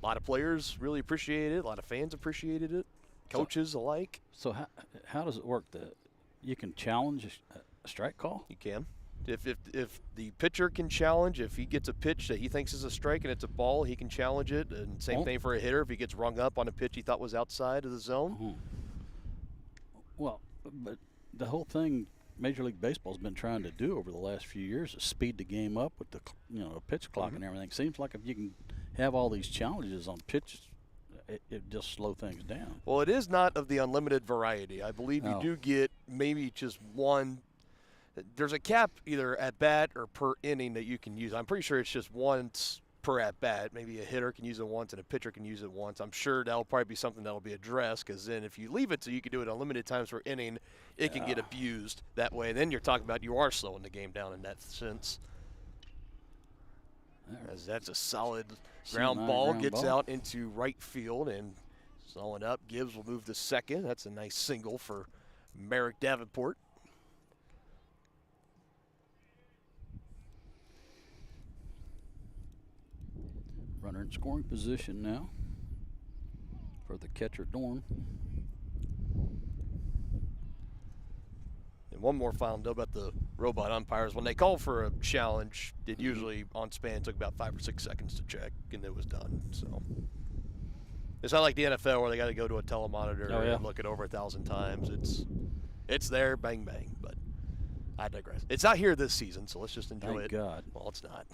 A lot of players really appreciated it. A lot of fans appreciated it. Coaches alike. So how does it work? You can challenge a strike call? You can. If the pitcher can challenge, if he gets a pitch that he thinks is a strike and it's a ball, he can challenge it. And same thing for a hitter. If he gets rung up on a pitch he thought was outside of the zone. Well, but the whole thing Major League Baseball's been trying to do over the last few years is speed the game up with the pitch clock and everything. Seems like if you can have all these challenges on pitches, it just slow things down. Well, it is not of the unlimited variety. I believe you do get maybe just one. There's a cap either at bat or per inning that you can use. I'm pretty sure it's just once per at bat. Maybe a hitter can use it once and a pitcher can use it once. I'm sure that'll probably be something that'll be addressed, because then if you leave it so you can do it unlimited times per inning, it can get abused that way. Then you're talking about you are slowing the game down in that sense. As that's a solid ground ball, gets out into right field and slowing up. Gibbs will move to second. That's a nice single for Merrick Davenport. Runner in scoring position now for the catcher, Dorn. And one more final note about the robot umpires. When they call for a challenge, it usually on span took about 5 or 6 seconds to check, and it was done. So it's not like the NFL where they got to go to a telemonitor and look it over 1,000 times. It's there, bang, bang. But I digress. It's not here this season, so let's just enjoy it. Thank God. Well, it's not.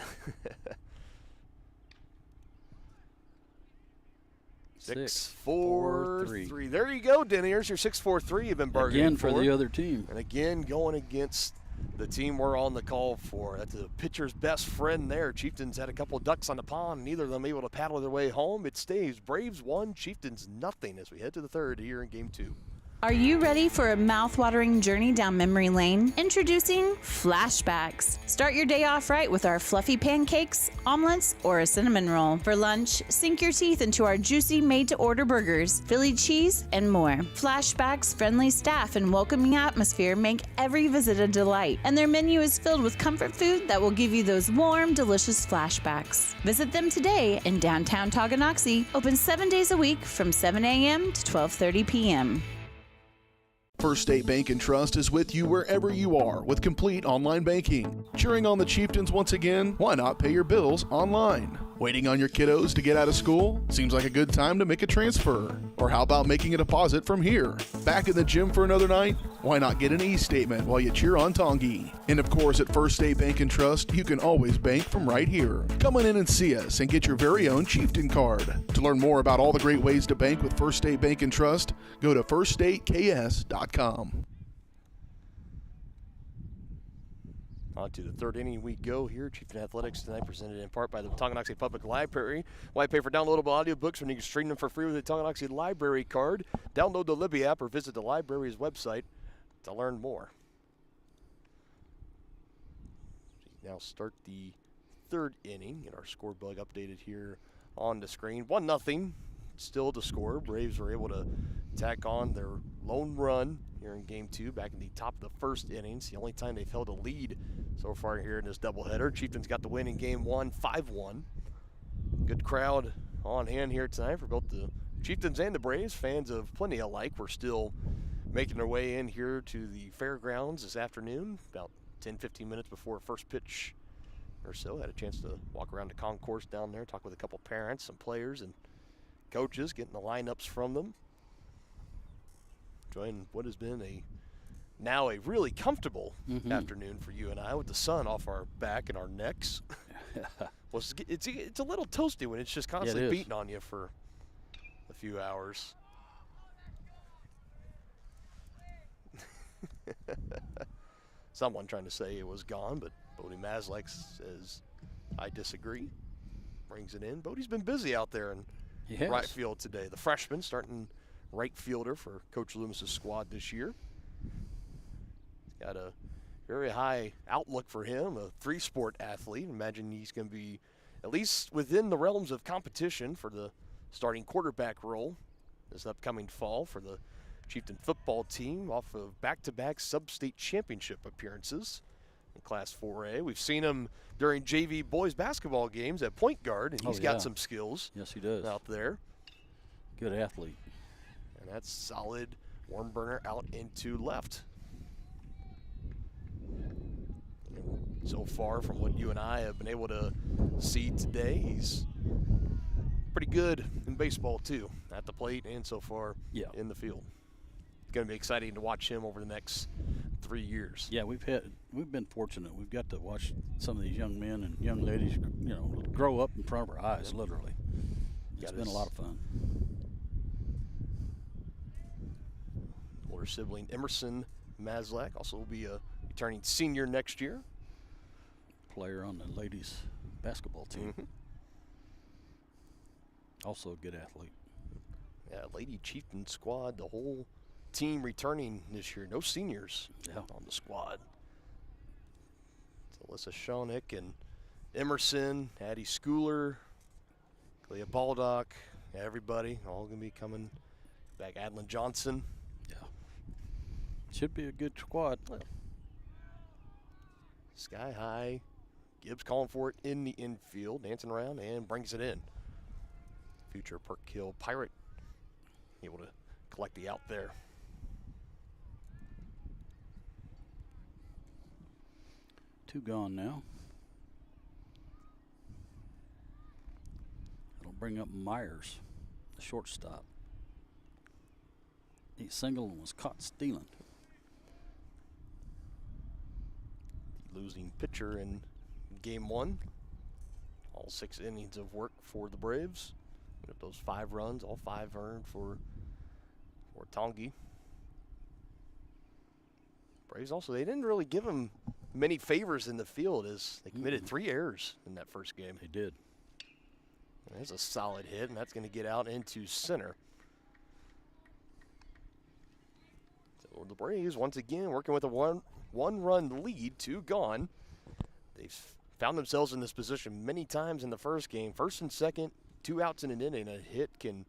6-4-3. There you go, Denny. Here's your 6-4-3 you've been bargaining again for the other team. And again, going against the team we're on the call for. That's the pitcher's best friend there. Chieftains had a couple of ducks on the pond, neither of them able to paddle their way home. It stays Braves 1, Chieftains nothing as we head to the third here in Game 2. Are you ready for a mouth-watering journey down memory lane? Introducing Flashbacks. Start your day off right with our fluffy pancakes, omelets, or a cinnamon roll. For lunch, sink your teeth into our juicy made-to-order burgers, Philly cheese, and more. Flashbacks' friendly staff and welcoming atmosphere make every visit a delight, and their menu is filled with comfort food that will give you those warm, delicious flashbacks. Visit them today in downtown Tonganoxie, open 7 days a week from 7 a.m. to 12:30 p.m. First State Bank and Trust is with you wherever you are with complete online banking. Cheering on the Chieftains once again? Why not pay your bills online? Waiting on your kiddos to get out of school? Seems like a good time to make a transfer. Or how about making a deposit from here? Back in the gym for another night? Why not get an e-statement while you cheer on Tongi? And of course, at First State Bank and Trust, you can always bank from right here. Come on in and see us and get your very own Chieftain card. To learn more about all the great ways to bank with First State Bank and Trust, go to firststateks.com. On to the third inning we go here. Chieftain Athletics tonight presented in part by the Tonganoxie Public Library. Why pay for downloadable audiobooks when you can stream them for free with the Tonganoxie Library card? Download the Libby app or visit the library's website to learn more. Now start the third inning. Get our score bug updated here on the screen. 1-0 still to score. Braves were able to tack on their lone run here in Game 2 back in the top of the first innings. The only time they've held a lead so far here in this doubleheader. Chieftains got the win in Game 1, 5-1. Good crowd on hand here tonight for both the Chieftains and the Braves. Fans of plenty alike were still making their way in here to the fairgrounds this afternoon, about 10-15 minutes before first pitch or so. Had a chance to walk around the concourse down there, talk with a couple parents, some players, and coaches, getting the lineups from them. Enjoying what has been now a really comfortable afternoon for you and I, with the sun off our back and our necks. Well, it's a little toasty when it's just constantly beating on you for a few hours. Someone trying to say it was gone, but Bodie Maslek says, I disagree. Brings it in. Bodie's been busy out there in right field today. The freshman starting right fielder for Coach Loomis's squad this year. He's got a very high outlook for him, a three-sport athlete. Imagine he's going to be at least within the realms of competition for the starting quarterback role this upcoming fall for the Chieftain football team off of back-to-back sub-state championship appearances in Class 4A. We've seen him during JV boys basketball games at point guard, and he's got some skills. Yes, he does. Out there. Good athlete. And that's solid worm burner out into left. And so far from what you and I have been able to see today, he's pretty good in baseball too, at the plate and so far in the field. It's going to be exciting to watch him over the next 3 years. Yeah, we've been fortunate. We've got to watch some of these young men and young ladies, grow up in front of our eyes, literally. It's been a lot of fun. Older sibling Emerson Maslek also will be a returning senior next year. Player on the ladies basketball team. Also a good athlete. Yeah, Lady Chieftain squad, the whole team returning this year. No seniors on the squad. It's Alyssa Schoenick and Emerson, Addie Schooler, Clea Baldock, everybody all going to be coming back. Adlin Johnson. Yeah. Should be a good squad. Sky high. Gibbs calling for it in the infield, dancing around, and brings it in. Future Perk Hill Pirate able to collect the out there. Two gone now. It'll bring up Myers, the shortstop. He singled and was caught stealing. The losing pitcher in game one. All 6 innings of work for the Braves. With those 5 runs, all 5 earned for Tongi. Braves also, they didn't really give him many favors in the field as they committed 3 errors in that first game. They did. And there's a solid hit, and that's going to get out into center. So the Braves, once again, working with a one-run lead, 2 gone. They've found themselves in this position many times in the first game. First and second, 2 outs in an inning. A hit can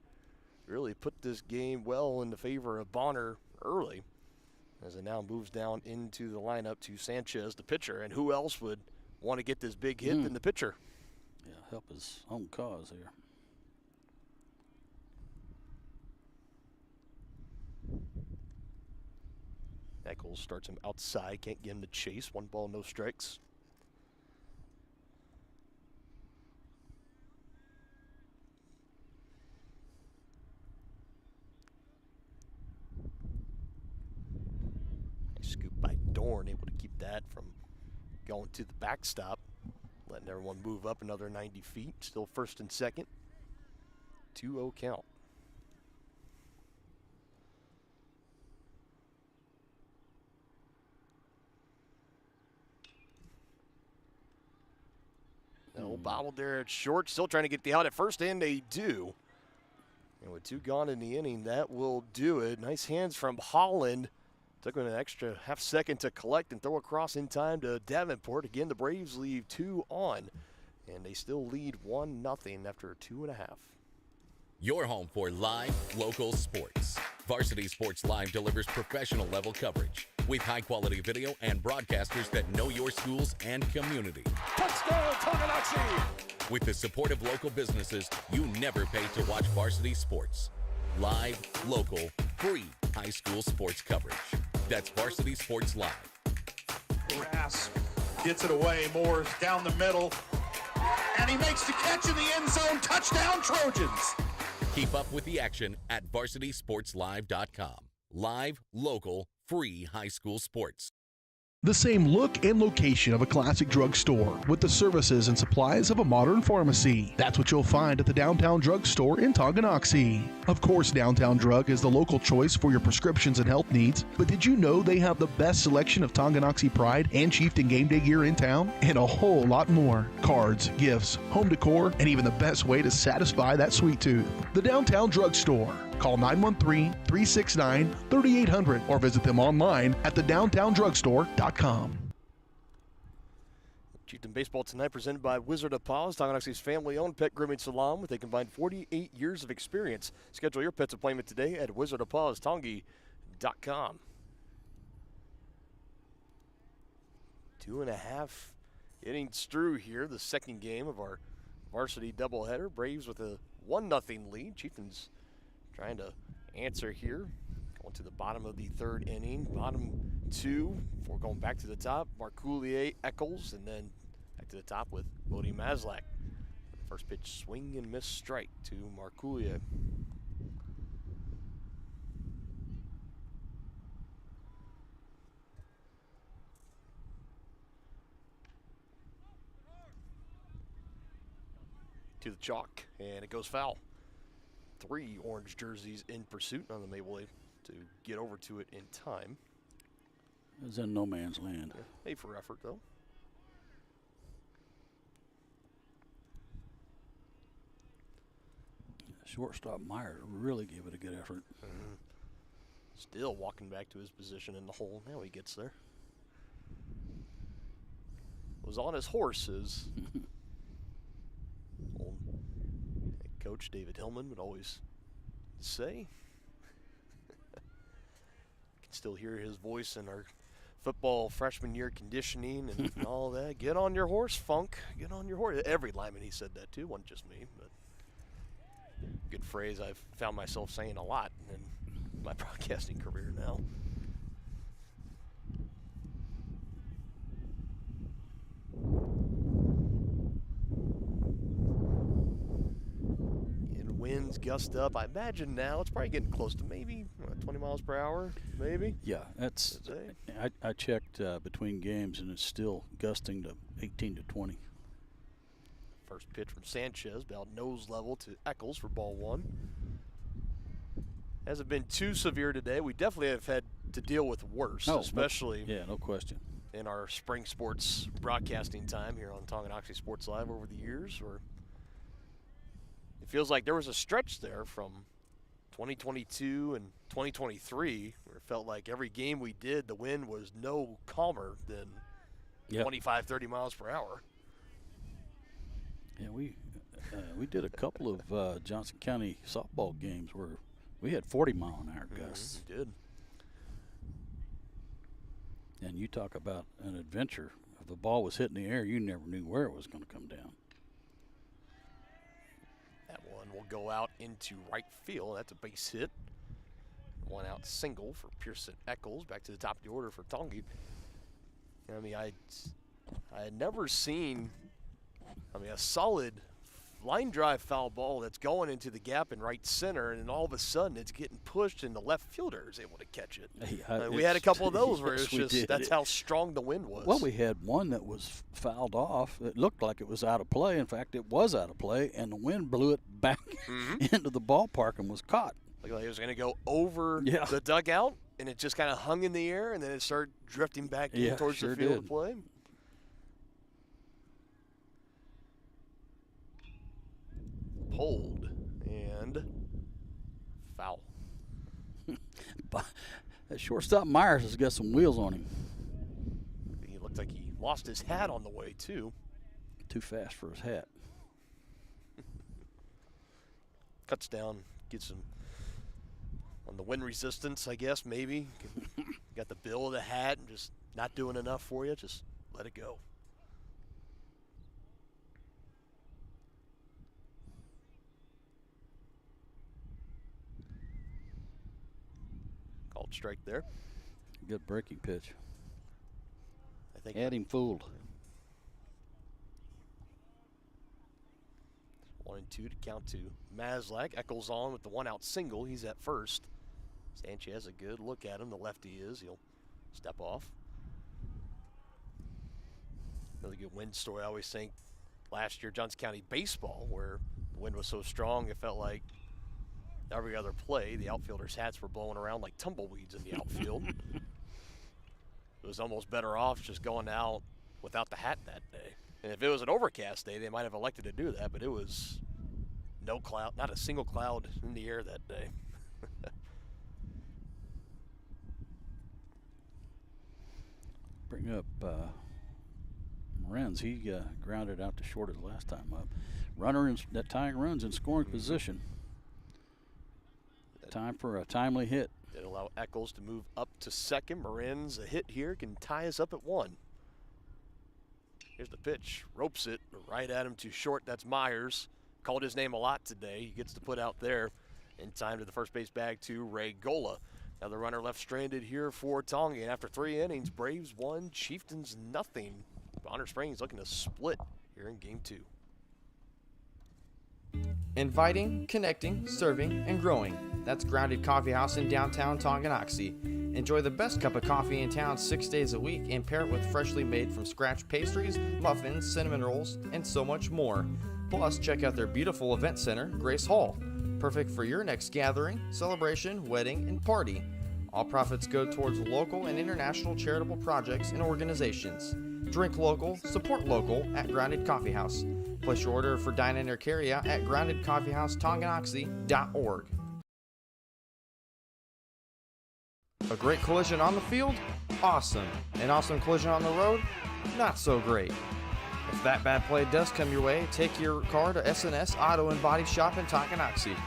really put this game well in the favor of Bonner early, as it now moves down into the lineup to Sanchez, the pitcher. And who else would want to get this big hit than the pitcher? Yeah, help his own cause here. Eccles starts him outside, can't get him to chase. 1 ball, no strikes. Scoop by Dorn, able to keep that from going to the backstop, letting everyone move up another 90 feet. Still first and second. 2-0 count. No bobbled there at short, still trying to get the out at first, and they do. And with 2 gone in the inning, that will do it. Nice hands from Holland. Took an extra half second to collect and throw across in time to Davenport. Again, the Braves leave 2 on, and they still lead 1-0 after 2.5. Your home for live, local sports. Varsity Sports Live delivers professional level coverage with high-quality video and broadcasters that know your schools and community. Touchdown, Tonganoxie! With the support of local businesses, you never pay to watch varsity sports. Live, local, free high school sports coverage. That's Varsity Sports Live. Grass gets it away. Moore's down the middle. And he makes the catch in the end zone. Touchdown, Trojans. Keep up with the action at varsitysportslive.com. Live, local, free high school sports. The same look and location of a classic drugstore with the services and supplies of a modern pharmacy. That's what you'll find at the Downtown Drug Store in Tonganoxie. Of course, Downtown Drug is the local choice for your prescriptions and health needs, but did you know they have the best selection of Tonganoxie Pride and Chieftain game day gear in town? And a whole lot more. Cards, gifts, home decor, and even the best way to satisfy that sweet tooth. The Downtown Drug Store. Call 913-369-3800 or visit them online at thedowntowndrugstore.com. Chieftain Baseball tonight presented by Wizard of Paws, Tonganoxie's family-owned pet grooming salon with a combined 48 years of experience. Schedule your pet's appointment today at wizardofpawstongi.com. 2.5 innings through here, the second game of our varsity doubleheader. Braves with a 1-0 lead. Chieftains trying to answer here. Going to the bottom of the 3rd inning. Bottom 2 before going back to the top. Marcoulier, Eccles, and then back to the top with Bodie Maslak. First pitch swing and miss strike to Marcoulier. To the chalk, and it goes foul. 3 orange jerseys in pursuit. None of them able to get over to it in time. It was in no man's land. A for effort, though. Shortstop Myers really gave it a good effort. Mm-hmm. Still walking back to his position in the hole. Now he gets there. Was on his horses. Old head coach David Hillman would always say. Can still hear his voice in our football freshman year conditioning and all that. Get on your horse, Funk. Get on your horse. Every lineman he said that too, wasn't just me. But good phrase I've found myself saying a lot in my broadcasting career now. And winds gust up. I imagine now it's probably getting close to maybe 20 miles per hour, maybe. Yeah, that's. I checked between games, and it's still gusting to 18 to 20. First pitch from Sanchez, about nose level to Eccles for ball one. Hasn't been too severe today. We definitely have had to deal with worse, especially no question. In our spring sports broadcasting time here on Tonganoxie Sports Live over the years, where it feels like there was a stretch there from 2022 and 2023 where it felt like every game we did, the wind was no calmer than 25, 30 miles per hour. Yeah, we did a couple of Johnson County softball games where we had 40-mile-an-hour gusts. We did. And you talk about an adventure. If the ball was hitting the air, you never knew where it was going to come down. That one will go out into right field. That's a base hit. One out single for Pearson Eccles. Back to the top of the order for Tongi. I mean, I had never seen a solid line drive foul ball that's going into the gap in right center, and then all of a sudden it's getting pushed and the left fielder is able to catch it. We had a couple of those where it's just that's how strong the wind was. Well, we had one that was fouled off. It looked like it was out of play. In fact, it was out of play, and the wind blew it back into the ballpark and was caught. Looked like it was going to go over the dugout, and it just kind of hung in the air, and then it started drifting back in towards the field of play. Pulled and foul. That shortstop Myers has got some wheels on him. He looked like he lost his hat on the way, too. Too fast for his hat. Cuts down, gets him on the wind resistance, I guess, maybe. Got the bill of the hat and just not doing enough for you. Just let it go. Called strike there. Good breaking pitch. I think had him fooled. 1-2 to count to Maslak. Eccles on with the one-out single. He's at first. Sanchez, a good look at him. The lefty is. He'll step off. Another good wind story. I always think last year Johnson County baseball, where the wind was so strong it felt like every other play the outfielders' hats were blowing around like tumbleweeds in the outfield. It was almost better off just going out without the hat that day. And if it was an overcast day, they might have elected to do that, but it was no cloud, not a single cloud in the air that day. Bring up Morenz. He grounded out to short his last time up. Runner in that tying runs in scoring position. Time for a timely hit. It allow Eccles to move up to second. Morenz, a hit here, can tie us up at one. Here's the pitch. Ropes it right at him to short. That's Myers. Called his name a lot today. He gets to put out there in time to the first base bag to Ray Gola. Now the runner left stranded here for Tonga. And after 3 innings, Braves 1, Chieftains nothing. Bonner Springs looking to split here in game 2. Inviting, connecting, serving, and growing. That's Grounded Coffee House in downtown Tonganoxie. Enjoy the best cup of coffee in town 6 days a week and pair it with freshly made from scratch pastries, muffins, cinnamon rolls, and so much more. Plus, check out their beautiful event center, Grace Hall. Perfect for your next gathering, celebration, wedding, and party. All profits go towards local and international charitable projects and organizations. Drink local, support local at Grounded Coffee House. Place your order for dine-in or carry-out at groundedcoffeehouse.tonganoxie.org. A great collision on the field? Awesome. An awesome collision on the road? Not so great. If that bad play does come your way, take your car to SNS Auto and Body Shop in Tonganoxie.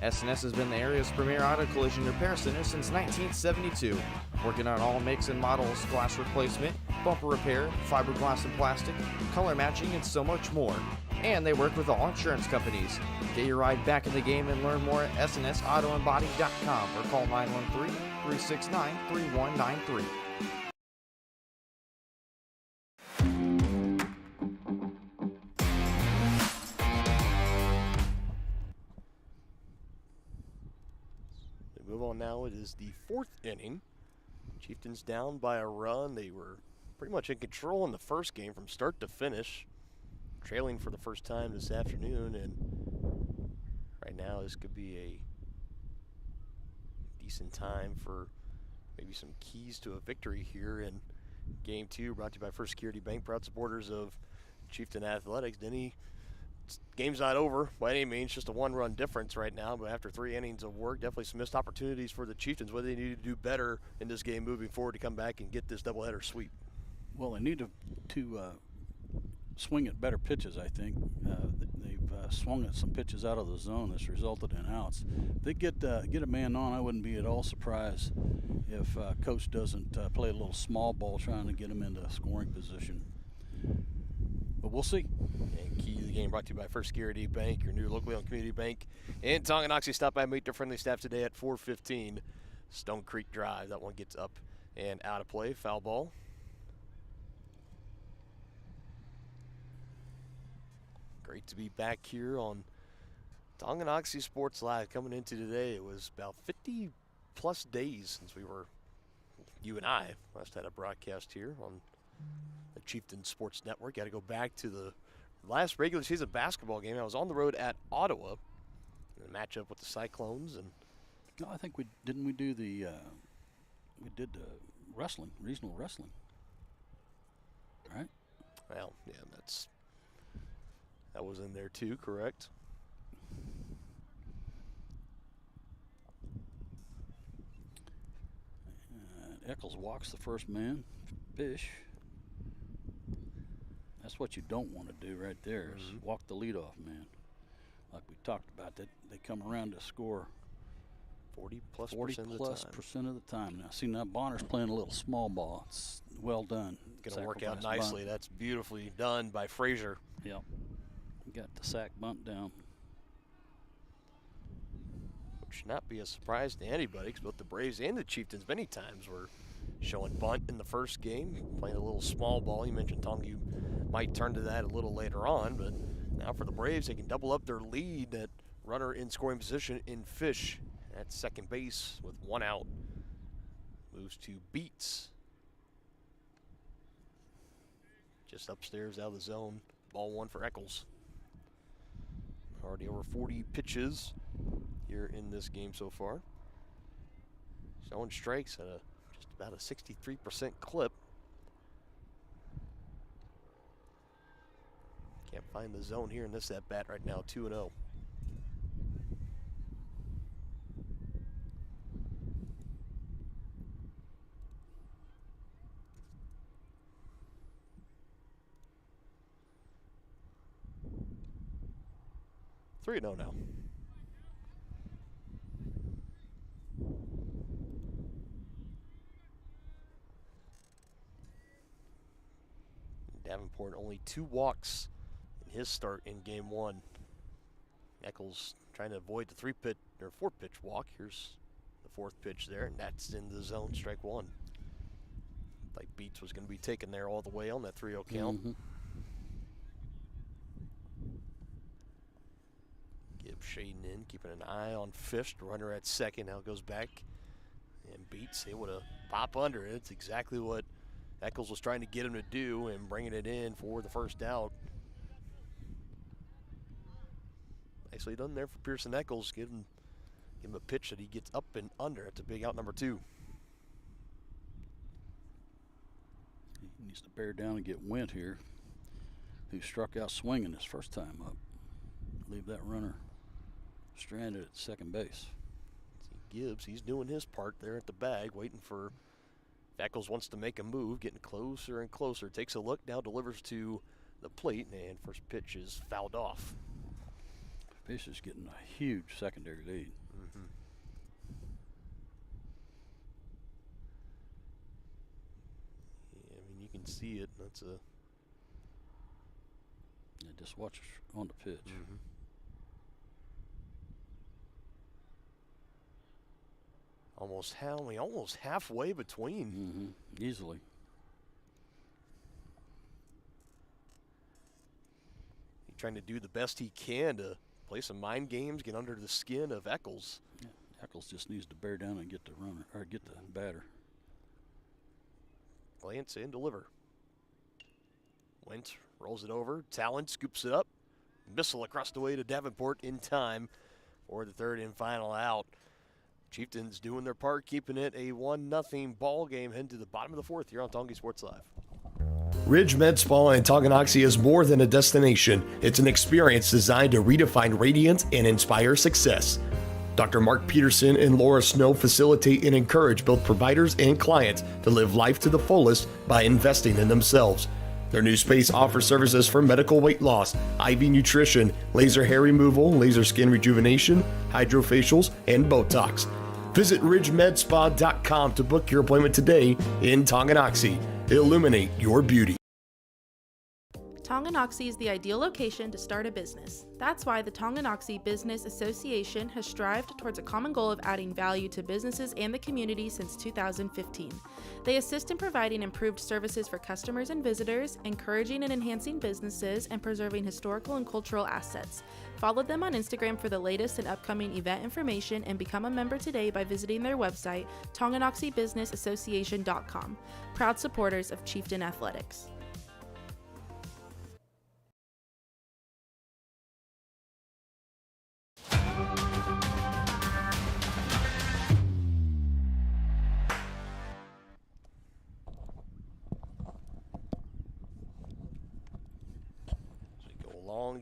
SNS has been the area's premier auto collision repair center since 1972, working on all makes and models, glass replacement, bumper repair, fiberglass and plastic, color matching, and so much more. And they work with all insurance companies. Get your ride back in the game and learn more at snsautoandbody.com or call 913-369-3193. Move on now. It is the 4th inning. Chieftains down by a run. They were pretty much in control in the first game from start to finish, trailing for the first time this afternoon, and right now this could be a decent time for maybe some keys to a victory here in Game 2, brought to you by First Security Bank, proud supporters of Chieftain Athletics. Denny, game's not over by any means, just a one-run difference right now, but after 3 innings of work, definitely some missed opportunities for the Chieftains. What do they need to do better in this game moving forward to come back and get this doubleheader sweep? Well, they need to swing at better pitches, I think. They've swung at some pitches out of the zone that's resulted in outs. If they get a man on, I wouldn't be at all surprised if Coach doesn't play a little small ball trying to get him into scoring position. But we'll see. And key to the game brought to you by First Security Bank, your new locally owned community bank in Tonganoxie. Stop by and meet their friendly staff today at 415 Stone Creek Drive. That one gets up and out of play. Foul ball. Great to be back here on Tonganoxie Sports Live. Coming into today, it was about 50-plus days since you and I last had a broadcast here on the Chieftain Sports Network. Got to go back to the last regular season basketball game. I was on the road at Ottawa in a matchup with the Cyclones, and no, I think we did wrestling, regional wrestling, right? Well, yeah, that was in there too, correct? Eccles walks the first man. Fish. That's what you don't want to do right there, is walk the leadoff man. Like we talked about, that they come around to score 40-plus percent of the time. Now, see, now Bonner's playing a little small ball. It's well done. Going to work out nicely. Bunt. That's beautifully done by Frazier. Yep. Got the sack bunt down. Which should not be a surprise to anybody, because both the Braves and the Chieftains many times were showing bunt in the first game, playing a little small ball. You mentioned Tong, you might turn to that a little later on, but now for the Braves, they can double up their lead. That runner in scoring position in Fish at second base with 1 out. Moves to Beats. Just upstairs out of the zone. Ball 1 for Eccles. Already over 40 pitches here in this game so far. Showing strikes at just about a 63% clip. Can't find the zone here in this at bat right now. 2-0. No now. Davenport only 2 walks in his start in game 1. Eccles trying to avoid the 4-pitch walk. Here's the 4th pitch there, and that's in the zone, strike 1. Like Beats was going to be taken there all the way on that 3-0 count. Shading in, keeping an eye on Fish. The runner at second now goes back and Beats able to pop under it. It's exactly what Eccles was trying to get him to do, and bringing it in for the first out. Nicely done there for Pearson Eccles. Give him a pitch that he gets up and under. It's a big out, number 2. He needs to bear down and get went here. who struck out swinging his first time up. Leave that runner stranded at second base. Gibbs, he's doing his part there at the bag, waiting for Eccles wants to make a move, getting closer and closer. Takes a look, now delivers to the plate, and first pitch is fouled off. Fish is getting a huge secondary lead. Mm-hmm. Yeah, I mean, you can see it. That's a... Yeah, just watch on the pitch. Mm-hmm. Almost halfway between. Mm-hmm. Easily. He's trying to do the best he can to play some mind games, get under the skin of Eccles. Yeah, Eccles just needs to bear down and get the runner, or get the batter. Glance and deliver. Wentz rolls it over. Talon scoops it up. Missile across the way to Davenport in time for the third and final out. Chieftains doing their part, keeping it a 1-0 ball game, heading to the bottom of the fourth here on Tongi Sports Live. Ridge Med Spa in Tonganoxie is more than a destination. It's an experience designed to redefine radiance and inspire success. Dr. Mark Peterson and Laura Snow facilitate and encourage both providers and clients to live life to the fullest by investing in themselves. Their new space offers services for medical weight loss, IV nutrition, laser hair removal, laser skin rejuvenation, hydrofacials, and Botox. Visit ridgemedspa.com to book your appointment today in Tonganoxie. Illuminate your beauty. Tonganoxie is the ideal location to start a business. That's why the Tonganoxie Business Association has strived towards a common goal of adding value to businesses and the community since 2015. They assist in providing improved services for customers and visitors, encouraging and enhancing businesses, and preserving historical and cultural assets. Follow them on Instagram for the latest and upcoming event information, and become a member today by visiting their website, tonganoxiebusinessassociation.com. Proud supporters of Chieftain Athletics.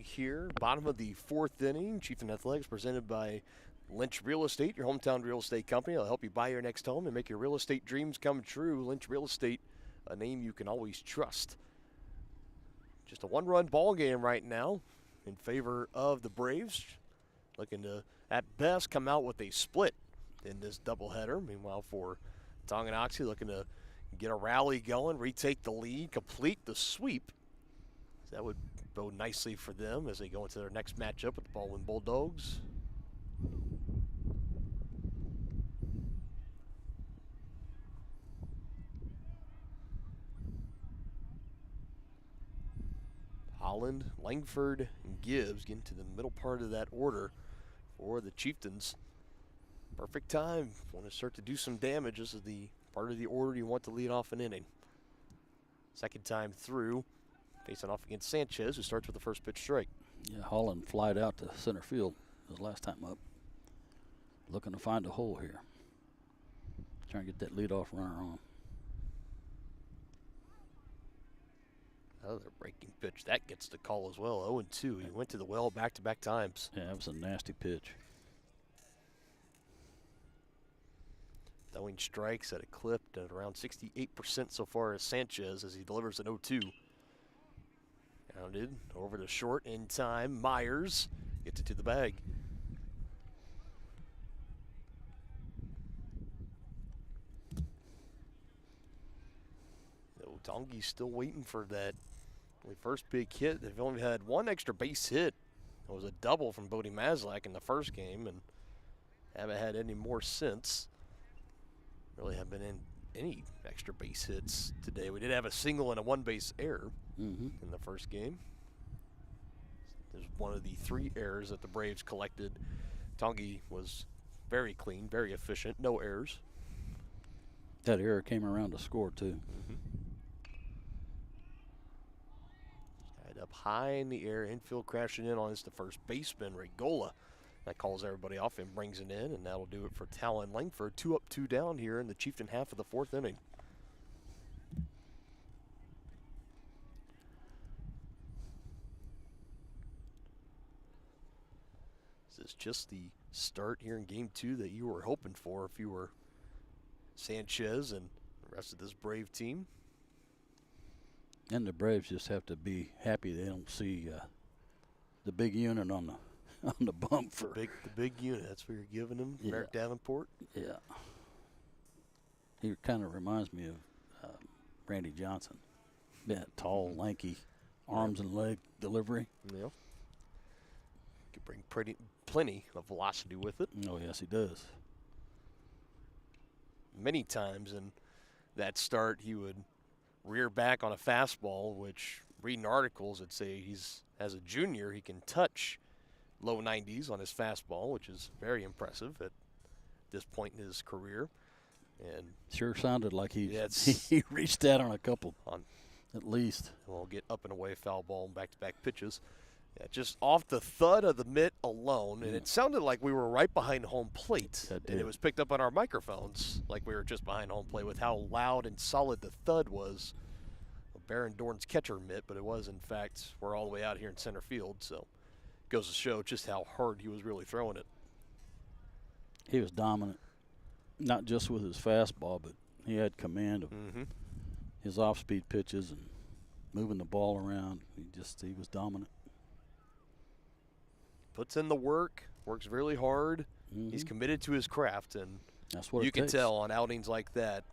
Here, bottom of the fourth inning. Chieftain Athletics presented by Lynch Real Estate, your hometown real estate company. They'll help you buy your next home and make your real estate dreams come true. Lynch Real Estate, a name you can always trust. Just a one-run ball game right now in favor of the Braves. Looking to, at best, come out with a split in this doubleheader. Meanwhile, for Tonganoxie, looking to get a rally going, retake the lead, complete the sweep. That would bode nicely for them as they go into their next matchup with the Baldwin Bulldogs. Holland, Langford, and Gibbs get into the middle part of that order for the Chieftains. Perfect time. Want to start to do some damage. This is the part of the order you want to lead off an inning. Second time through. Facing off against Sanchez, who starts with the first pitch strike. Yeah, Holland flied out to center field his last time up. Looking to find a hole here. Trying to get that leadoff runner on. Another breaking pitch. That gets the call as well. 0-2. He went to the well back-to-back times. Yeah, that was a nasty pitch. Throwing strikes at a clip at around 68% so far as Sanchez as he delivers an 0-2. Grounded over to short in time. Myers gets it to the bag. Tongi's still waiting for that first big hit. They've only had one extra base hit. It was a double from Bodie Maslak in the first game, and haven't had any more since. Really haven't been in any extra base hits today. We did have a single and a one-base error in the first game. There's one of the 3 errors that the Braves collected. Tongi was very clean, very efficient, no errors. That error came around to score, too. Tied up high in the air, infield crashing in on the first baseman, Regola. That calls everybody off and brings it in, and that'll do it for Talon Langford. 2 up, 2 down here in the Chieftain half of the fourth inning. this just the start here in Game 2 that you were hoping for if you were Sanchez and the rest of this Brave team? And the Braves just have to be happy they don't see the big unit on the bump for the big unit. That's what you're giving him, Yeah. Merrick Davenport. Yeah. He kind of reminds me of Randy Johnson. That tall, lanky, arms and leg delivery. Yeah. Could bring plenty of velocity with it. Oh, yes, he does. Many times in that start, he would rear back on a fastball, which reading articles that say as a junior, he can touch low 90s on his fastball, which is very impressive at this point in his career. And sure sounded like he Yes. reached that on a couple, at least. We'll get up and away, foul ball, and back-to-back pitches. Yeah, just off the thud of the mitt alone, and it sounded like we were right behind home plate. And it was picked up on our microphones like we were just behind home plate with how loud and solid the thud was. Baron Dorn's catcher mitt, but it was, in fact, we're all the way out here in center field, so it goes to show just how hard he was really throwing it. He was dominant, not just with his fastball, but he had command of his off-speed pitches and moving the ball around. He was dominant. Puts in the work, works really hard. He's committed to his craft, and that's what you it can takes. tell on outings like that.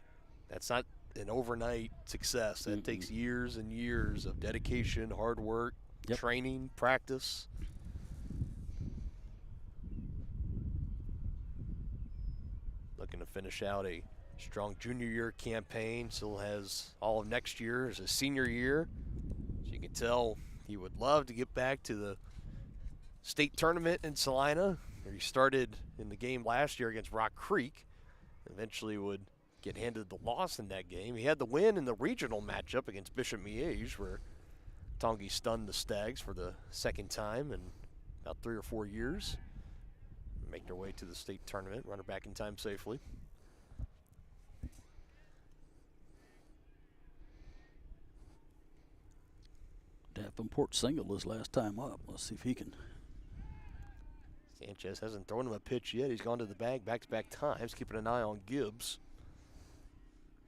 That's not an overnight success. That takes years and years of dedication, hard work, training, practice. Looking to finish out a strong junior year campaign. Still has all of next year as a senior year. So you can tell he would love to get back to the state tournament in Salina, where he started in the game last year against Rock Creek. Eventually would get handed the loss in that game. He had the win in the regional matchup against Bishop Miege, where Tongi stunned the Stags for the second time in about 3 or 4 years. Make their way to the state tournament, run it back in time safely. Davenport singled his last time up. Let's see if he can. Sanchez hasn't thrown him a pitch yet. He's gone to the bag back-to-back times, keeping an eye on Gibbs.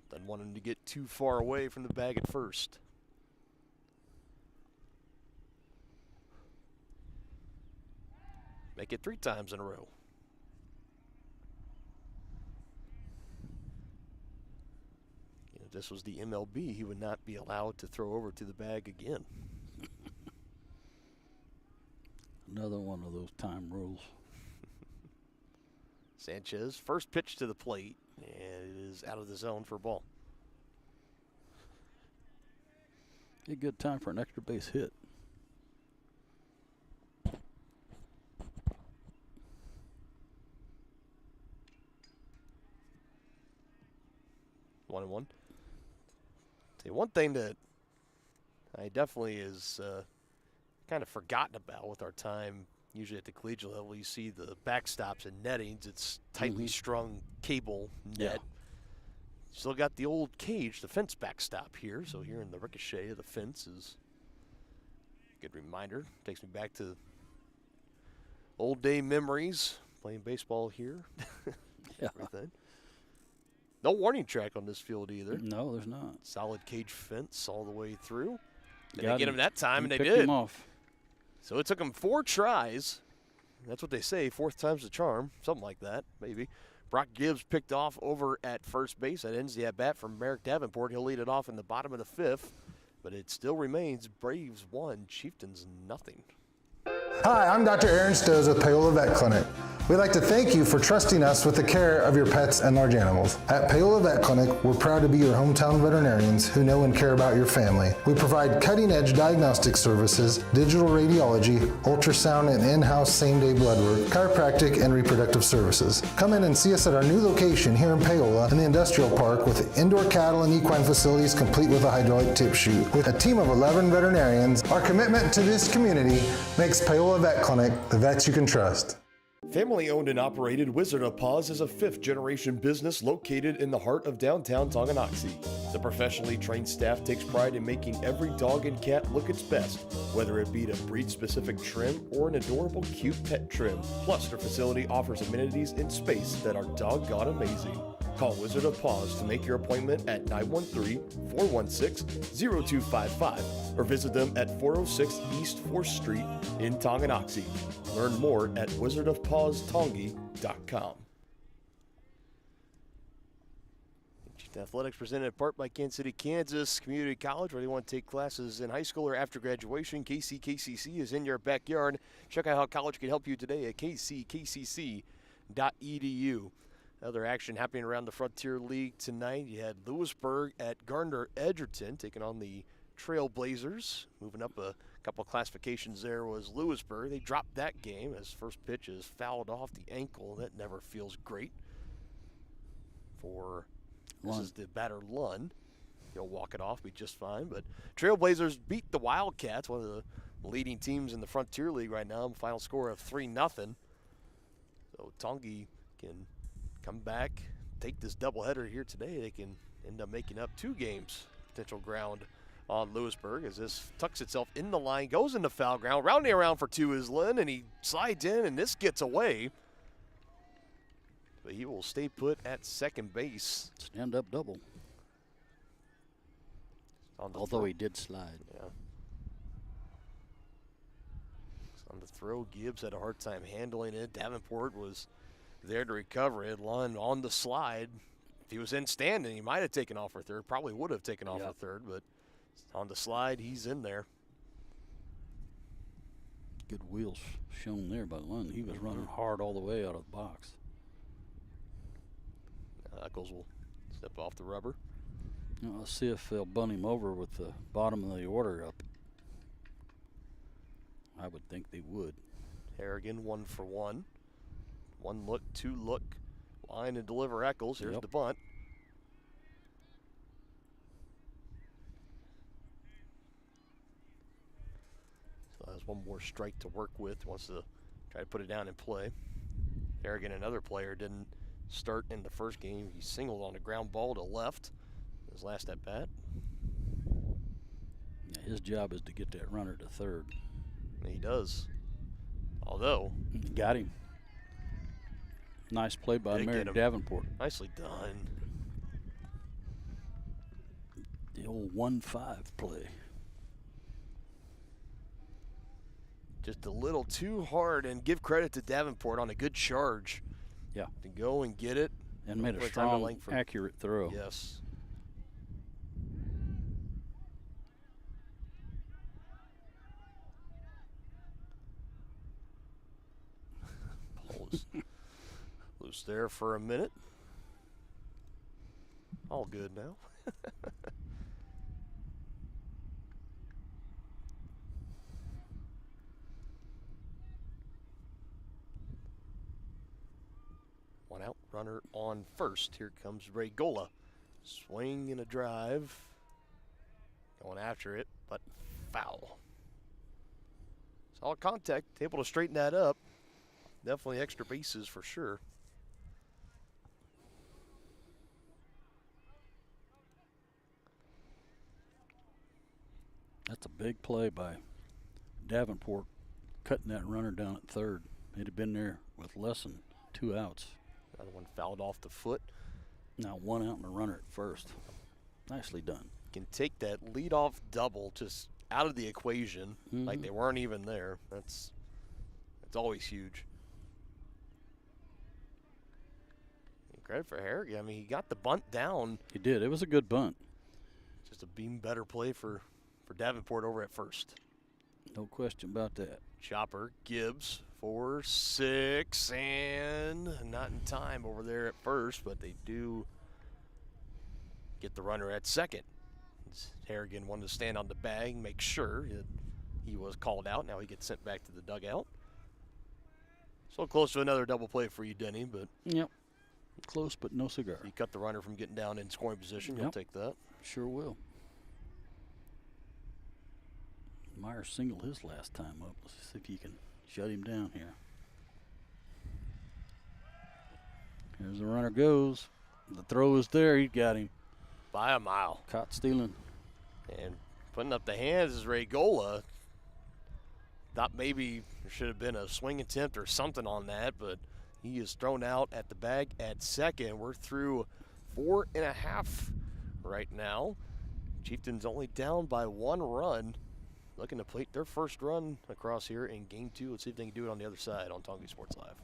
Doesn't want him to get too far away from the bag at first. Make it 3 times in a row. If this was the MLB, he would not be allowed to throw over to the bag again. Another one of those time rules. Sanchez, first pitch to the plate, and it is out of the zone for a ball. A good time for an extra base hit. One and one. See, one thing that I definitely is kind of forgotten about with our time, usually at the collegiate level, you see the backstops and nettings. It's tightly strung cable net. Still got the old cage, the fence backstop here. So here in the ricochet of the fence is a good reminder. Takes me back to old day memories, playing baseball here. Everything. No warning track on this field either. No, there's not. Solid cage fence all the way through. They Got didn't get him. him that time, and He they picked did. him off. So it took him 4 tries. That's what they say, 4th time's the charm, something like that, maybe. Brock Gibbs picked off over at first base. That ends the at-bat from Merrick Davenport. He'll lead it off in the bottom of the 5th, but it still remains Braves 1, Chieftains nothing. Hi, I'm Dr. Aaron Stoes with Paola Vet Clinic. We'd like to thank you for trusting us with the care of your pets and large animals. At Paola Vet Clinic, we're proud to be your hometown veterinarians who know and care about your family. We provide cutting-edge diagnostic services, digital radiology, ultrasound, and in-house same-day blood work, chiropractic, and reproductive services. Come in and see us at our new location here in Paola in the Industrial Park with indoor cattle and equine facilities complete with a hydraulic tip chute. With a team of 11 veterinarians, our commitment to this community makes Paola Vet Clinic the vets you can trust. Family owned and operated Wizard of Paws is a 5th-generation business located in the heart of downtown Tonganoxie. The professionally trained staff takes pride in making every dog and cat look its best, whether it be to breed-specific trim or an adorable cute pet trim. Plus, their facility offers amenities in space that are doggone amazing. Call Wizard of Paws to make your appointment at 913-416-0255 or visit them at 406 East 4th Street in Tonganoxie. Learn more at wizardofpawstongi.com. Athletics presented in part by Kansas City, Kansas Community College. Whether you want to take classes in high school or after graduation, KCKCC is in your backyard. Check out how college can help you today at kckcc.edu. Other action happening around the Frontier League tonight. You had Lewisburg at Gardner-Edgerton taking on the Trailblazers. Moving up a couple of classifications there was Lewisburg. They dropped that game as first pitch is fouled off the ankle. That never feels great for this is the batter Lund. He'll walk it off, be just fine. But Trailblazers beat the Wildcats, one of the leading teams in the Frontier League right now. Final score of 3-0. So Tongi can come back, take this doubleheader here today. They can end up making up 2 games. Potential ground on Lewisburg as this tucks itself in the line, goes into foul ground. Rounding around for 2 is Lynn, and he slides in, and this gets away. But he will stay put at second base. Stand-up double. Although he did slide. Yeah. On the throw, Gibbs had a hard time handling it. Davenport was there to recover it. Lund on the slide. If he was in standing, he might have taken off for third. Probably would have taken off for third, but on the slide, he's in there. Good wheels shown there by Lund. He was running hard all the way out of the box. Eccles will step off the rubber. Now, let's see if they'll bunt him over with the bottom of the order up. I would think they would. Harrigan 1 for 1. 1 look, 2 look. Line and deliver Eccles. Here's the bunt. So has one more strike to work with. Wants to try to put it down and play. Harrigan, another player, didn't start in the first game. He singled on a ground ball to left. His last at bat. Yeah, his job is to get that runner to third. And he does. Although. Got him. Nice play by Merrick Davenport. Nicely done. The old 1-5 play. Just a little too hard, and give credit to Davenport on a good charge. Yeah. To go and get it. And made a strong, accurate throw. Yes. Loose there for a minute. All good now. One out, runner on first. Here comes Ray Gola. Swing and a drive. Going after it, but foul. Solid contact, able to straighten that up. Definitely extra bases for sure. That's a big play by Davenport, cutting that runner down at third. He'd have been there with less than 2 outs. Another one fouled off the foot. Now 1 out and a runner at first. Nicely done. Can take that leadoff double just out of the equation, like they weren't even there. That's always huge. And credit for Harrigan. I mean, he got the bunt down. He did. It was a good bunt. Just a beam better play for Davenport over at first. No question about that. Chopper, Gibbs, 4-6, and not in time over there at first, but they do get the runner at second. Harrigan wanted to stand on the bag, make sure that he was called out. Now he gets sent back to the dugout. So close to another double play for you, Denny, but. Yep. Close, but no cigar. You cut the runner from getting down in scoring position. You'll take that. Sure will. Meyer singled his last time up. Let's see if you can shut him down here. Here's the runner goes. The throw is there. He got him. By a mile. Caught stealing. And putting up the hands is Regola. Thought maybe there should have been a swing attempt or something on that, but he is thrown out at the bag at second. We're through 4.5 right now. Chieftains only down by 1 run. Looking to plate their first run across here in game 2. Let's see if they can do it on the other side on Tonganoxie Sports Live.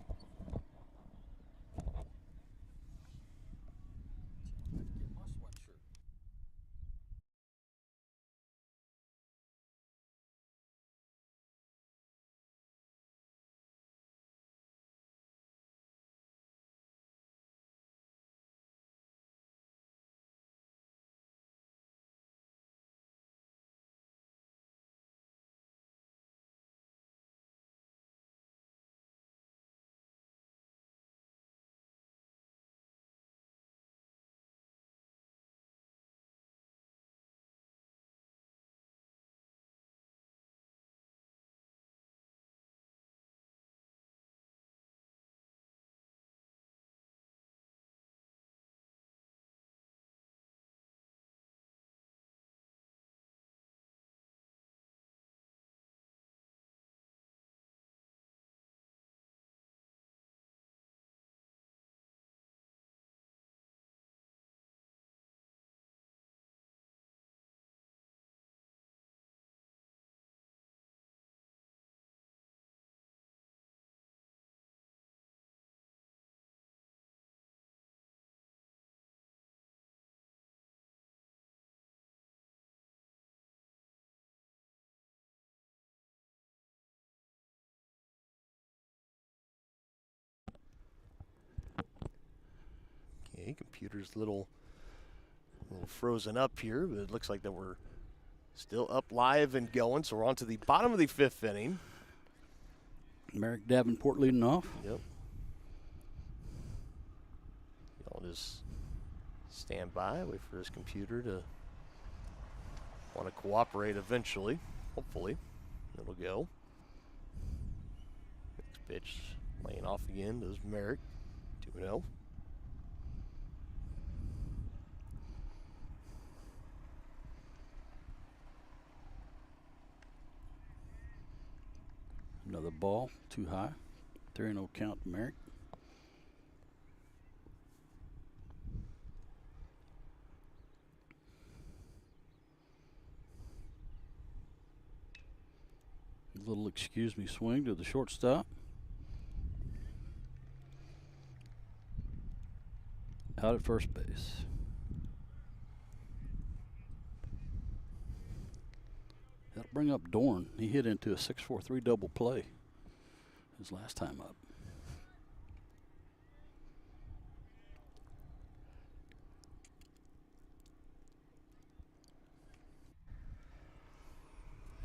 Okay, computer's a little frozen up here, but it looks like that we're still up live and going. So we're on to the bottom of the 5th inning. Merrick Davenport leading off. Yep. Y'all just stand by, wait for this computer to want to cooperate eventually. Hopefully, it'll go. Next pitch, laying off again, does Merrick. 2-0. Another ball, too high. 3-0 count to Merrick. A little excuse me swing to the shortstop. Out at first base. That'll bring up Dorn. He hit into a 6-4-3 double play his last time up.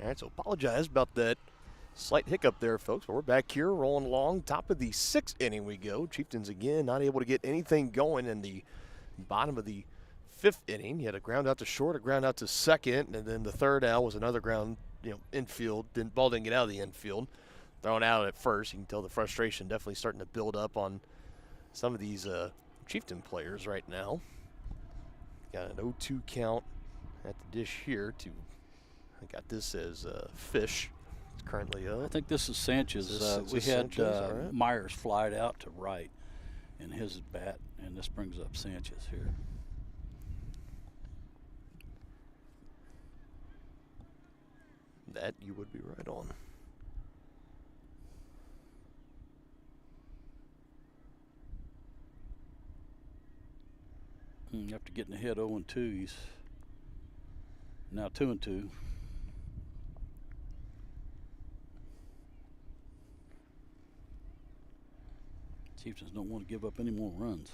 All right, so apologize about that slight hiccup there, folks. But we're back here rolling along. Top of the 6th inning we go. Chieftains again not able to get anything going in the bottom of the 5th inning. He had a ground out to short, a ground out to second, and then the third out was another ground, infield. Ball didn't get out of the infield. Thrown out at first. You can tell the frustration definitely starting to build up on some of these Chieftain players right now. Got an 0-2 count at the dish here to. I got this as Fish. It's currently up. I think this is Sanchez. We had right. Myers flied out to right in his bat, and this brings up Sanchez here. That you would be right on. After getting ahead 0-2, he's now 2-2. Chieftains don't want to give up any more runs.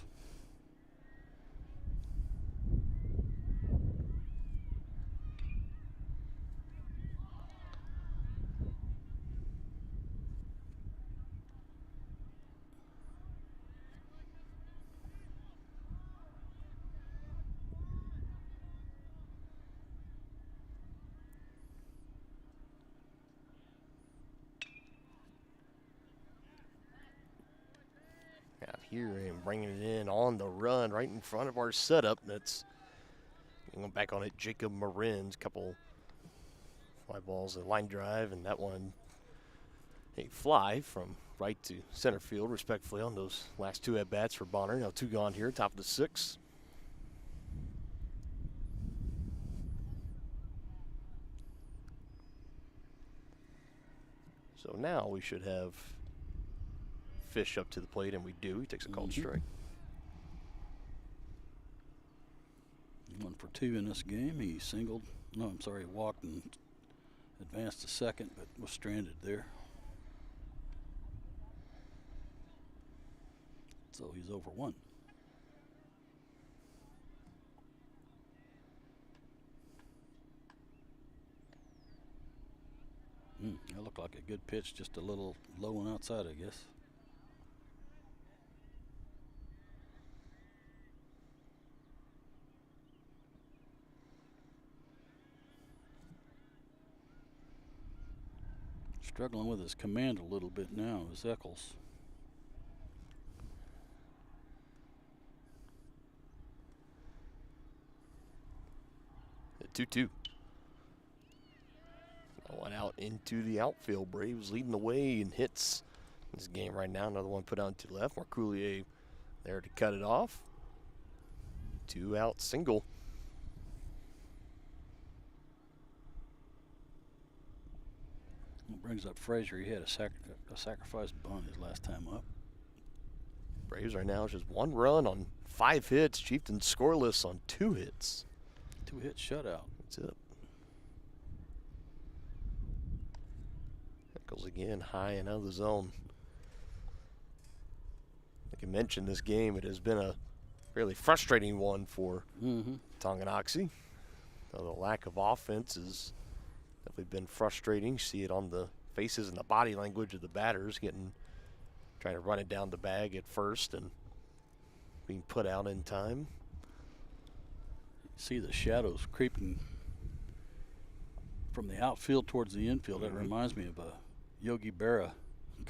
here and bringing it in on the run right in front of our setup. That's going back on it, Jacob Marin's couple fly balls, a line drive, and that one a fly from right to center field, respectfully, on those last two at-bats for Bonner. Now 2 gone here, top of the 6th. So now we should have Fish up to the plate, and we do. He takes a called strike. 1 for 2 in this game. He singled. No, I'm sorry, he walked and advanced to second, but was stranded there. So he's over 1. That looked like a good pitch, just a little low and outside, I guess. Struggling with his command a little bit now is Eccles. At 2-2. One out into the outfield. Braves leading the way in hits in this game right now. Another one put out to the left. Marcoulier there to cut it off. 2 out single. Brings up Frazier. He had a sacrifice bunt his last time up. Braves right now just 1 run on 5 hits. Chieftains scoreless on 2 hits. 2-hit shutout. That's it. Goes again high and out of the zone. Like I mentioned, this game, it has been a fairly frustrating one for Tonganoxie. The lack of offense has definitely been frustrating. You see it on the faces and the body language of the batters, trying to run it down the bag at first and being put out in time. See the shadows creeping from the outfield towards the infield. That reminds me of a Yogi Berra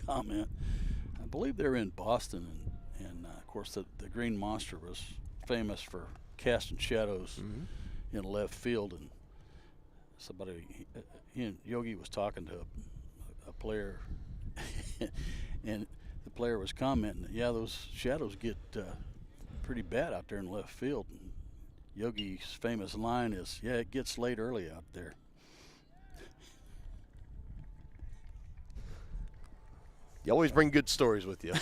comment. I believe they're in Boston, and of course the Green Monster was famous for casting shadows in left field. And Yogi was talking to a player, and the player was commenting that, yeah, those shadows get pretty bad out there in left field. And Yogi's famous line is, yeah, it gets late early out there. You always bring good stories with you.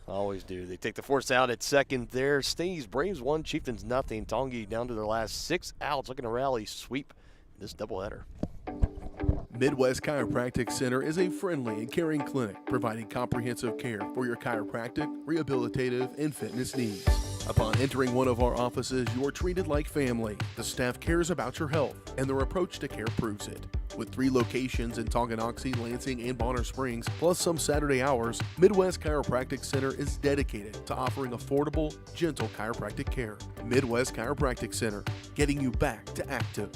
Always do. They take the force out at second there. Stays Braves 1, Chieftains nothing. Tongi down to their last 6 outs, looking to rally sweep this doubleheader. Midwest Chiropractic Center is a friendly and caring clinic providing comprehensive care for your chiropractic, rehabilitative, and fitness needs. Upon entering one of our offices, you are treated like family. The staff cares about your health, and their approach to care proves it. With 3 locations in Tonganoxie, Lansing, and Bonner Springs, plus some Saturday hours, Midwest Chiropractic Center is dedicated to offering affordable, gentle chiropractic care. Midwest Chiropractic Center, getting you back to active.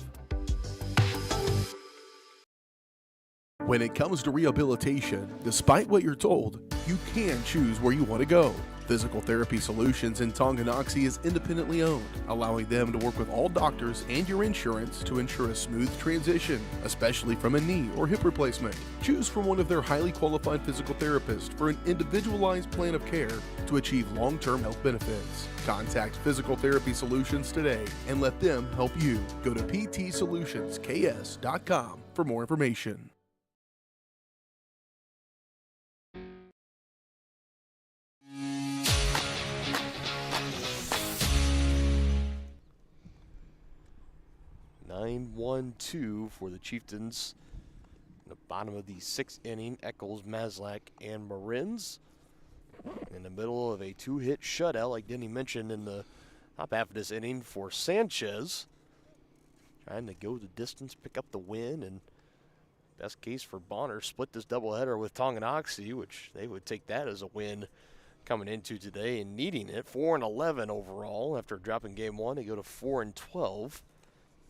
When it comes to rehabilitation, despite what you're told, you can choose where you want to go. Physical Therapy Solutions in Tonganoxie is independently owned, allowing them to work with all doctors and your insurance to ensure a smooth transition, especially from a knee or hip replacement. Choose from one of their highly qualified physical therapists for an individualized plan of care to achieve long-term health benefits. Contact Physical Therapy Solutions today and let them help you. Go to ptsolutions.ks.com for more information. (9-1-2) for the Chieftains. In the bottom of the 6th inning, Eccles, Maslak, and Marins. In the middle of a 2-hit shutout, like Denny mentioned in the top half of this inning for Sanchez. Trying to go the distance, pick up the win, and best case for Bonner, split this doubleheader with Tonganoxie, which they would take that as a win coming into today and needing it. 4-11 overall after dropping game 1. They go to 4-12.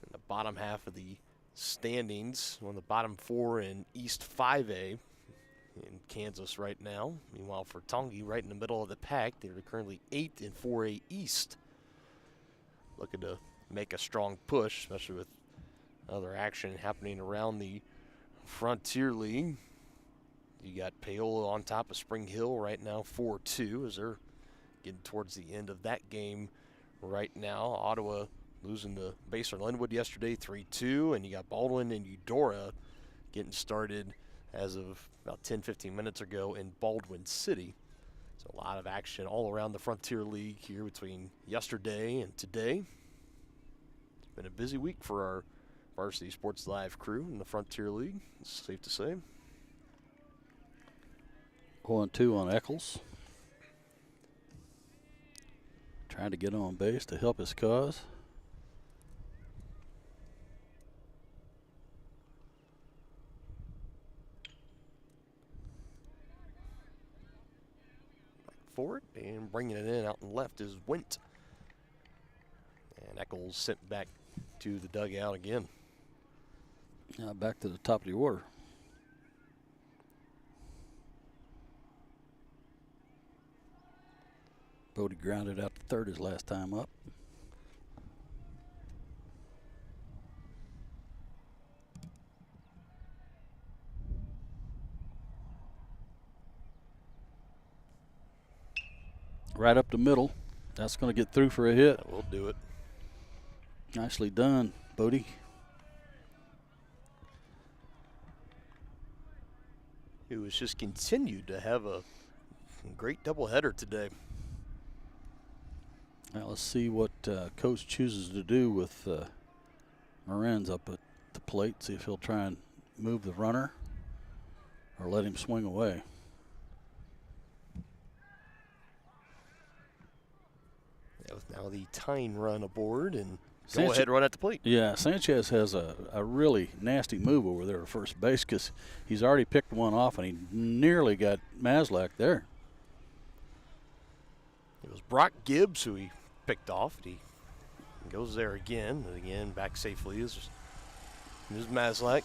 In the bottom half of the standings, one of the bottom 4 in East 5A. in Kansas right now. Meanwhile, for Tongi, right in the middle of the pack, they're currently 8th in 4A East. Looking to make a strong push, especially with other action happening around the Frontier League. You got Paola on top of Spring Hill right now, 4-2, as they're getting towards the end of that game right now. Ottawa losing to Baser Linwood yesterday, 3-2, and you got Baldwin and Eudora getting started as of about 10-15 minutes ago in Baldwin City. So a lot of action all around the Frontier League here between yesterday and today. It's been a busy week for our Varsity Sports Live crew in the Frontier League, it's safe to say. 0-2 on Eccles. Trying to get on base to help his cause. For it, and bringing it in out and left is Wint. And Eccles sent back to the dugout again. Back to the top of the order. Bodie grounded out to third his last time up. Right up the middle. That's going to get through for a hit. That will do it. Nicely done, Bodie. Who has just continued to have a great doubleheader today. Now let's see what Coach chooses to do with Morenz up at the plate. See if he'll try and move the runner or let him swing away. With now the tying run aboard and Sanchez, go ahead run at the plate. Yeah, Sanchez has a really nasty move over there at first base because he's already picked one off and he nearly got Maslak there. It was Brock Gibbs who he picked off. He goes there again, and again back safely is Maslak.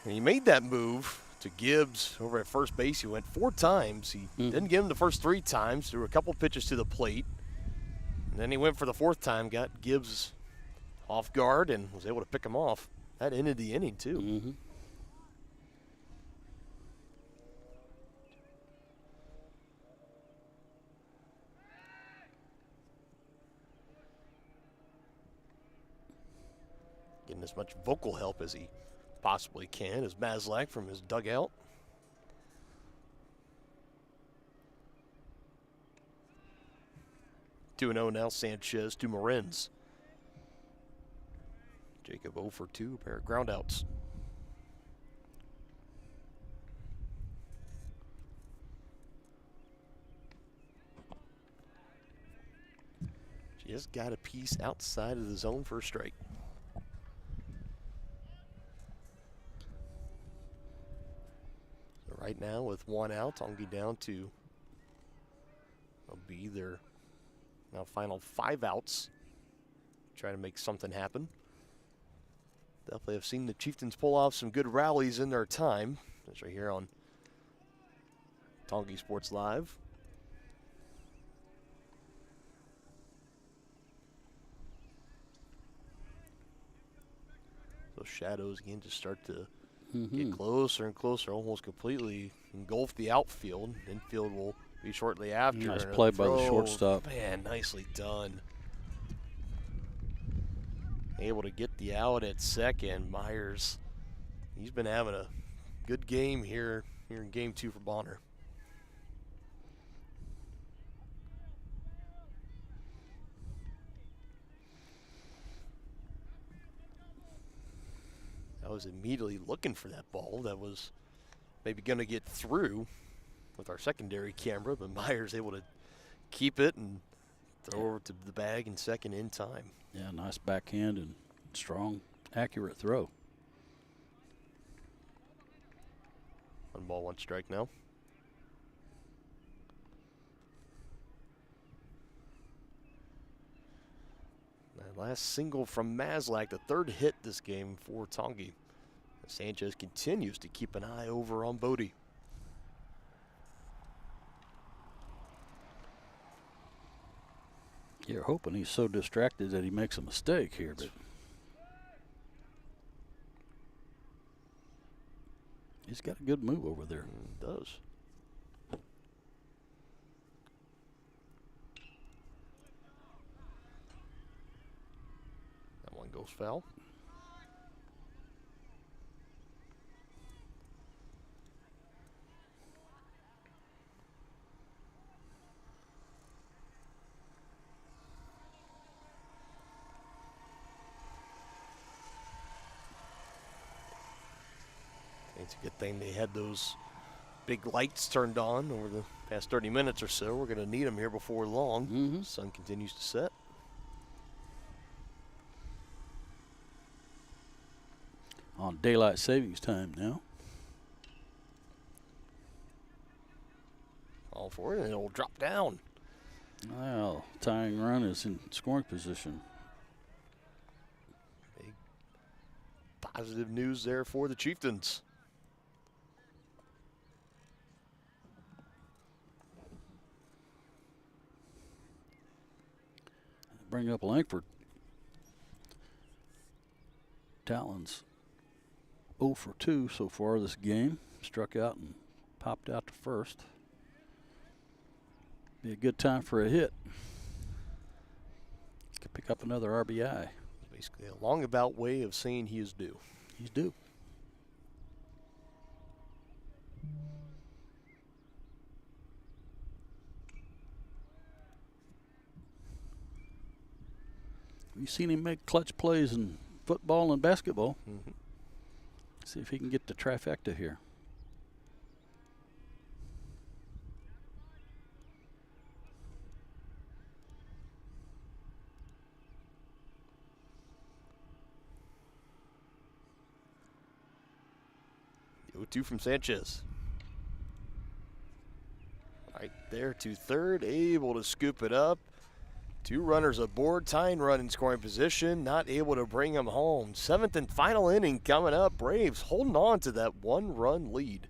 And he made that move to Gibbs over at first base. He went 4 times. He didn't give him the first 3 times. There were a couple pitches to the plate. And then he went for the 4th time, got Gibbs off guard, and was able to pick him off. That ended the inning, too. Getting as much vocal help as he possibly can as Maslak from his dugout. (2-0) now, Sanchez to Morenz. Jacob 0 for 2, a pair of groundouts. Just got a piece outside of the zone for a strike. So right now with 1 out, Tongi down to will be their now final 5 outs. Trying to make something happen. Definitely have seen the Chieftains pull off some good rallies in their time. That's right here on Tongi Sports Live. Those shadows again just start to get closer and closer, almost completely engulf the outfield. Infield will be shortly after. Nice play by the shortstop. Man, nicely done. Able to get the out at second. Myers, he's been having a good game here in game 2 for Bonner. I was immediately looking for that ball that was maybe going to get through with our secondary camera, but Myers able to keep it and throw over to the bag in second in time. Yeah, nice backhand and strong, accurate throw. 1 ball, 1 strike now. That last single from Maslak, the 3rd hit this game for Tongi. Sanchez continues to keep an eye over on Bodie. You're hoping he's so distracted that he makes a mistake here, but he's got a good move over there. He does. That one goes foul. It's a good thing they had those big lights turned on over the past 30 minutes or so. We're going to need them here before long. The sun continues to set. On daylight savings time now. All for it, and it'll drop down. Well, tying run is in scoring position. Big positive news there for the Chieftains. Bring up Langford. Talon's 0 for 2 so far this game. Struck out and popped out to first. Be a good time for a hit. Could pick up another RBI. Basically a long about way of saying he is due. He's due. You've seen him make clutch plays in football and basketball. See if he can get the trifecta here. The 0-2 from Sanchez. Right there to third, able to scoop it up. 2 runners aboard, tying run in scoring position, not able to bring him home. 7th and final inning coming up. Braves holding on to that 1-run lead.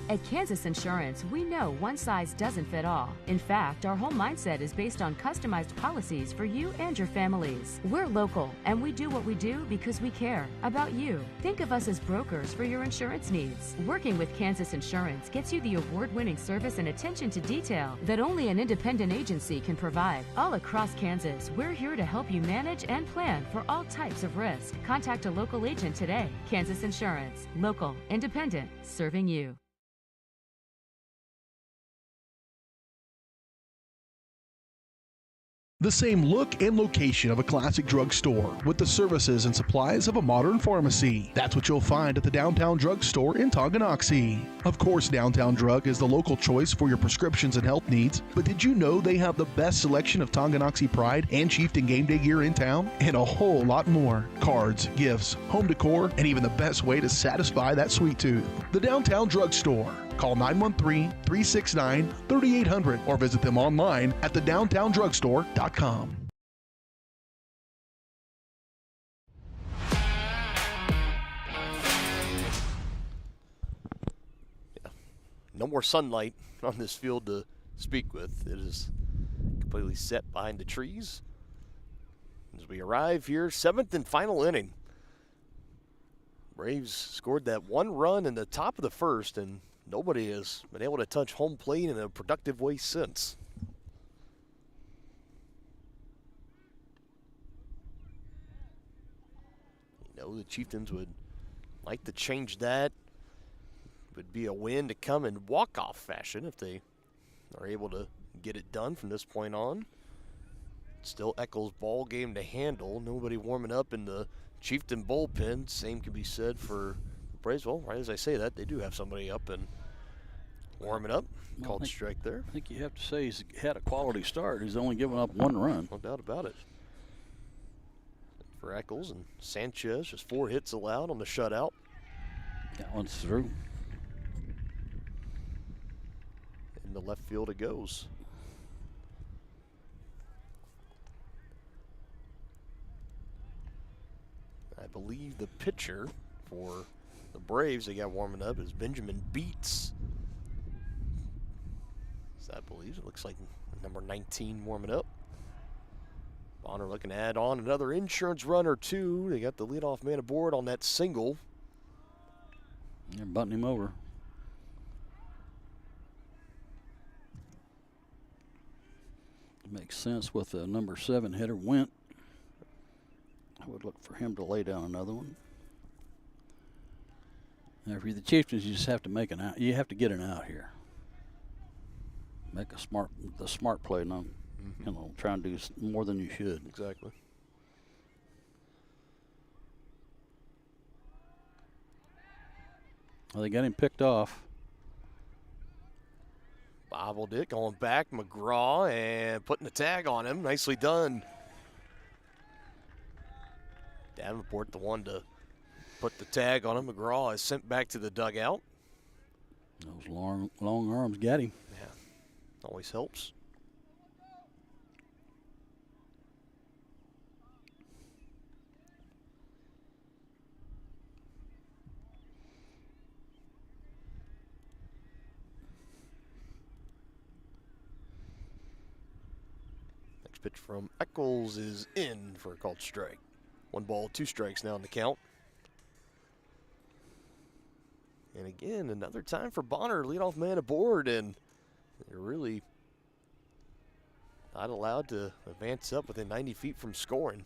At Kansas Insurance, we know one size doesn't fit all. In fact, our whole mindset is based on customized policies for you and your families. We're local, and we do what we do because we care about you. Think of us as brokers for your insurance needs. Working with Kansas Insurance gets you the award-winning service and attention to detail that only an independent agency can provide. All across Kansas, we're here to help you manage and plan for all types of risk. Contact a local agent today. Kansas Insurance. Local, independent, serving you. The same look and location of a classic drugstore with the services and supplies of a modern pharmacy. That's what you'll find at the Downtown Drug Store in Tonganoxie. Of course, Downtown Drug is the local choice for your prescriptions and health needs, but did you know they have the best selection of Tonganoxie Pride and Chieftain game day gear in town? And a whole lot more. Cards, gifts, home decor, and even the best way to satisfy that sweet tooth. The Downtown Drug Store. Call 913-369-3800 or visit them online at thedowntowndrugstore.com. No more sunlight on this field to speak with. It is completely set behind the trees. As we arrive here, 7th and final inning. Braves scored that 1 run in the top of the first, and nobody has been able to touch home plate in a productive way since. You know, the Chieftains would like to change that. It would be a win to come in walk-off fashion if they are able to get it done from this point on. Still Eccles ball game to handle. Nobody warming up in the Chieftain bullpen. Same can be said for Braves. Well, right as I say that, they do have somebody up and warming up. Called strike there. I think you have to say he's had a quality start. He's only given up 1 run. No doubt about it. For Eccles and Sanchez, just 4 hits allowed on the shutout. That one's through. In the left field it goes. I believe the pitcher for the Braves they got warming up is Benjamin Beats. So I believe it looks like number 19 warming up. Bonner looking to add on another insurance run or two. They got the leadoff man aboard on that single. They're butting him over. Makes sense with the number 7 hitter, Went. I would look for him to lay down another one. Now, if you're the Chieftains, you just have to make an out. You have to get an out here. Make the smart play, not try and do more than you should. Exactly. Well, they got him picked off. Bobbled it, going back, McGraw, and putting the tag on him. Nicely done. Davenport, the one to put the tag on him. McGraw is sent back to the dugout. Those long arms got him. Yeah, always helps. Pitch from Eccles is in for a called strike. 1 ball, 2 strikes now in the count. And again, another time for Bonner, leadoff man aboard, and they're really not allowed to advance up within 90 feet from scoring.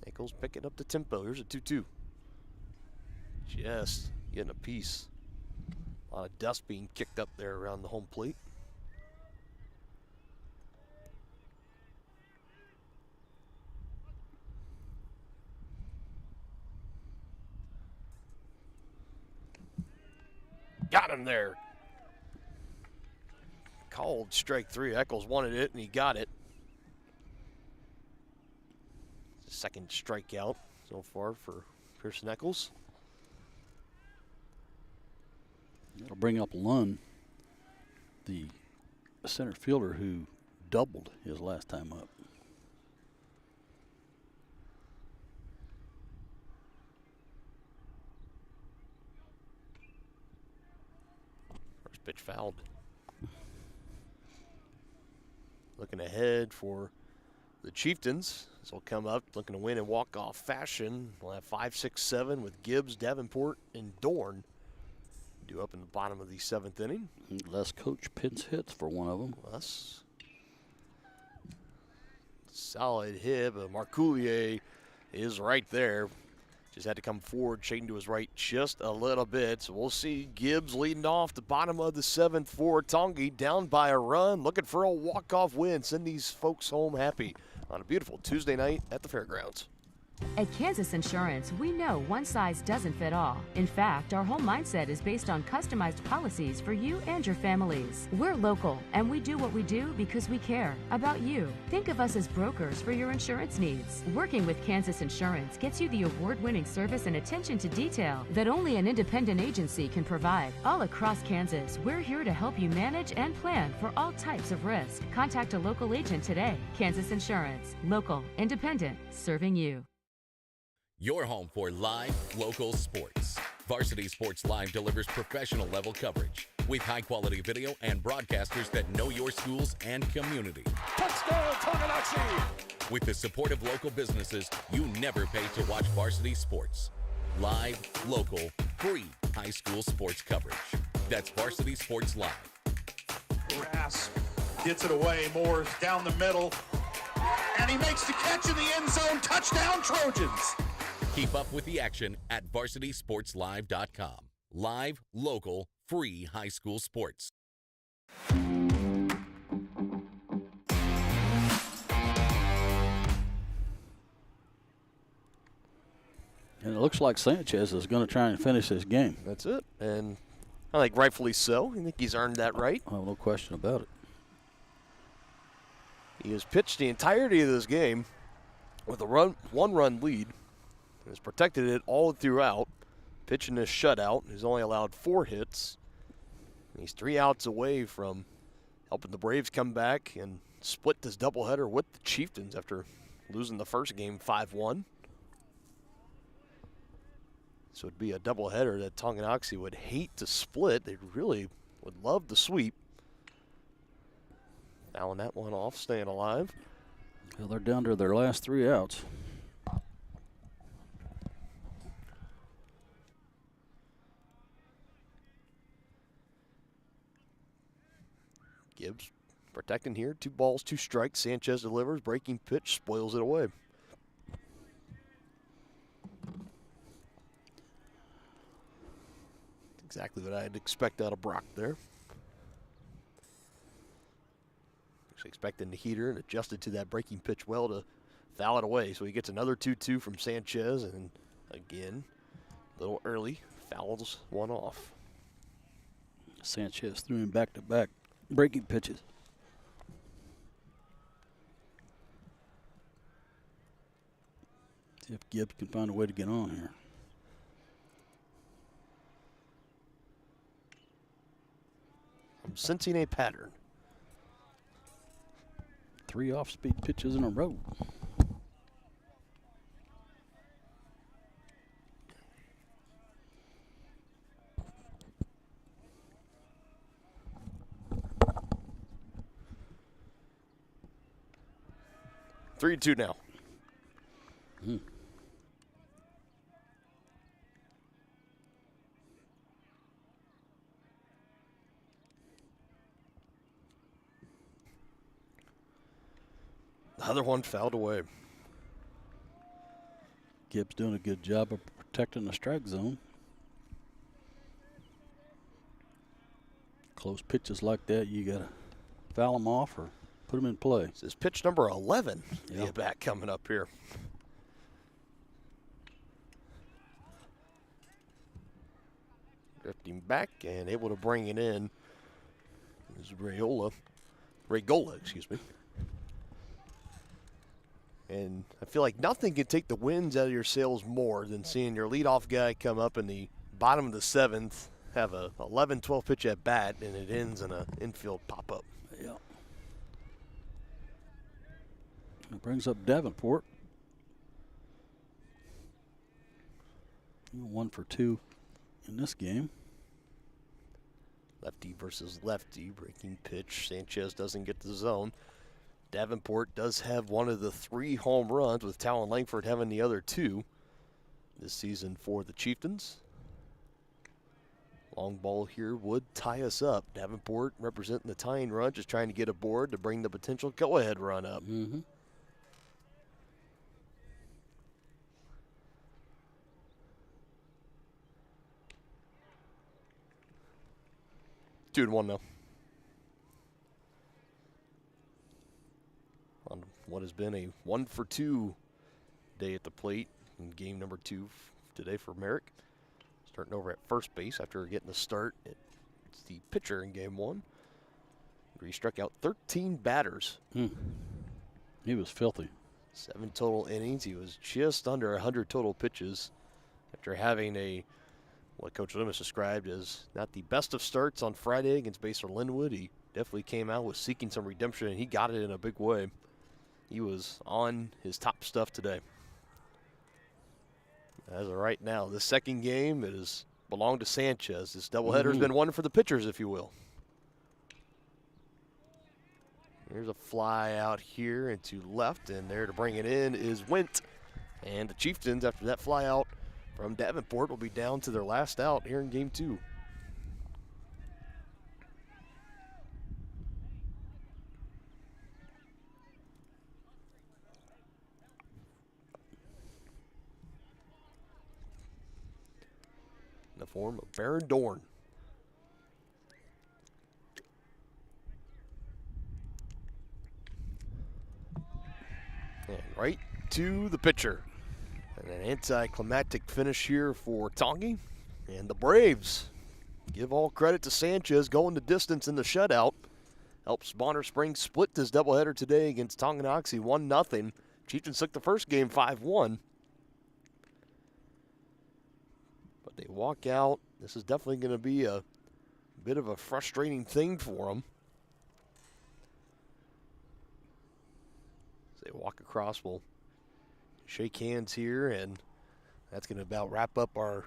Eccles picking up the tempo. Here's a 2-2. Just getting a piece. A lot of dust being kicked up there around the home plate. Got him there. Called strike 3. Eccles wanted it, and he got it. Second strikeout so far for Pearson Eccles. It'll bring up Lund, the center fielder who doubled his last time up. First pitch fouled. Looking ahead for the Chieftains. This will come up looking to win in walk-off fashion. We'll have 5, 6, 7 with Gibbs, Davenport, and Dorn. Due up in the bottom of the 7th inning. Les Coach pinch hits for one of them. Les. Solid hit, but Marcoulier is right there. Just had to come forward, shading to his right just a little bit. So we'll see Gibbs leading off the bottom of the 7th for Tongi, down by a run, looking for a walk-off win. Send these folks home happy on a beautiful Tuesday night at the fairgrounds. At Kansas Insurance, we know one size doesn't fit all. In fact, our whole mindset is based on customized policies for you and your families. We're local, and we do what we do because we care about you. Think of us as brokers for your insurance needs. Working with Kansas Insurance gets you the award-winning service and attention to detail that only an independent agency can provide. All across Kansas, we're here to help you manage and plan for all types of risk. Contact a local agent today. Kansas Insurance. Local, independent, serving you. Your home for live, local sports. Varsity Sports Live delivers professional level coverage with high-quality video and broadcasters that know your schools and community. Touchdown, Tonganoxie! With the support of local businesses, you never pay to watch varsity sports. Live, local, free high school sports coverage. That's Varsity Sports Live. Grass gets it away. Moore's down the middle. And he makes the catch in the end zone. Touchdown, Trojans! Keep up with the action at varsitysportslive.com. Live, local, free high school sports. And it looks like Sanchez is going to try and finish this game. That's it. And I think rightfully so. I think he's earned that right. Oh, no question about it. He has pitched the entirety of this game with a one-run lead. Has protected it all throughout. Pitching this shutout. He's only allowed 4 hits. He's 3 outs away from helping the Braves come back and split this doubleheader with the Chieftains after losing the first game 5-1. This would be a doubleheader that Tonganoxie would hate to split. They really would love the sweep. Fouling that one off, staying alive. Well, they're down to their last 3 outs. Gibbs protecting here. 2 balls, 2 strikes. Sanchez delivers. Breaking pitch, spoils it away. Exactly what I'd expect out of Brock there. Actually expecting the heater and adjusted to that breaking pitch well to foul it away. So he gets another 2-2 from Sanchez, and again, a little early, fouls one off. Sanchez threw him back-to-back breaking pitches. See if Gibbs can find a way to get on here. I'm sensing a pattern. 3 off-speed pitches in a row. Three, 2 now. The other one fouled away. Gibbs doing a good job of protecting the strike zone. Close pitches like that, you got to foul them off or put them in play. This is pitch number 11. The at-bat coming up here. Drifting back and able to bring it in is Regola, excuse me. And I feel like nothing can take the winds out of your sails more than seeing your leadoff guy come up in the bottom of the 7th, have a 11-12 pitch at bat, and it ends in an infield pop-up. Yeah. It brings up Davenport. 1 for 2 in this game. Lefty versus lefty, breaking pitch. Sanchez doesn't get the zone. Davenport does have one of the 3 home runs, with Talon Langford having the other 2 this season for the Chieftains. Long ball here would tie us up. Davenport representing the tying run, just trying to get aboard to bring the potential go-ahead run up. 2-1 now. On what has been a 1 for 2 day at the plate in game number 2 today for Merrick. Starting over at first base after getting the start. It's the pitcher in game 1. Where he struck out 13 batters. He was filthy. 7 total innings. He was just under 100 total pitches after having what Coach Loomis described as not the best of starts on Friday against Basel Linwood. He definitely came out with seeking some redemption, and he got it in a big way. He was on his top stuff today. As of right now, the second game, it has belonged to Sanchez. This doubleheader has been one for the pitchers, if you will. Here's a fly out here into left, and there to bring it in is Went. And the Chieftains, after that fly out from Davenport, will be down to their last out here in game 2. In the form of Baron Dorn. And right to the pitcher. And an anticlimactic finish here for Tongi. And the Braves give all credit to Sanchez going the distance in the shutout. Helps Bonner Springs split this doubleheader today against Tonganoxie 1-0. Chieftains took the first game 5-1. But they walk out. This is definitely going to be a bit of a frustrating thing for them. As they walk across, we'll shake hands here, and that's going to about wrap up our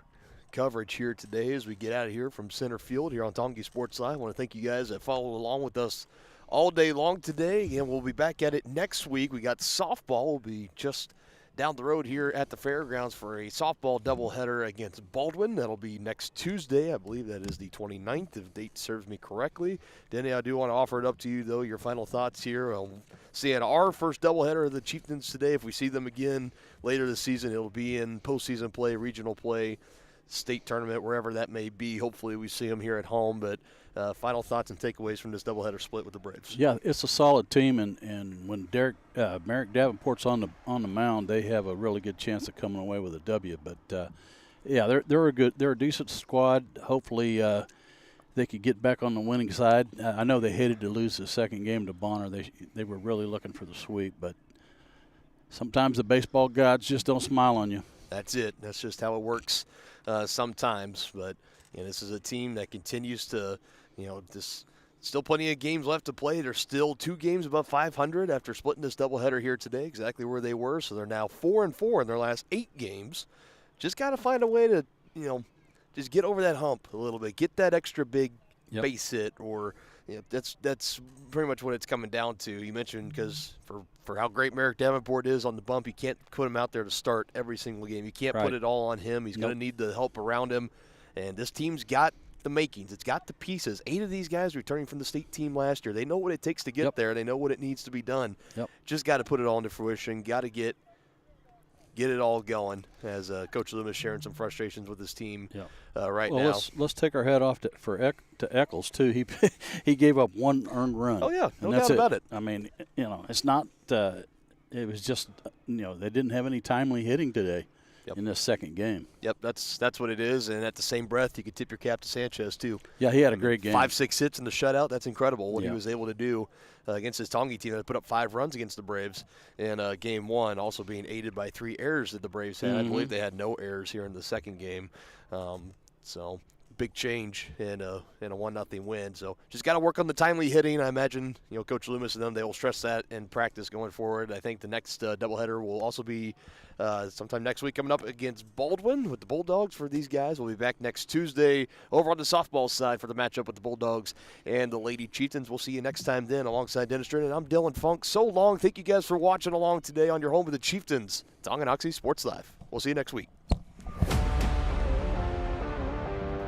coverage here today as we get out of here from center field here on Tonganoxie Sports Live. I want to thank you guys that followed along with us all day long today, and we'll be back at it next week. We got softball. We'll be just down the road here at the fairgrounds for a softball doubleheader against Baldwin. That'll be next Tuesday. I believe that is the 29th, if the date serves me correctly. Denny, I do want to offer it up to you, though, your final thoughts here. Seeing our first doubleheader of the Chieftains today. If we see them again later this season, it'll be in postseason play, regional play, state tournament, wherever that may be. Hopefully we see them here at home. But final thoughts and takeaways from this doubleheader split with the Braves. Yeah, it's a solid team, and when Merrick Davenport's on the mound, they have a really good chance of coming away with a W. But yeah, they're a decent squad. Hopefully they could get back on the winning side. I know they hated to lose the second game to Bonner. They were really looking for the sweep, but sometimes the baseball gods just don't smile on you. That's it. That's just how it works sometimes. But this is a team that continues to, still plenty of games left to play. They're still 2 games above 500 after splitting this doubleheader here today, exactly where they were. So they're now 4-4 in their last 8 games. Just got to find a way to, just get over that hump a little bit, get that extra big base hit, or that's pretty much what it's coming down to. You mentioned because for how great Merrick Davenport is on the bump, you can't put him out there to start every single game. You can't put it all on him. He's going to need the help around him, and this team's got the makings. It's got the pieces. 8 of these guys returning from the state team last year. They know what it takes to get there. They know what it needs to be done. Just got to put it all into fruition. Got to get it all going, as Coach Loomis sharing some frustrations with his team right now. Let's take our hat off to Eccles, too. He gave up 1 earned run. Oh, yeah, no doubt about it. I mean, it's not it was just, they didn't have any timely hitting today in this second game. Yep, that's what it is. And at the same breath, you could tip your cap to Sanchez, too. Yeah, he had a great game. 5-6 hits in the shutout. That's incredible what he was able to do against his Tonganoxie team that put up 5 runs against the Braves in Game 1, also being aided by 3 errors that the Braves had. I believe they had no errors here in the second game. So big change in a 1-0 win. So just got to work on the timely hitting. I imagine Coach Loomis and them, they will stress that in practice going forward. I think the next doubleheader will also be sometime next week coming up against Baldwin with the Bulldogs for these guys. We'll be back next Tuesday over on the softball side for the matchup with the Bulldogs and the Lady Chieftains. We'll see you next time then alongside Dennis Drennan. I'm Dylan Funk. So long. Thank you guys for watching along today on your home of the Chieftains, Tonganoxie Sports Live. We'll see you next week.